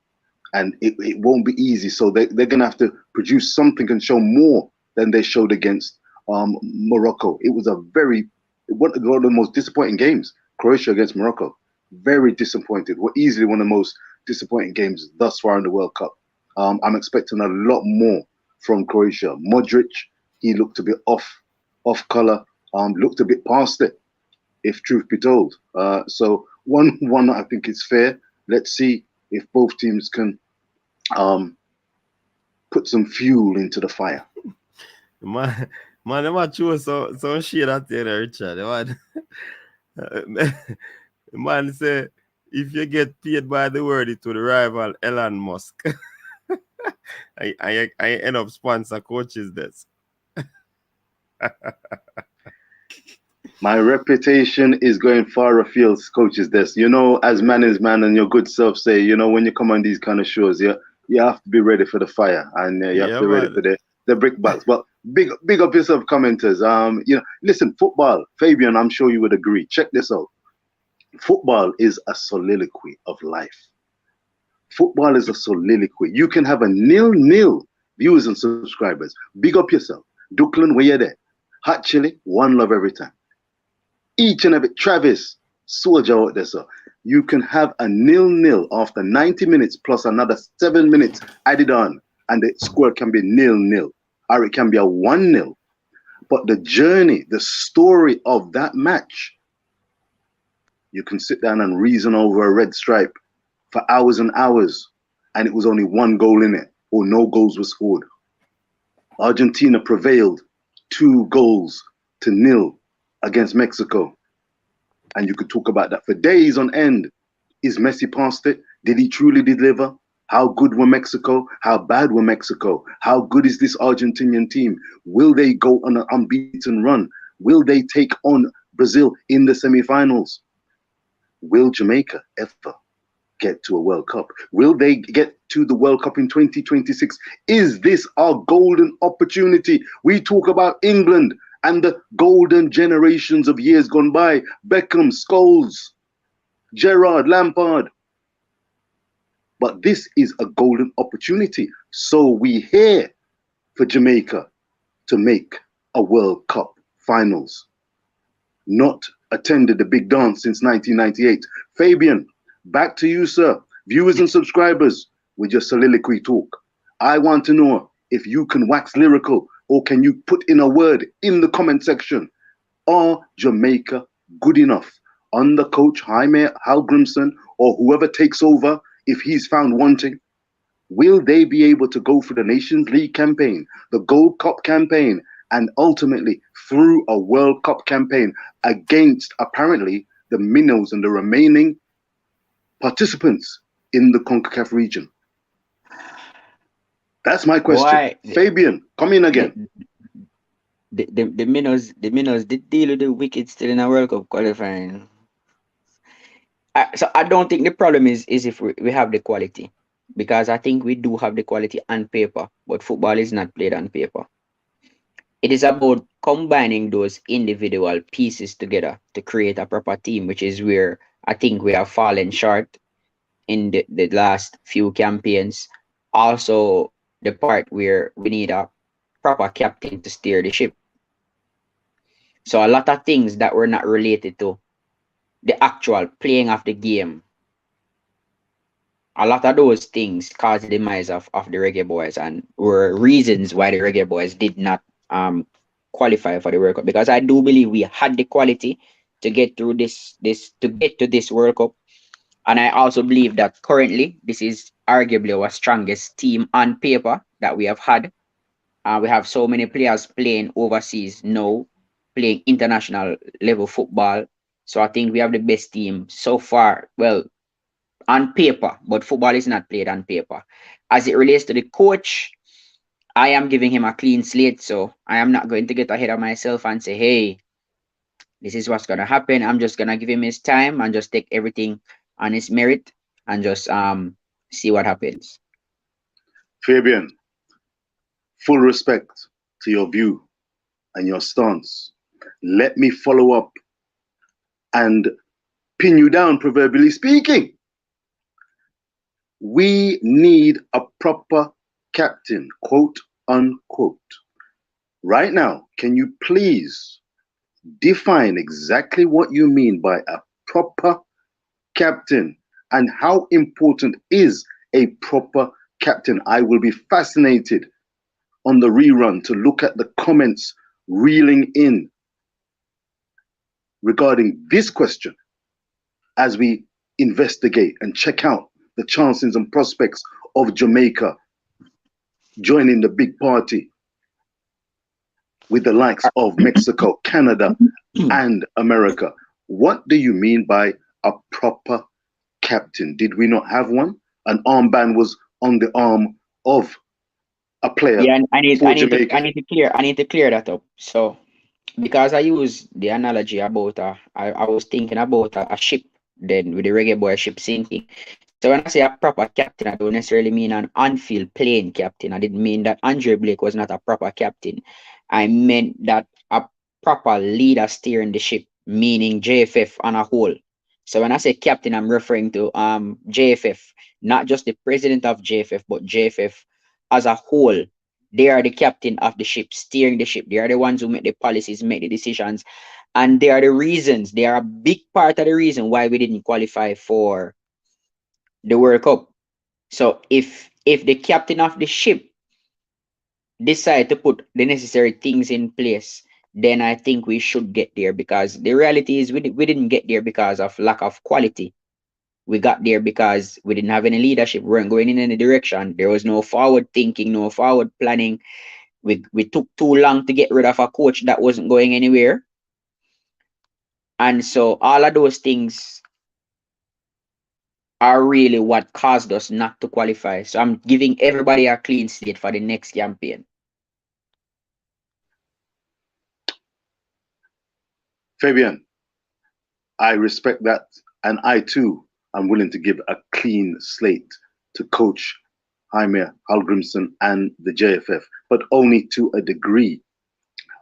And it won't be easy. So they're going to have to produce something and show more than they showed against Morocco. It was one of the most disappointing games, Croatia against Morocco. Very disappointed. Easily one of the most disappointing games thus far in the World Cup. I'm expecting a lot more from Croatia. Modric, he looked a bit off color, looked a bit past it, if truth be told. So one I think is fair. Let's see if both teams can put some fuel into the fire. Man, they might choose some shit out there, Richard. Man say, if you get paid by the word, it will rival Elon Musk. I end up sponsor coaches this. My reputation is going far afield, coaches desk. As man is man, and your good self say, when you come on these kind of shows, you have to be ready for the fire, and you have to be ready for the brickbats. But big up yourself, commenters. Listen, football, Fabian, I'm sure you would agree. Check this out. Football is a soliloquy of life. Football is a soliloquy. You can have a 0-0 viewers and subscribers. Big up yourself. Duckland, where you there? Hot chili, one love every time. Each and every Travis, soldier out there, sir. You can have a 0-0 after 90 minutes plus another 7 minutes added on, and the score can be 0-0, or it can be a 1-0. But the journey, the story of that match, you can sit down and reason over a red stripe for hours and hours, and it was only 1 goal in it, or no goals were scored. Argentina prevailed 2-0 against Mexico. And you could talk about that for days on end. Is Messi past it? Did he truly deliver? How good were Mexico? How bad were Mexico? How good is this Argentinian team? Will they go on an unbeaten run? Will they take on Brazil in the semifinals? Will Jamaica ever get to a World Cup? Will they get to the World Cup in 2026? Is this our golden opportunity? We talk about England and the golden generations of years gone by. Beckham, Scholes, Gerrard, Lampard. But this is a golden opportunity. So we here for Jamaica to make a World Cup finals. Not attended the big dance since 1998. Fabian, back to you, sir. Viewers and subscribers with your soliloquy talk. I want to know if you can wax lyrical, or can you put in a word in the comment section? Are Jamaica good enough under coach Jaime Halgrimson, or whoever takes over if he's found wanting? Will they be able to go through the Nations League campaign, the Gold Cup campaign, and ultimately through a World Cup campaign against apparently the minnows and the remaining participants in the CONCACAF region? That's my question. Why? Fabian, come in again. The minnows did deal with the wicked still in a World Cup qualifying. So I don't think the problem is if we have the quality, because I think we do have the quality on paper, but football is not played on paper. It is about combining those individual pieces together to create a proper team, which is where I think we have fallen short in the last few campaigns. Also, the part where we need a proper captain to steer the ship. So a lot of things that were not related to the actual playing of the game, a lot of those things caused the demise of the Reggae Boys and were reasons why the Reggae Boys did not qualify for the World Cup. Because I do believe we had the quality to get through this to get to this World Cup. And I also believe that currently this is arguably our strongest team on paper that we have had. We have so many players playing overseas now, playing international level football. So I think we have the best team so far. Well, on paper, but football is not played on paper. As it relates to the coach, I am giving him a clean slate. So I am not going to get ahead of myself and say, hey, this is what's going to happen. I'm just going to give him his time and just take everything on his merit and just see what happens. Fabian, full respect to your view and your stance. Let me follow up and pin you down, proverbially speaking. We need a proper captain, quote unquote. Right now, can you please define exactly what you mean by a proper captain and how important is a proper captain? I will be fascinated on the rerun to look at the comments reeling in regarding this question as we investigate and check out the chances and prospects of Jamaica joining the big party with the likes of Mexico, Canada, and America. What do you mean by a proper captain? Did we not have one? An armband was on the arm of a player. Yeah, I need Jamaica. I need to clear that up. So because I use the analogy about I was thinking about a ship then with the Reggae Boy ship sinking. So when I say a proper captain, I don't necessarily mean an on-field playing captain. I didn't mean that Andre Blake was not a proper captain. I meant that a proper leader steering the ship, meaning JFF on a whole. So when I say captain, I'm referring to JFF, not just the president of JFF, but JFF as a whole. They are the captain of the ship, steering the ship. They are the ones who make the policies, make the decisions, and they are the reasons. They are a big part of the reason why we didn't qualify for the World Cup. So if the captain of the ship decide to put the necessary things in place, then I think we should get there, because the reality is we didn't get there because of lack of quality. We got there because we didn't have any leadership. We weren't going in any direction. There was no forward thinking, no forward planning. We took too long to get rid of a coach that wasn't going anywhere. And so all of those things are really what caused us not to qualify. So I'm giving everybody a clean slate for the next campaign. Fabian, I respect that. And I too am willing to give a clean slate to Coach Jaime Hallgrimsson and the JFF, but only to a degree.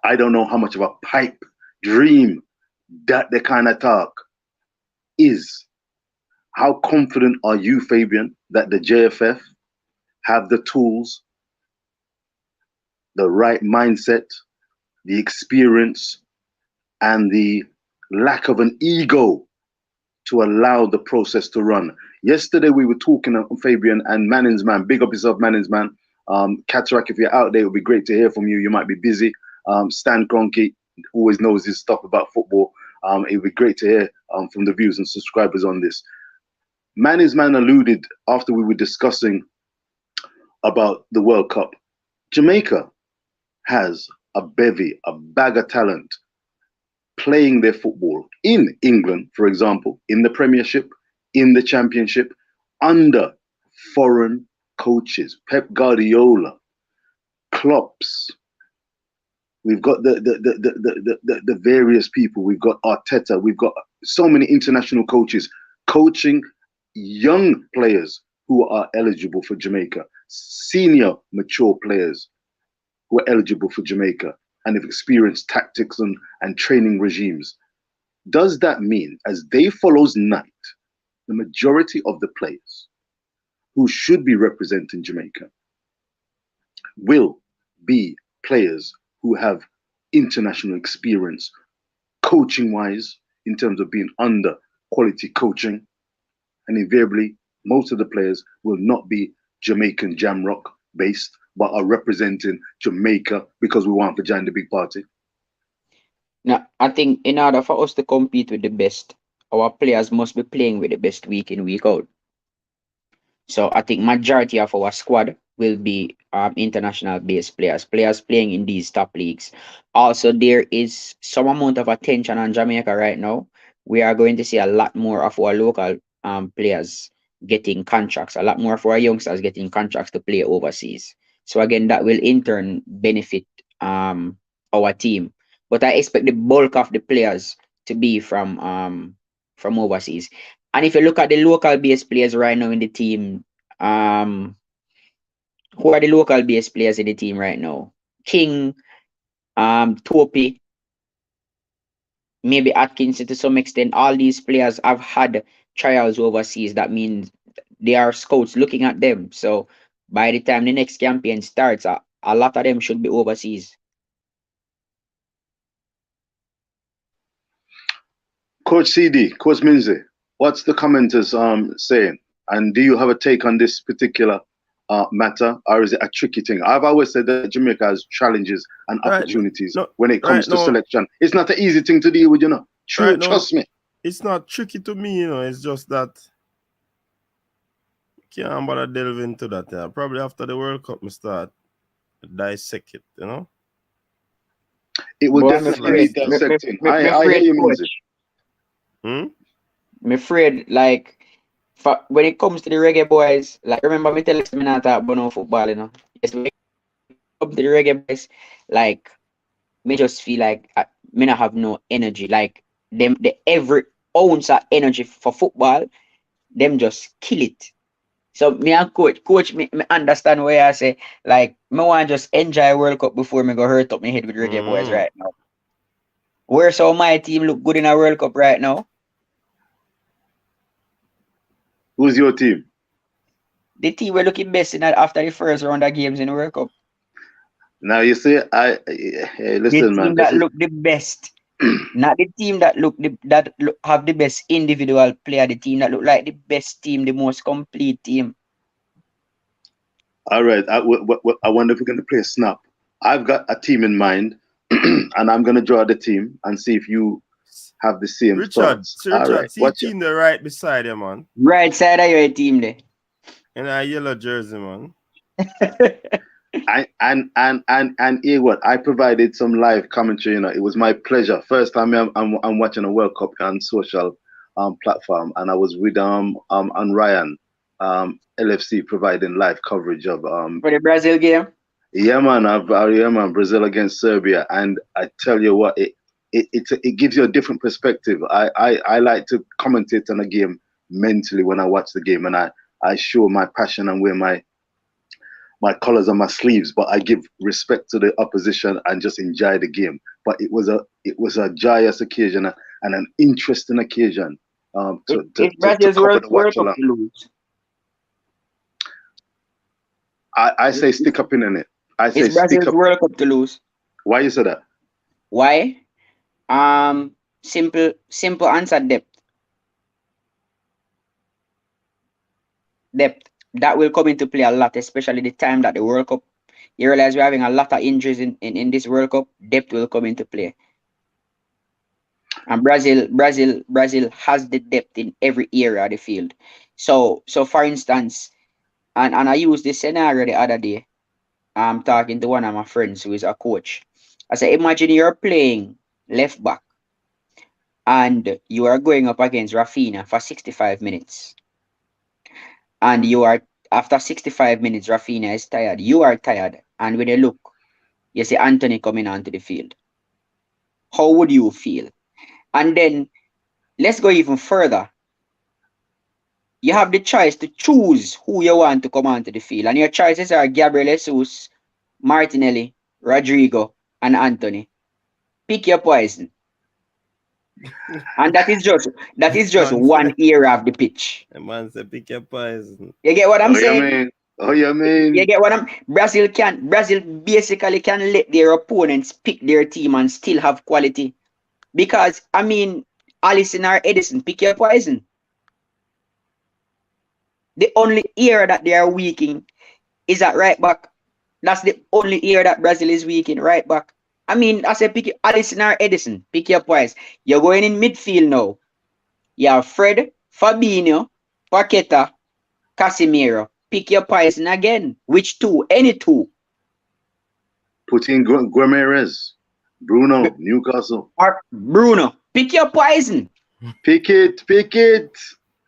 I don't know how much of a pipe dream that the kind of talk is. How confident are you, Fabian, that the JFF have the tools, the right mindset, the experience, and the lack of an ego to allow the process to run? Yesterday we were talking on Fabian and Manning's man. Big up yourself, Manning's man. Cataract, if you're out there, it would be great to hear from you. You might be busy. Stan Kroenke always knows his stuff about football. It would be great to hear from the viewers and subscribers on this. Manning's man alluded after we were discussing about the World Cup. Jamaica has a bevy, a bag of talent playing their football in England, for example, in the Premiership, in the Championship, under foreign coaches. Pep Guardiola, Klopps. We've got the various people. We've got Arteta. We've got so many international coaches coaching young players who are eligible for Jamaica, senior, mature players who are eligible for Jamaica and have experienced tactics and training regimes. Does that mean, as day follows night, the majority of the players who should be representing Jamaica will be players who have international experience, coaching-wise, in terms of being under quality coaching. And invariably, most of the players will not be Jamaican Jamrock based, but are representing Jamaica because we want to join the big party. Now, I think in order for us to compete with the best, our players must be playing with the best week in, week out. So I think majority of our squad will be international based players playing in these top leagues. Also, there is some amount of attention on Jamaica right now. We are going to see a lot more of our local players getting contracts, a lot more of our youngsters getting contracts to play overseas. So again, that will in turn benefit our team. But I expect the bulk of the players to be from overseas. And if you look at the local based players right now in the team, who are the local based players in the team right now? King, Topi, maybe Atkinson to some extent. All these players have had trials overseas. That means they are scouts looking at them. So by the time the next campaign starts, a lot of them should be overseas. Coach CD, Coach Minzy, what's the commenters saying? And do you have a take on this particular matter, or is it a tricky thing? I've always said that Jamaica has challenges and opportunities when it comes to selection. It's not an easy thing to deal with, you know. Trust me. It's not tricky to me, you know. It's just that can't bother delve into that. Yeah. Probably after the World Cup, we start dissect it, you know. It will definitely need dissecting. I hear you, Minzy. I'm afraid, like, when it comes to the reggae boys, like, remember me tell me not talk about no football, you know. Yes, when it comes to the reggae boys, like, me just feel like me not have no energy. Like, the every ounce of energy for football, them just kill it. So me and coach me understand where I say, like, me want to just enjoy World Cup before me go hurt up my head with reggae boys right now. Where so my team look good in a World Cup right now? Who's your team? The team we're looking best in after the first round of games in the World Cup. Now you see, hey, listen, the team man. That look the best, not the team that have the best individual player. The team that look like the best team, the most complete team. All right, I wonder if we're going to play a snap. I've got a team in mind, and I'm going to draw the team and see if you have the same thoughts. Richard, see team the right beside you, man. Right side of your team there. In a yellow jersey, man. and hear what I provided some live commentary. You know, it was my pleasure. First time I'm watching a World Cup on social platform, and I was with on Ryan LFC providing live coverage of for the Brazil game. Yeah, man, Brazil against Serbia, and I tell you what, it gives you a different perspective. I like to commentate on a game mentally when I watch the game, and I show my passion and wear my colors on my sleeves, but I give respect to the opposition and just enjoy the game. But it was a joyous occasion and an interesting occasion to cover the watch along. I say stick up in it. I say Brazil's World Cup to lose. Why you say that? Why? Simple answer: depth. Depth. That will come into play a lot, especially the time that the World Cup. You realize we're having a lot of injuries in this World Cup. Depth will come into play. And Brazil has the depth in every area of the field. So for instance, and I used this scenario the other day. I'm talking to one of my friends who is a coach. I said, imagine you're playing left back and you are going up against Rafinha for 65 minutes. And after 65 minutes, Rafinha is tired. You are tired. And when you look, you see Anthony coming onto the field. How would you feel? And then let's go even further. You have the choice to choose who you want to come onto the field. And your choices are Gabriel Jesus, Martinelli, Rodrigo, and Anthony. Pick your poison. And that is just one area of the pitch. The man said pick your poison. You get what I'm saying? Oh, yeah, You man. get what I'm Brazil basically can let their opponents pick their team and still have quality. Because I mean, Allison or Edison, pick your poison. The only area that they are weak in is at right back. That's the only area that Brazil is weak in, right back. I mean, I said pick Allison or Edison, pick your poison. You're going in midfield now. You have Fred, Fabinho, Paqueta, Casemiro. Pick your poison again. Which two? Any two. Put in Guimarães, Bruno, Newcastle. Or Bruno. Pick your poison. Pick it, pick it.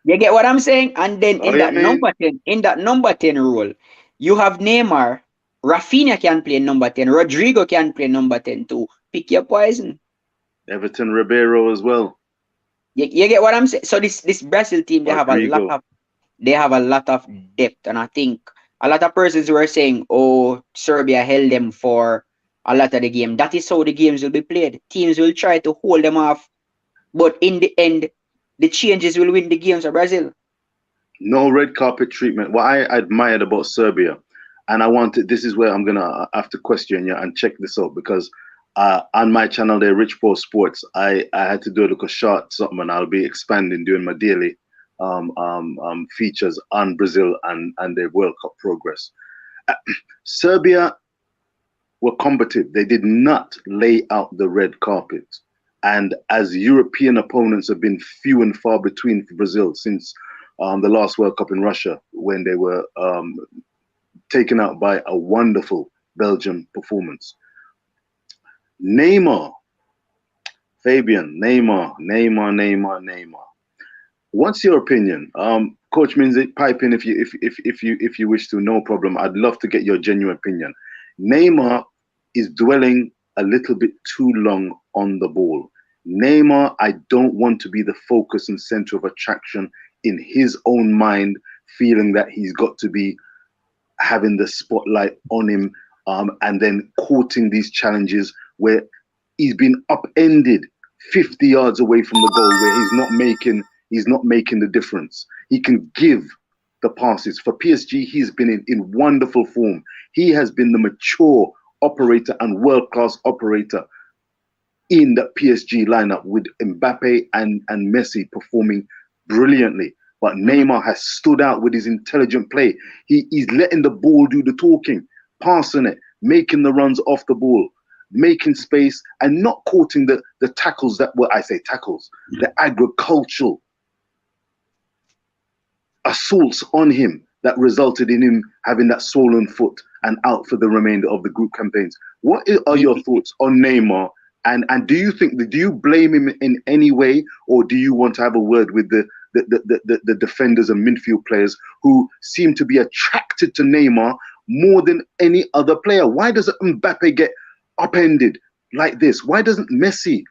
You get what I'm saying? And then Oh, yeah, man. in that number 10 role, you have Neymar. Rafinha can play number 10. Rodrigo can play number 10 too. Pick your poison. Everton Ribeiro as well. You get what I'm saying? So this Brazil team, they have a Rodrigo. lot of depth. And I think a lot of persons were saying, oh, Serbia held them for a lot of the game. That is how the games will be played. Teams will try to hold them off. But in the end, the changes will win the games for Brazil. No red carpet treatment. What I admired about Serbia, and I wanted, this is where I'm going to have to question you and check this out, because on my channel there, Rich Pro Sports, I had to do a little short something, and I'll be expanding doing my daily features on Brazil and their World Cup progress. Serbia were combative. They did not lay out the red carpet. And as European opponents have been few and far between for Brazil since the last World Cup in Russia, when they were taken out by a wonderful Belgium performance. Neymar, Fabian, Neymar. What's your opinion? Coach Minzy, pipe in if you wish to, no problem. I'd love to get your genuine opinion. Neymar is dwelling a little bit too long on the ball. Neymar, I don't want to be the focus and center of attraction in his own mind, feeling that he's got to be having the spotlight on him, and then courting these challenges where he's been upended 50 yards away from the goal, where he's not making the difference. He can give the passes. For PSG, he's been in wonderful form. He has been the mature operator and world-class operator in the PSG lineup, with Mbappe and Messi performing brilliantly. But Neymar has stood out with his intelligent play. He's letting the ball do the talking, passing it, making the runs off the ball, making space, and not courting the tackles that were, I say tackles, the agricultural assaults on him that resulted in him having that swollen foot and out for the remainder of the group campaigns. What are your thoughts on Neymar? And do you blame him in any way, or do you want to have a word with the defenders and midfield players who seem to be attracted to Neymar more than any other player? Why doesn't Mbappe get upended like this? Why doesn't Messi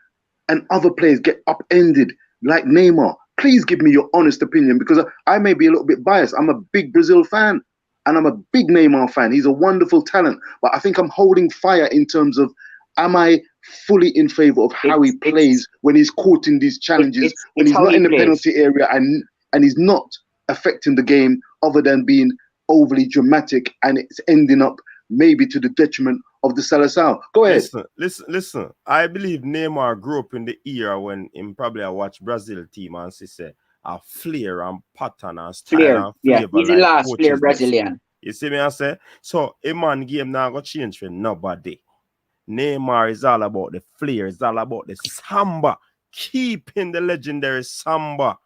and other players get upended like Neymar? Please give me your honest opinion, because I may be a little bit biased. I'm a big Brazil fan and I'm a big Neymar fan. He's a wonderful talent, but I think I'm holding fire in terms of, am I fully in favor of how he plays when he's caught in these challenges, when he's not in the penalty area and he's not affecting the game other than being overly dramatic, and it's ending up maybe to the detriment of the Seleção. Go ahead. Listen. I believe Neymar grew up in the era when him probably I watch Brazil team and say a flair and pattern and style and flavor. He's the last player Brazilian. You see me I say? So a man game now go change for nobody. Neymar is all about the flair, it's all about the samba, keeping the legendary samba,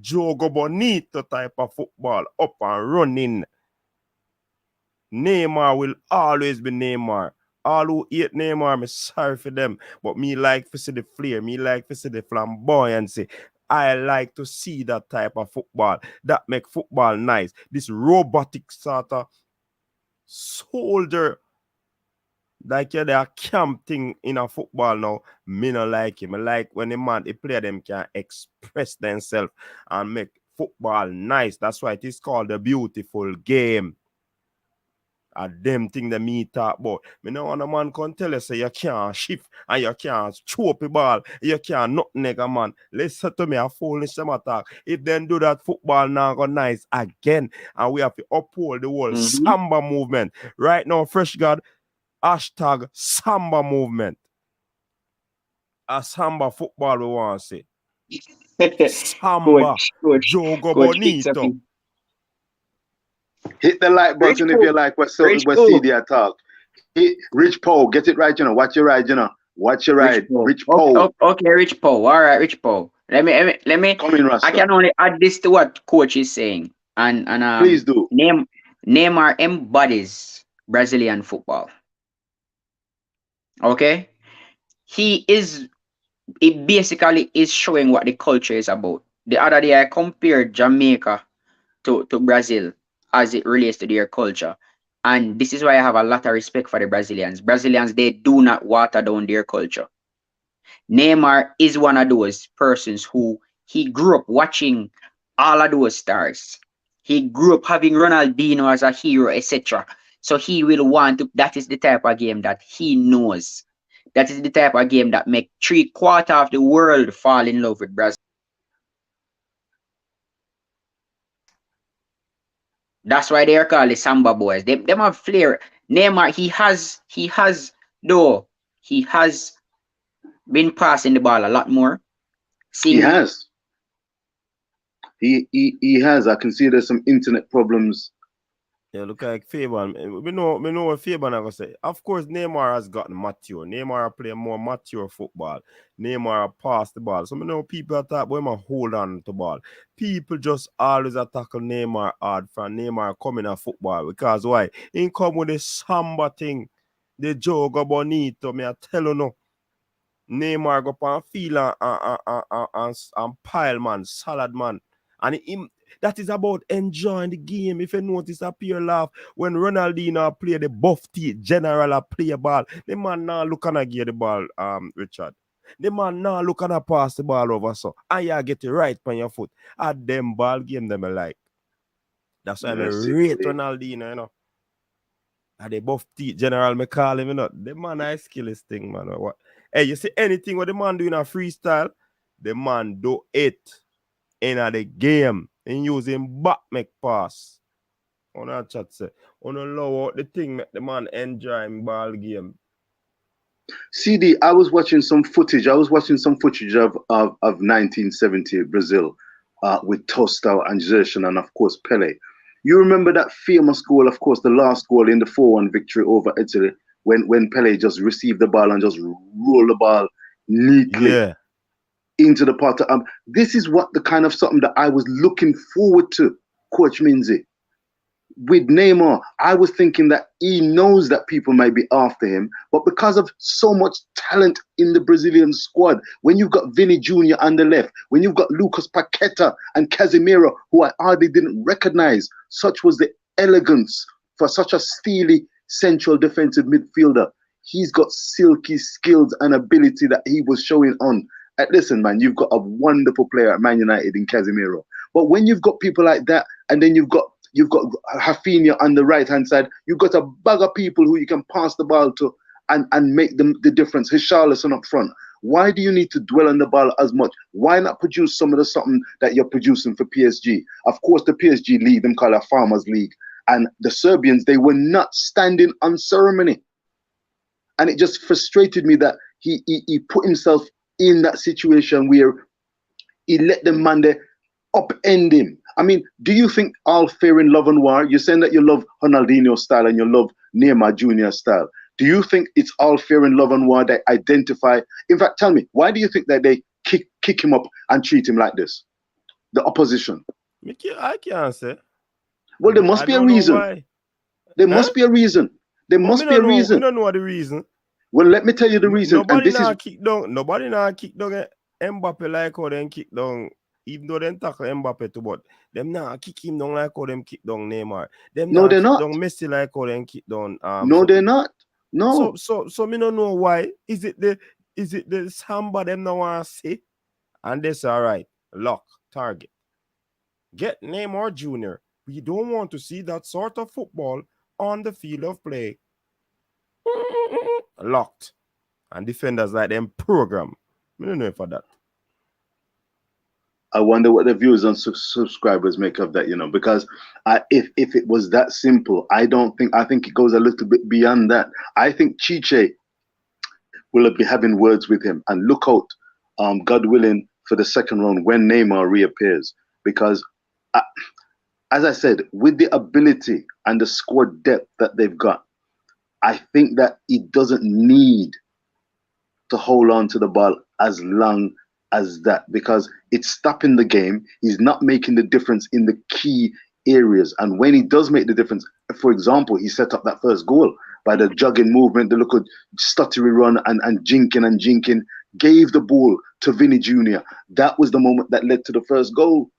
jogo bonito type of football up and running. Neymar will always be Neymar. All who hate Neymar, I'm sorry for them, but me like to see the flair, me like to see the flamboyancy. I like to see that type of football that make football nice. This robotic sort of soldier, like they are camp thing in a football now. Me not like him. I like when the player them can express themselves and make football nice. That's why it is called a beautiful game. And them thing that me talk about. Me know when a man can tell you say you can't shift and you can't throw up the ball, you can't not nigga man. Listen to me, a foolish them attack. If them do that, football now go nice again. And we have to uphold the whole samba movement. Right now, Fresh God, hashtag samba movement. A samba football we want to say. Samba, Jogo Coach picks up Bonito. Hit the like Rich button if Paul. you like what Rich CD talk. Hit Rich Paul, get it right, you know. Watch your ride, you know. Watch your ride. Rich Paul. Okay, Rich Paul. All right, Rich Paul. Let me. Come in, Rasta. I can only add this to what coach is saying, and Please do. Neymar embodies Brazilian football. Okay, it basically is showing what the culture is about. The other day I compared Jamaica to Brazil as it relates to their culture. And this is why I have a lot of respect for the Brazilians. Brazilians, they do not water down their culture. Neymar is one of those persons who he grew up watching all of those stars. He grew up having Ronaldinho as a hero, etc. So he will want to, that is the type of game that he knows. That is the type of game that make 3/4 of the world fall in love with Brazil. That's why they are called the Samba boys. Them have flair. Neymar, he has been passing the ball a lot more. He has. He has. I can see there's some internet problems. Yeah, look like Fabian. We know what Fabian I gonna say. Of course, Neymar has gotten mature. Neymar play more mature football. Neymar pass the ball. So I know people attack, but him hold on to ball. People just always tackle Neymar hard from Neymar coming at football because why? He come with the samba thing, the jogo bonito. Me I tell you no. Neymar go on field and pile man, salad man, and him. That is about enjoying the game. If you notice a pure laugh when Ronaldinho play the buff teeth, general play a ball. The man now look and get the ball, Richard. The man now look and pass the ball over so. And you get it right on your foot. At them ball game them I like. That's why I rate Ronaldinho, you know. And the buff teeth, general me call him, you know. The man I skill his thing, man. What? Hey, you see anything what the man do in a freestyle, the man do it in the game. And using back make pass. On our chat say, on allow out the thing make the man enjoy in ball game. CD, I was watching some footage. of 1970 Brazil with Tostão and Gerson and of course Pele. You remember that famous goal, of course, the last goal in the 4-1 victory over Italy when Pele just received the ball and just rolled the ball neatly into the pot. This is what the kind of something that I was looking forward to, Coach Minzy. With Neymar, I was thinking that he knows that people might be after him, but because of so much talent in the Brazilian squad, when you've got Vini Jr. on the left, when you've got Lucas Paqueta and Casemiro, who I hardly didn't recognize, such was the elegance for such a steely central defensive midfielder. He's got silky skills and ability that he was showing on. Listen, man, you've got a wonderful player at Man United in Casemiro. But when you've got people like that, and then you've got Rafinha on the right-hand side, you've got a bag of people who you can pass the ball to and make them the difference. Richarlison up front. Why do you need to dwell on the ball as much? Why not produce some of the something that you're producing for PSG? Of course, the PSG league, them call a Farmers League. And the Serbians, they were not standing on ceremony. And it just frustrated me that he put himself in that situation where he let the man there upend him. I mean, do you think all fair in love and war? You're saying that you love Ronaldinho style and you love Neymar Jr. style. Do you think it's all fair in love and war they identify? In fact, tell me, why do you think that they kick him up and treat him like this? The opposition. I can't say. Well, there must be a reason. There must be a reason. There must be a reason. We don't know the reason. Well, let me tell you the reason. Nobody now kick down Mbappe like how they kick down, even though they tackle Mbappe too, but them now kick him down like how them kick down Neymar. Them no, they're not. Down Messi like how they kick down. No, they're not. No. So me don't know why. Is it the samba them now want to say? And that's all right. Lock target. Get Neymar Jr. We don't want to see that sort of football on the field of play, locked. And defenders like them program. I don't know for that. I wonder what the viewers and subscribers make of that, because if it was that simple, I think it goes a little bit beyond that. I think Chiche will be having words with him, and look out, God willing, for the second round when Neymar reappears, because as I said, with the ability and the squad depth that they've got, I think that he doesn't need to hold on to the ball as long as that, because it's stopping the game. He's not making the difference in the key areas. And when he does make the difference, for example, he set up that first goal by the jogging movement, the little stuttery run and jinking, gave the ball to Vinny Jr. That was the moment that led to the first goal.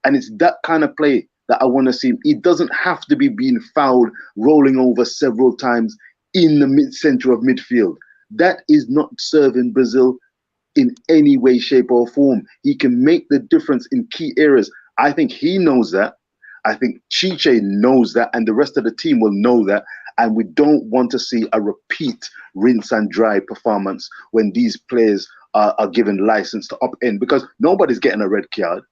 And it's that kind of play that I want to see. He doesn't have to be being fouled, rolling over several times in the mid-center of midfield. That is not serving Brazil in any way, shape, or form. He can make the difference in key areas. I think he knows that. I think Chiche knows that, and the rest of the team will know that. And we don't want to see a repeat rinse and dry performance when these players are given license to upend, because nobody's getting a red card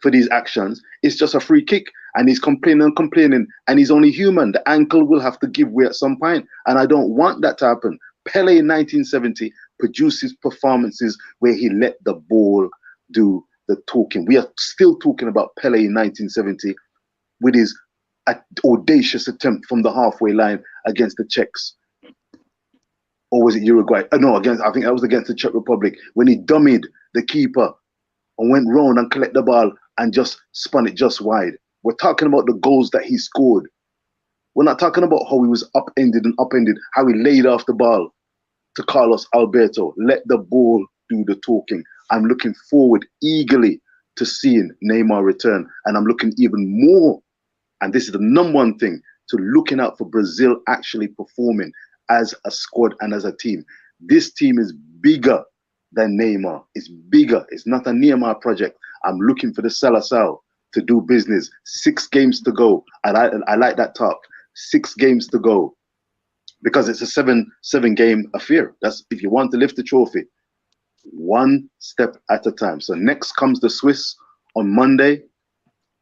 for these actions. It's just a free kick, and he's complaining, and he's only human. The ankle will have to give way at some point, and I don't want that to happen. Pele in 1970 produces performances where he let the ball do the talking. We are still talking about Pele in 1970 with his audacious attempt from the halfway line against the Czechs. Or was it Uruguay? No, I think that was against the Czech Republic, when he dummied the keeper and went round and collected the ball and just spun it just wide. We're talking about the goals that he scored. We're not talking about how he was upended, how he laid off the ball to Carlos Alberto. Let the ball do the talking. I'm looking forward eagerly to seeing Neymar return. And I'm looking even more, and this is the number one thing, to looking out for Brazil actually performing as a squad and as a team. This team is bigger than Neymar. It's bigger. It's not a Neymar project. I'm looking for the Salazar to do business. 6 games to go. And I like that talk. 6 games to go. Because it's a seven game affair. That's if you want to lift the trophy, one step at a time. So next comes the Swiss on Monday,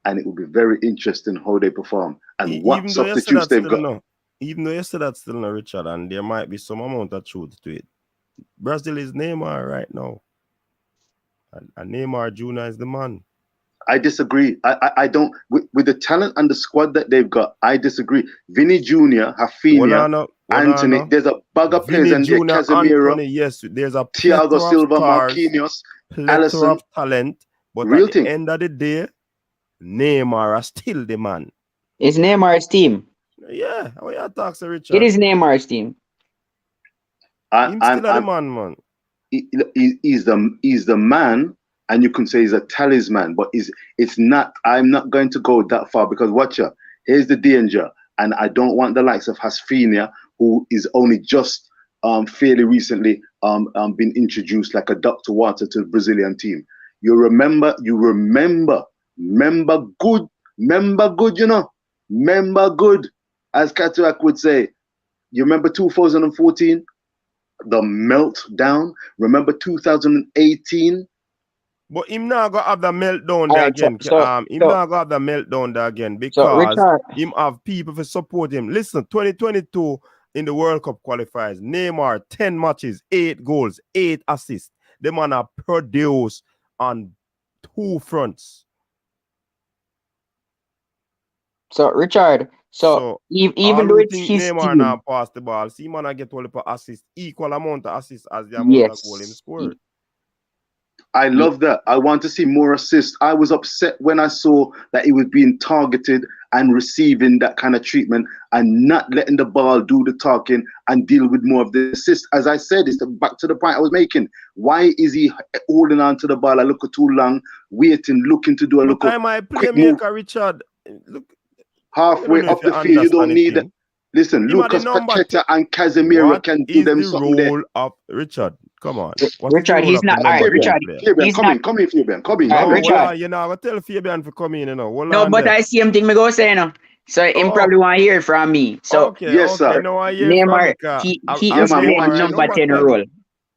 and it will be very interesting how they perform and what substitutes they've got. Even though you said that's still not, Richard, and there might be some amount of truth to it, Brazil is Neymar right now, and Neymar Jr. is the man. I disagree. I don't, with the talent and the squad that they've got, I disagree. Vinny Jr., Rafinha, Anthony, there's a bag of players in there. Casemiro, Anthony, yes, there's a Thiago Silva, Marquinhos, Alisson. Of talent, but Real at the end of the day, Neymar are still the man. It's Neymar's team. Yeah, how you talk, Sir Richard? It is Neymar's team. He's still the man. He's the man. And you can say he's a talisman, but it's not. I'm not going to go that far, because watch out. Here's the danger, and I don't want the likes of Rafinha, who is only just fairly recently been introduced like a duck to water to the Brazilian team. You remember good, as Katuak would say. You remember 2014, the meltdown. Remember 2018. But him not gonna have the meltdown there again. Him not gonna have the meltdown there again, because him have people to support him. Listen, 2022 in the World Cup qualifiers, Neymar 10 matches, 8 goals, 8 assists. The man are produced on 2 fronts. So Richard, even though it's his Neymar team, now pass the ball, see man I get all the assists, equal amount of assists as the amount of goal him scored. I love that. I want to see more assists. I was upset when I saw that he was being targeted and receiving that kind of treatment and not letting the ball do the talking and deal with more of the assists. As I said, it's back to the point I was making. Why is he holding on to the ball a little too long, waiting, looking to do a little quick move? Richard, look, halfway up the field, you don't need it. Listen, Lucas Paqueta and Casemiro can do them something there. Role of Richard? Come on. Richard, he's not. All right, Richard. Come in, Fabian. Come in. Richard. You know, I tell Fabian to come in, you know. No, but I see him thing me go say, you know. So him probably want to hear it from me. So Okay, Yes, okay. sir. No, I hear from Neymar, because he Yeah, is man. playing Neymar at number number 10 10. role.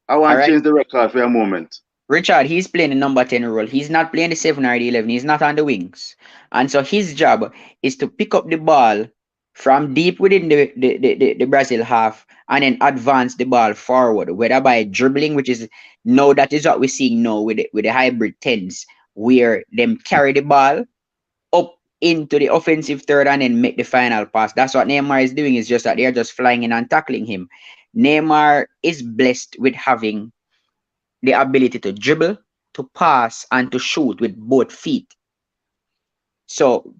I All want to right. change the record for a moment. Richard, he's playing the number 10 role. He's not playing the 7 or the 11. He's not on the wings. And so his job is to pick up the ball from deep within the Brazil half and then advance the ball forward, whether by dribbling, which is now that is what we're seeing now with the hybrid 10s, where them carry the ball up into the offensive third and then make the final pass. That's what Neymar is doing. It's just that they're just flying in and tackling him. Neymar is blessed with having the ability to dribble, to pass, and to shoot with both feet. So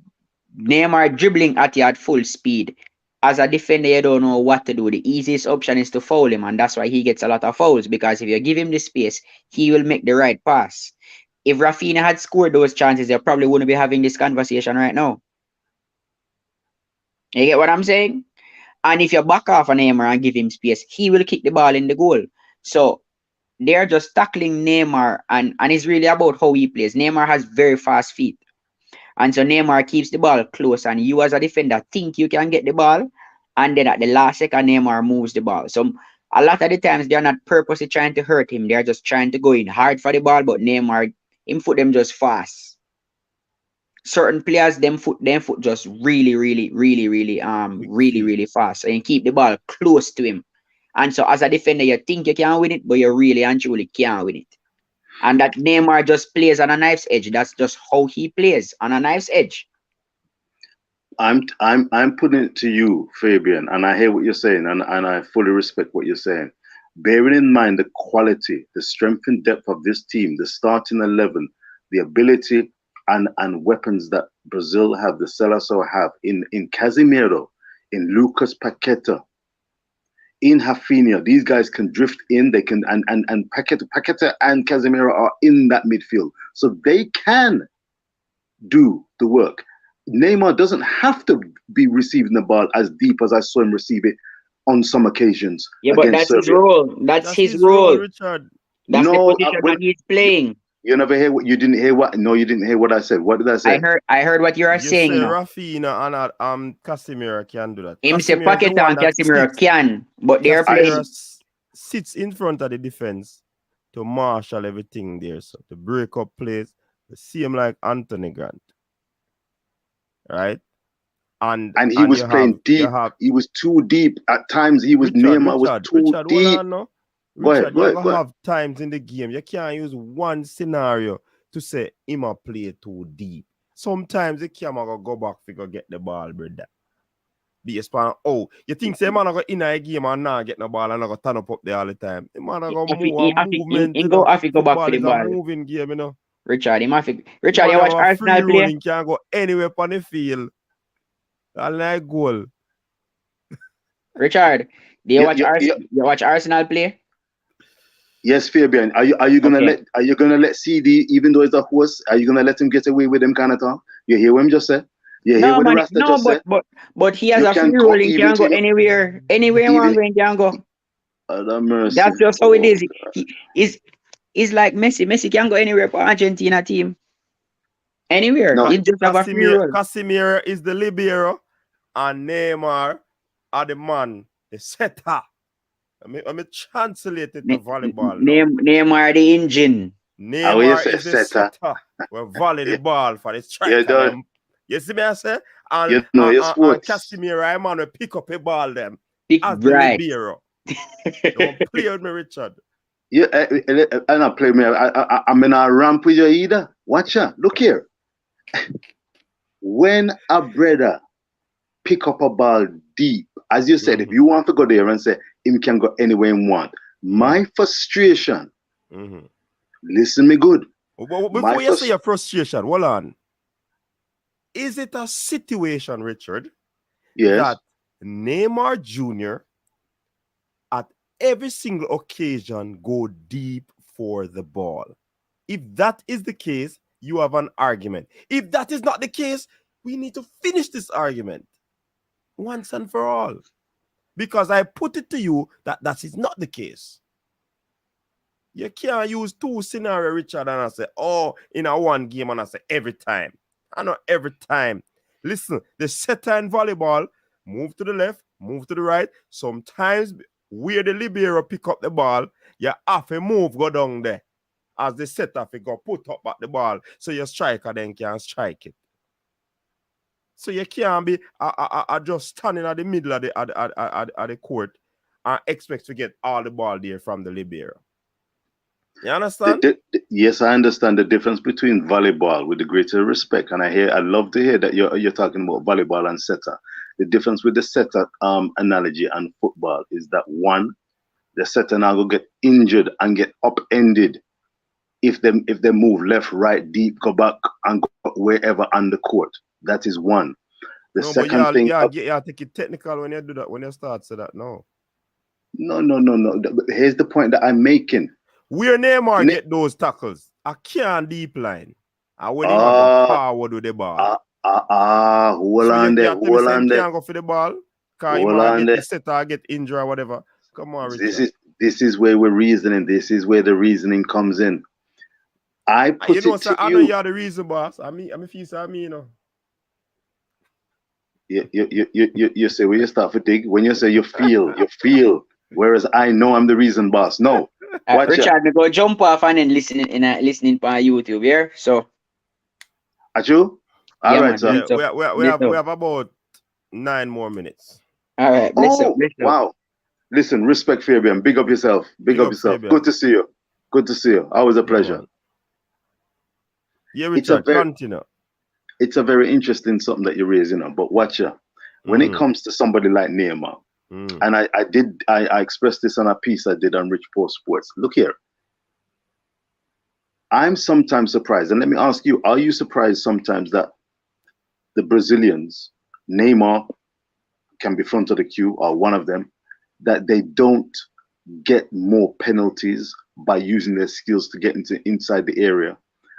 Neymar dribbling at you at full speed. As a defender, you don't know what to do. The easiest option is to foul him, and that's why he gets a lot of fouls, because if you give him the space, he will make the right pass. If Rafinha had scored those chances, they probably wouldn't be having this conversation right now. You get what I'm saying? And if you back off on Neymar and give him space, he will kick the ball in the goal. So they're just tackling Neymar, and it's really about how he plays. Neymar has very fast feet. And so Neymar keeps the ball close, and you as a defender think you can get the ball, and then at the last second, Neymar moves the ball. So a lot of the times they're not purposely trying to hurt him. They're just trying to go in hard for the ball, but Neymar, him foot them just fast. Certain players, them foot just really fast. And you keep the ball close to him. And so as a defender, you think you can win it, but you really and truly can't win it. And that Neymar just plays on a knife's edge. That's just how he plays, on a knife's edge. I'm putting it to you, Fabian, and I hear what you're saying, and I fully respect what you're saying. Bearing in mind the quality, the strength and depth of this team, the starting 11, the ability and weapons that Brazil have, the Seleção have in Casemiro, in Lucas Paqueta, in Rafinha. These guys can drift in. They can and Paqueta and Casemiro are in that midfield, so they can do the work. Neymar doesn't have to be receiving the ball as deep as I saw him receive it on some occasions. Yeah, but that's his role. That's his role. Richard. That's the position that he's playing. You never hear what you didn't hear what? No, you didn't hear what I said. What did I say? I heard what you are saying. You say now. Rafinha and Casemiro can do that. Him say Paqueta and Casemiro can, but they're playing. Sits in front of the defense to marshal everything there, so to break up plays. See him like Anthony Grant, right? And he was playing deep. He was too deep at times. He was Neymar was too deep. Go ahead. Have times in the game you can't use one scenario to say him a play too deep. Sometimes the camera go back to get the ball, brother. You think say man go in a game and not get the ball and go turn up there all the time. The man go movement. He go back for the ball. Moving game, you know. Richard, you watch Arsenal play? He can't go anywhere on the field. I like goal. Richard, do you watch Arsenal play? Yes, Fabian. Are you gonna let CD, even though he's a host, are you gonna let him get away with them kind of talk? You hear what him just said? You hear what the Rasta just said? But he has a free role. He can go anywhere. Anywhere he wants, he can go. That's just how it is. He's like Messi. Messi can go anywhere for Argentina team. Anywhere. No, he just have a free role. Casemiro is the libero and Neymar are the man, the setter. I'm translate it to volleyball. Neymar the engine. Neymar is the setter. We volley the ball for the striker. You see me I say? And Casemiro, I man, we pick up a ball them as the libero. Don't play with me, Richard. Yeah, and I play me. I'm in a ramp with you either. Watch out. Look here. When a brother pick up a ball deep, as you said, if you want to go there and say him can go anywhere he want, my frustration. Listen me good. Before you say your frustration, hold on. Is it a situation, Richard? Yes. That Neymar Jr. at every single occasion go deep for the ball? If that is the case, you have an argument. If that is not the case, we need to finish this argument once and for all. Because I put it to you that that is not the case. You can't use two scenarios, Richard, and I say, in a one game, and I say every time. I know every time. Listen, the setter in volleyball move to the left, move to the right. Sometimes where the libero pick up the ball, you have to move, go down there. As the setter go put up at the ball, so your striker then can strike it. So you can't be just standing at the middle of the court and expect to get all the ball there from the libero. You understand? Yes, I understand the difference between volleyball, with the greater respect, and I love to hear that you're talking about volleyball and setter. The difference with the setter analogy and football is that one, the setter now will get injured and get upended if they move left, right, deep, go back and go wherever on the court. That is one. The second thing, you take it technical when you do that, when you start to that. No. Here's the point that I'm making. Where Neymar get those tackles, I can't deep line. I when he go forward with the ball. Hold on there. Can't go for the ball. Because he might get the setter, get injured or whatever. Come on, Richard. This is where we're reasoning. This is where the reasoning comes in. I know you're the reason, boss. I'm if you say me, you know. You say when you start for dig, when you say you feel. Whereas I know I'm the reason, boss. No. Richard, we go jump off and then listening on YouTube here. So at you? All right, sir. We have about 9 more minutes. All right. Wow. Listen, respect Fabian. Big up yourself. Big up yourself. Fabian. Good to see you. Always a pleasure. Yeah, Richard, continue. It's a very interesting something that you're raising on, but watch ya. When it comes to somebody like Neymar, and I expressed this on a piece I did on Rich Post Sports. Look here. I'm sometimes surprised, and let me ask you, are you surprised sometimes that the Brazilians, Neymar can be front of the queue, or one of them, that they don't get more penalties by using their skills to get inside the area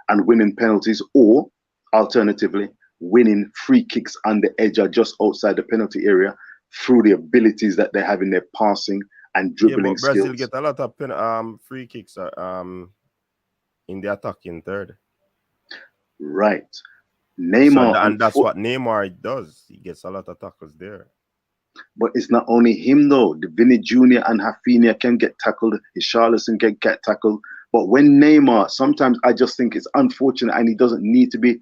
and winning penalties, or alternatively, winning free kicks on the edge or just outside the penalty area through the abilities that they have in their passing and dribbling skills. Brazil get a lot of free kicks in the attacking third. Right. Neymar. And that's what Neymar does. He gets a lot of tackles there. But it's not only him, though. The Vinny Jr. and Rafinha can get tackled. Richarlison can get tackled. But when Neymar, sometimes I just think it's unfortunate and he doesn't need to be.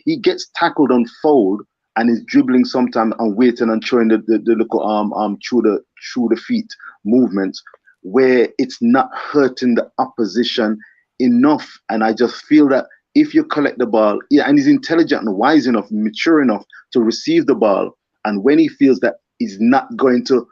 He gets tackled on fold and is dribbling sometimes and waiting and throwing the little arm through the feet movements where it's not hurting the opposition enough. And I just feel that if you collect the ball, and he's intelligent and wise enough, mature enough to receive the ball, and when he feels that he's not going to,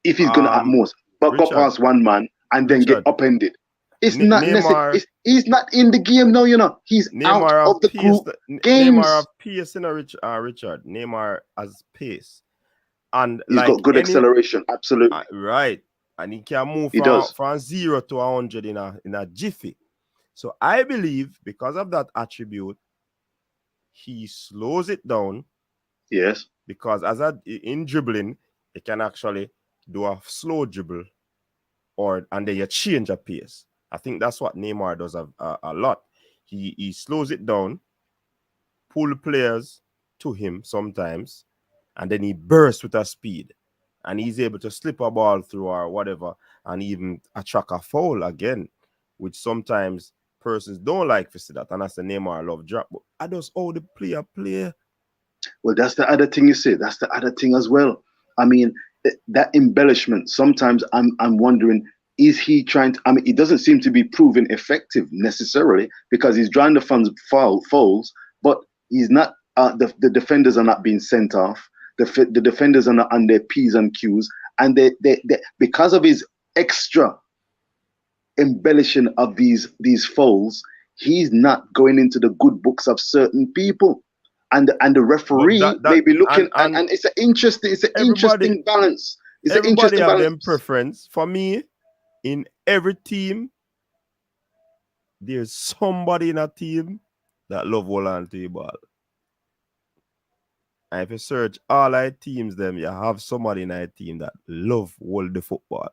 if he's going to at most, but go past one man and then get upended. It's not necessary. He's not in the game now, you know. He's out of the group games. Neymar have pace, you know, Richard. Neymar has pace. And he's got good acceleration, absolutely. Right. And he can move from 0 to 100 in a jiffy. So I believe because of that attribute, he slows it down. Yes. Because in dribbling, he can actually do a slow dribble and then you change a pace. I think that's what Neymar does a lot. He slows it down, pull players to him sometimes, and then he bursts with a speed. And he's able to slip a ball through or whatever, and even attract a foul again, which sometimes persons don't like to see that. And that's the Neymar love drop. But I just the player play. Well, that's the other thing you say. That's the other thing as well. I mean, that embellishment, sometimes I'm wondering, is he trying to, it doesn't seem to be proven effective necessarily because he's drawing the fouls, but he's not, the defenders are not being sent off. The defenders are not on their P's and Q's. And they because of his extra embellishing of these fouls, he's not going into the good books of certain people. And the referee may be looking, and it's an interesting balance. Everybody have them preference. For me, in every team, there's somebody in a team that love hold on to the ball. And if you search all our teams, you have somebody in our team that love hold the football.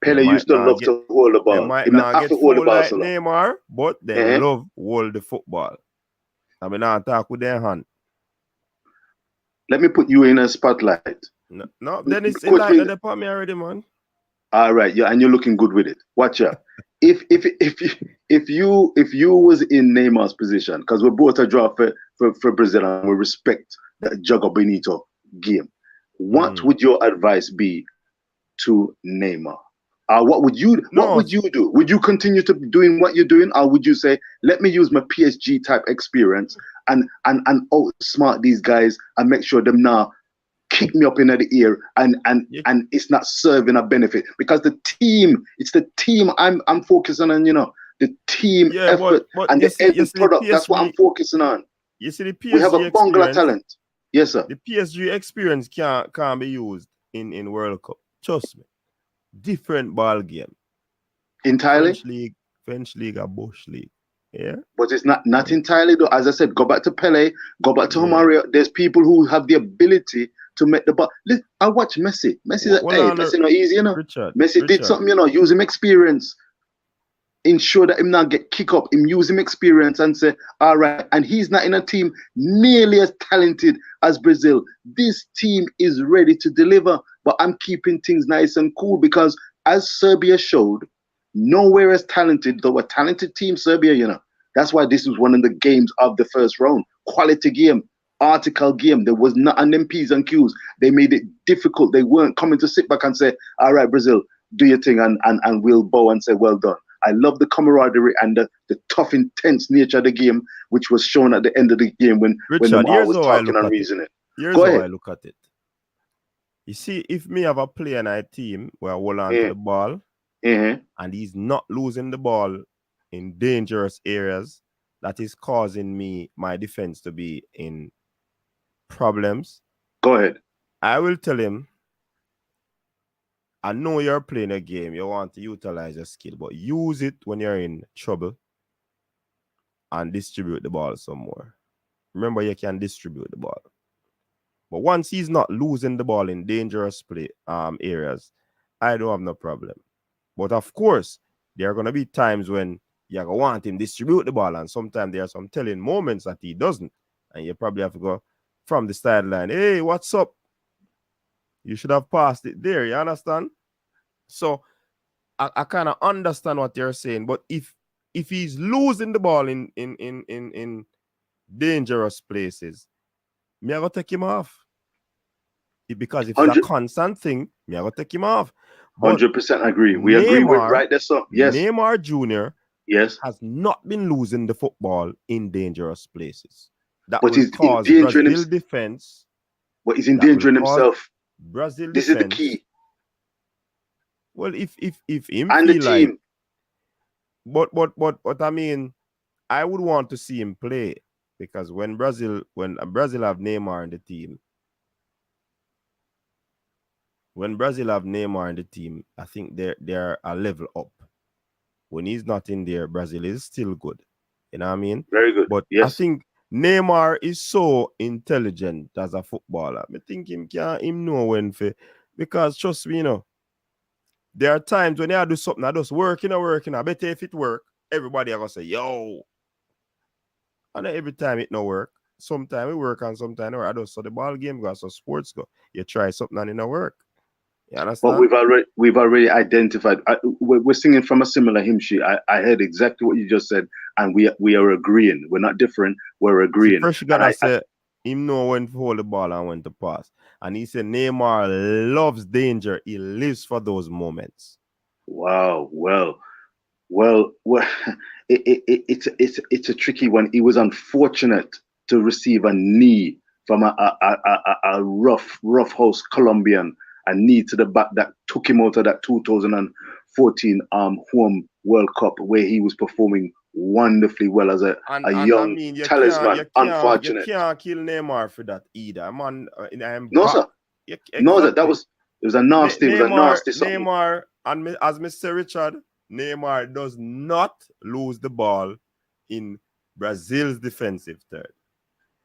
Pele used to love to hold the ball. They might not get full like Neymar, but they love hold the football. I mean, I talk with their hand. Let me put you in a spotlight. No, then it's Coach like Mings, that for me already, man. all right, yeah, and you're looking good with it. Watch out. If you was in Neymar's position, because we're both a draw for Brazil and we respect that Jago Benito game, what would your advice be to Neymar? What would you do? Would you continue to doing what you're doing, or would you say, let me use my PSG type experience and outsmart these guys and make sure them now kick me up in the ear and it's not serving a benefit? Because it's the team I'm focusing on, the team effort and the end product. That's what I'm focusing on. You see the PSG we have a bungler talent. Yes, sir. The PSG experience can't be used in World Cup. Trust me. Different ball game. Entirely? French league or Bush league. Yeah. But it's not entirely though. As I said, go back to Pele, go back to Romario. There's people who have the ability to make the ball. I watch Messi. Messi not easy, Messi did something, use him experience. Ensure that him not get kick up, him use him experience and say, all right, and he's not in a team nearly as talented as Brazil. This team is ready to deliver, but I'm keeping things nice and cool because as Serbia showed, nowhere as talented, though a talented team, Serbia, That's why this was one of the games of the first round. Quality game, article game. There was not on them P's and Q's. They made it difficult. They weren't coming to sit back and say, all right, Brazil, do your thing and we'll bow and say, well done. I love the camaraderie and the tough, intense nature of the game, which was shown at the end of the game when Neymar was talking and reasoning. Here's how I look at it. You see, if me have a player in a team where I hold on to the ball and he's not losing the ball in dangerous areas, that is causing my defense to be in problems. Go ahead. I will tell him, I know you're playing a game. You want to utilize your skill, but use it when you're in trouble and distribute the ball some more. Remember, you can distribute the ball. But once he's not losing the ball in dangerous areas, I don't have no problem. But of course, there are going to be times when you're going to want him to distribute the ball, and sometimes there are some telling moments that he doesn't. And you probably have to go from the sideline, hey, what's up? You should have passed it there, you understand? So I kind of understand what you're saying, but if he's losing the ball in dangerous places, me I go take him off. Because if it's a constant thing, me I go take him off. 100% agree. We agree with right there, so yes. Neymar Jr. has not been losing the football in dangerous places. That will cause Brazil defense. But he's endangering himself. Brazil this defense. Is the key. Well, if him and feel the team. But I mean, I would want to see him play because when Brazil have Neymar in the team, I think they're a level up. When he's not in there, Brazil is still good. You know what I mean? Very good. But yes. I think Neymar is so intelligent as a footballer. I think him know when for, because trust me, there are times when I do something, I just working. I bet if it work, everybody are gonna say, yo. And every time it no work. Sometimes it work and sometimes I just saw the ball game go, so sports go. You try something and it no work. You understand? But we've already identified. We're singing from a similar hymn sheet. I heard exactly what you just said, and we are agreeing. We're not different. We're agreeing. First, you gotta say him know when to hold the ball and when to pass. And he said Neymar loves danger. He lives for those moments. Wow. Well. It's a tricky one. He was unfortunate to receive a knee from a rough host Colombian. A knee to the back that took him out of that 2014 home World Cup where he was performing wonderfully well as a young talisman. Unfortunate. You can't kill Neymar for that either, man. No, sir. No, it was a nasty. Neymar, and as Mr. Richard, Neymar does not lose the ball in Brazil's defensive third.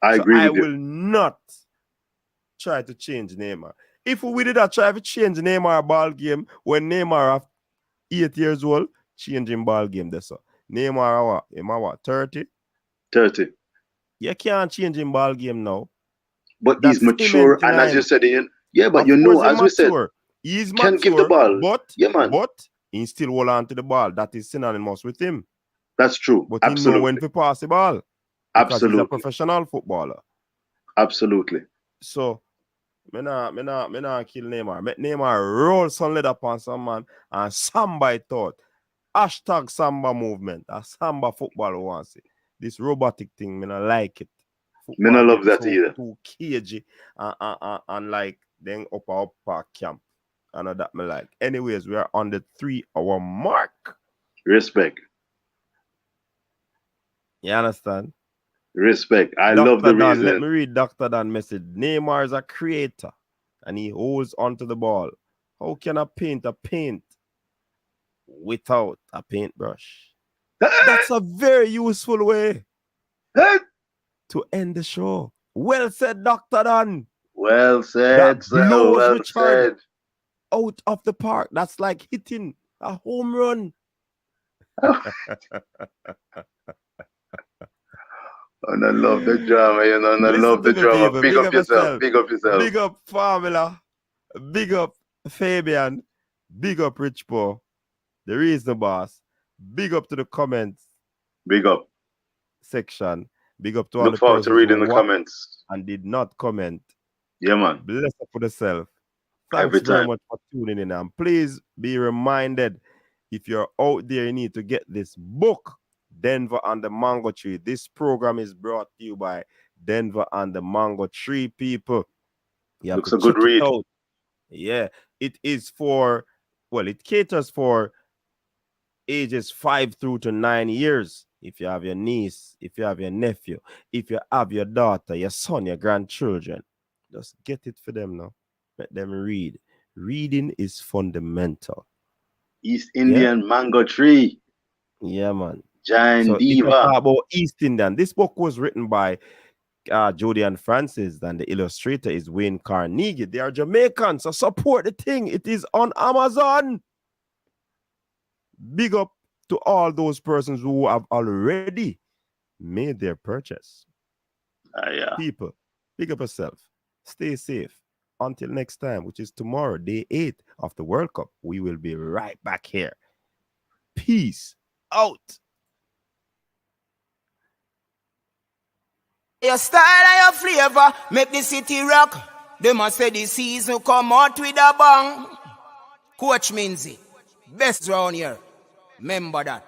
I agree with you. I will not try to change Neymar. If we did not try to change Neymar ball game when Neymar of 8 years old, changing ball game there, so Neymar what? 30? 30. You can't change him ball game now. but That's he's mature, immense in and as you him. said, yeah, but Of you know, course, he's as we said, mature. He's can give the mature, ball. but Yeah, man, he still hold on to the ball. That is synonymous with him. that's true. But he know when to pass the ball because he's a Absolutely. professional footballer. Absolutely. So, me nah kill Neymar. Make Neymar roll some leather upon some man and somebody thought. Hashtag Samba movement. A Samba football wants it. This robotic thing, me not like it. Me not love get that either. Too cagey and like then upper camp. I know that me like. Anyways, we are on the 3-hour mark. Respect. You understand? Respect. I Dr. love the Dan, let reason. me read Dr. Dan message. Neymar is a creator and he holds onto the ball. How can I paint a paint without a paintbrush? That's a very useful way to end the show. Well said, Dr. Dan. Well said, That sir. blows Well Richard said. out of the park. That's like hitting a home run. And I love the drama, you know, and I Listen love to the me, drama. people. Big up yourself. Big up yourself. Big up Formula. Big up Fabian. Big up Rich Poor. The reason, boss. Big up to the comments Big up. section. Big up to all Look the forward persons to reading who the watched comments. and did not comment. Yeah, man. Bless up for yourself. Thanks Every very time. much for tuning in. And please be reminded, if you're out there, you need to get this book, Denver and the Mango Tree. This program is brought to you by Denver and the Mango Tree, people. You have Looks to a good check read. it out. Yeah, it is for, well, it caters for ages 5 through to 9 years. If you have your niece, if you have your nephew, if you have your daughter, your son, your grandchildren, just get it for them now. Let them read. Reading is fundamental. East Indian Mango Tree. Yeah, man. Giant So if you Diva. talk about East Indian, this book was written by Jody and Francis, and the illustrator is Wayne Carnegie. They are Jamaicans, so support the thing. It is on Amazon. Big up to all those persons who have already made their purchase. Yeah. People, big up yourself. Stay safe. Until next time, which is tomorrow, day 8 of the World Cup, we will be right back here. Peace out. Your style and your flavor make the city rock. They must say the season come out with a bang. Coach Minzy, best round here. Remember that.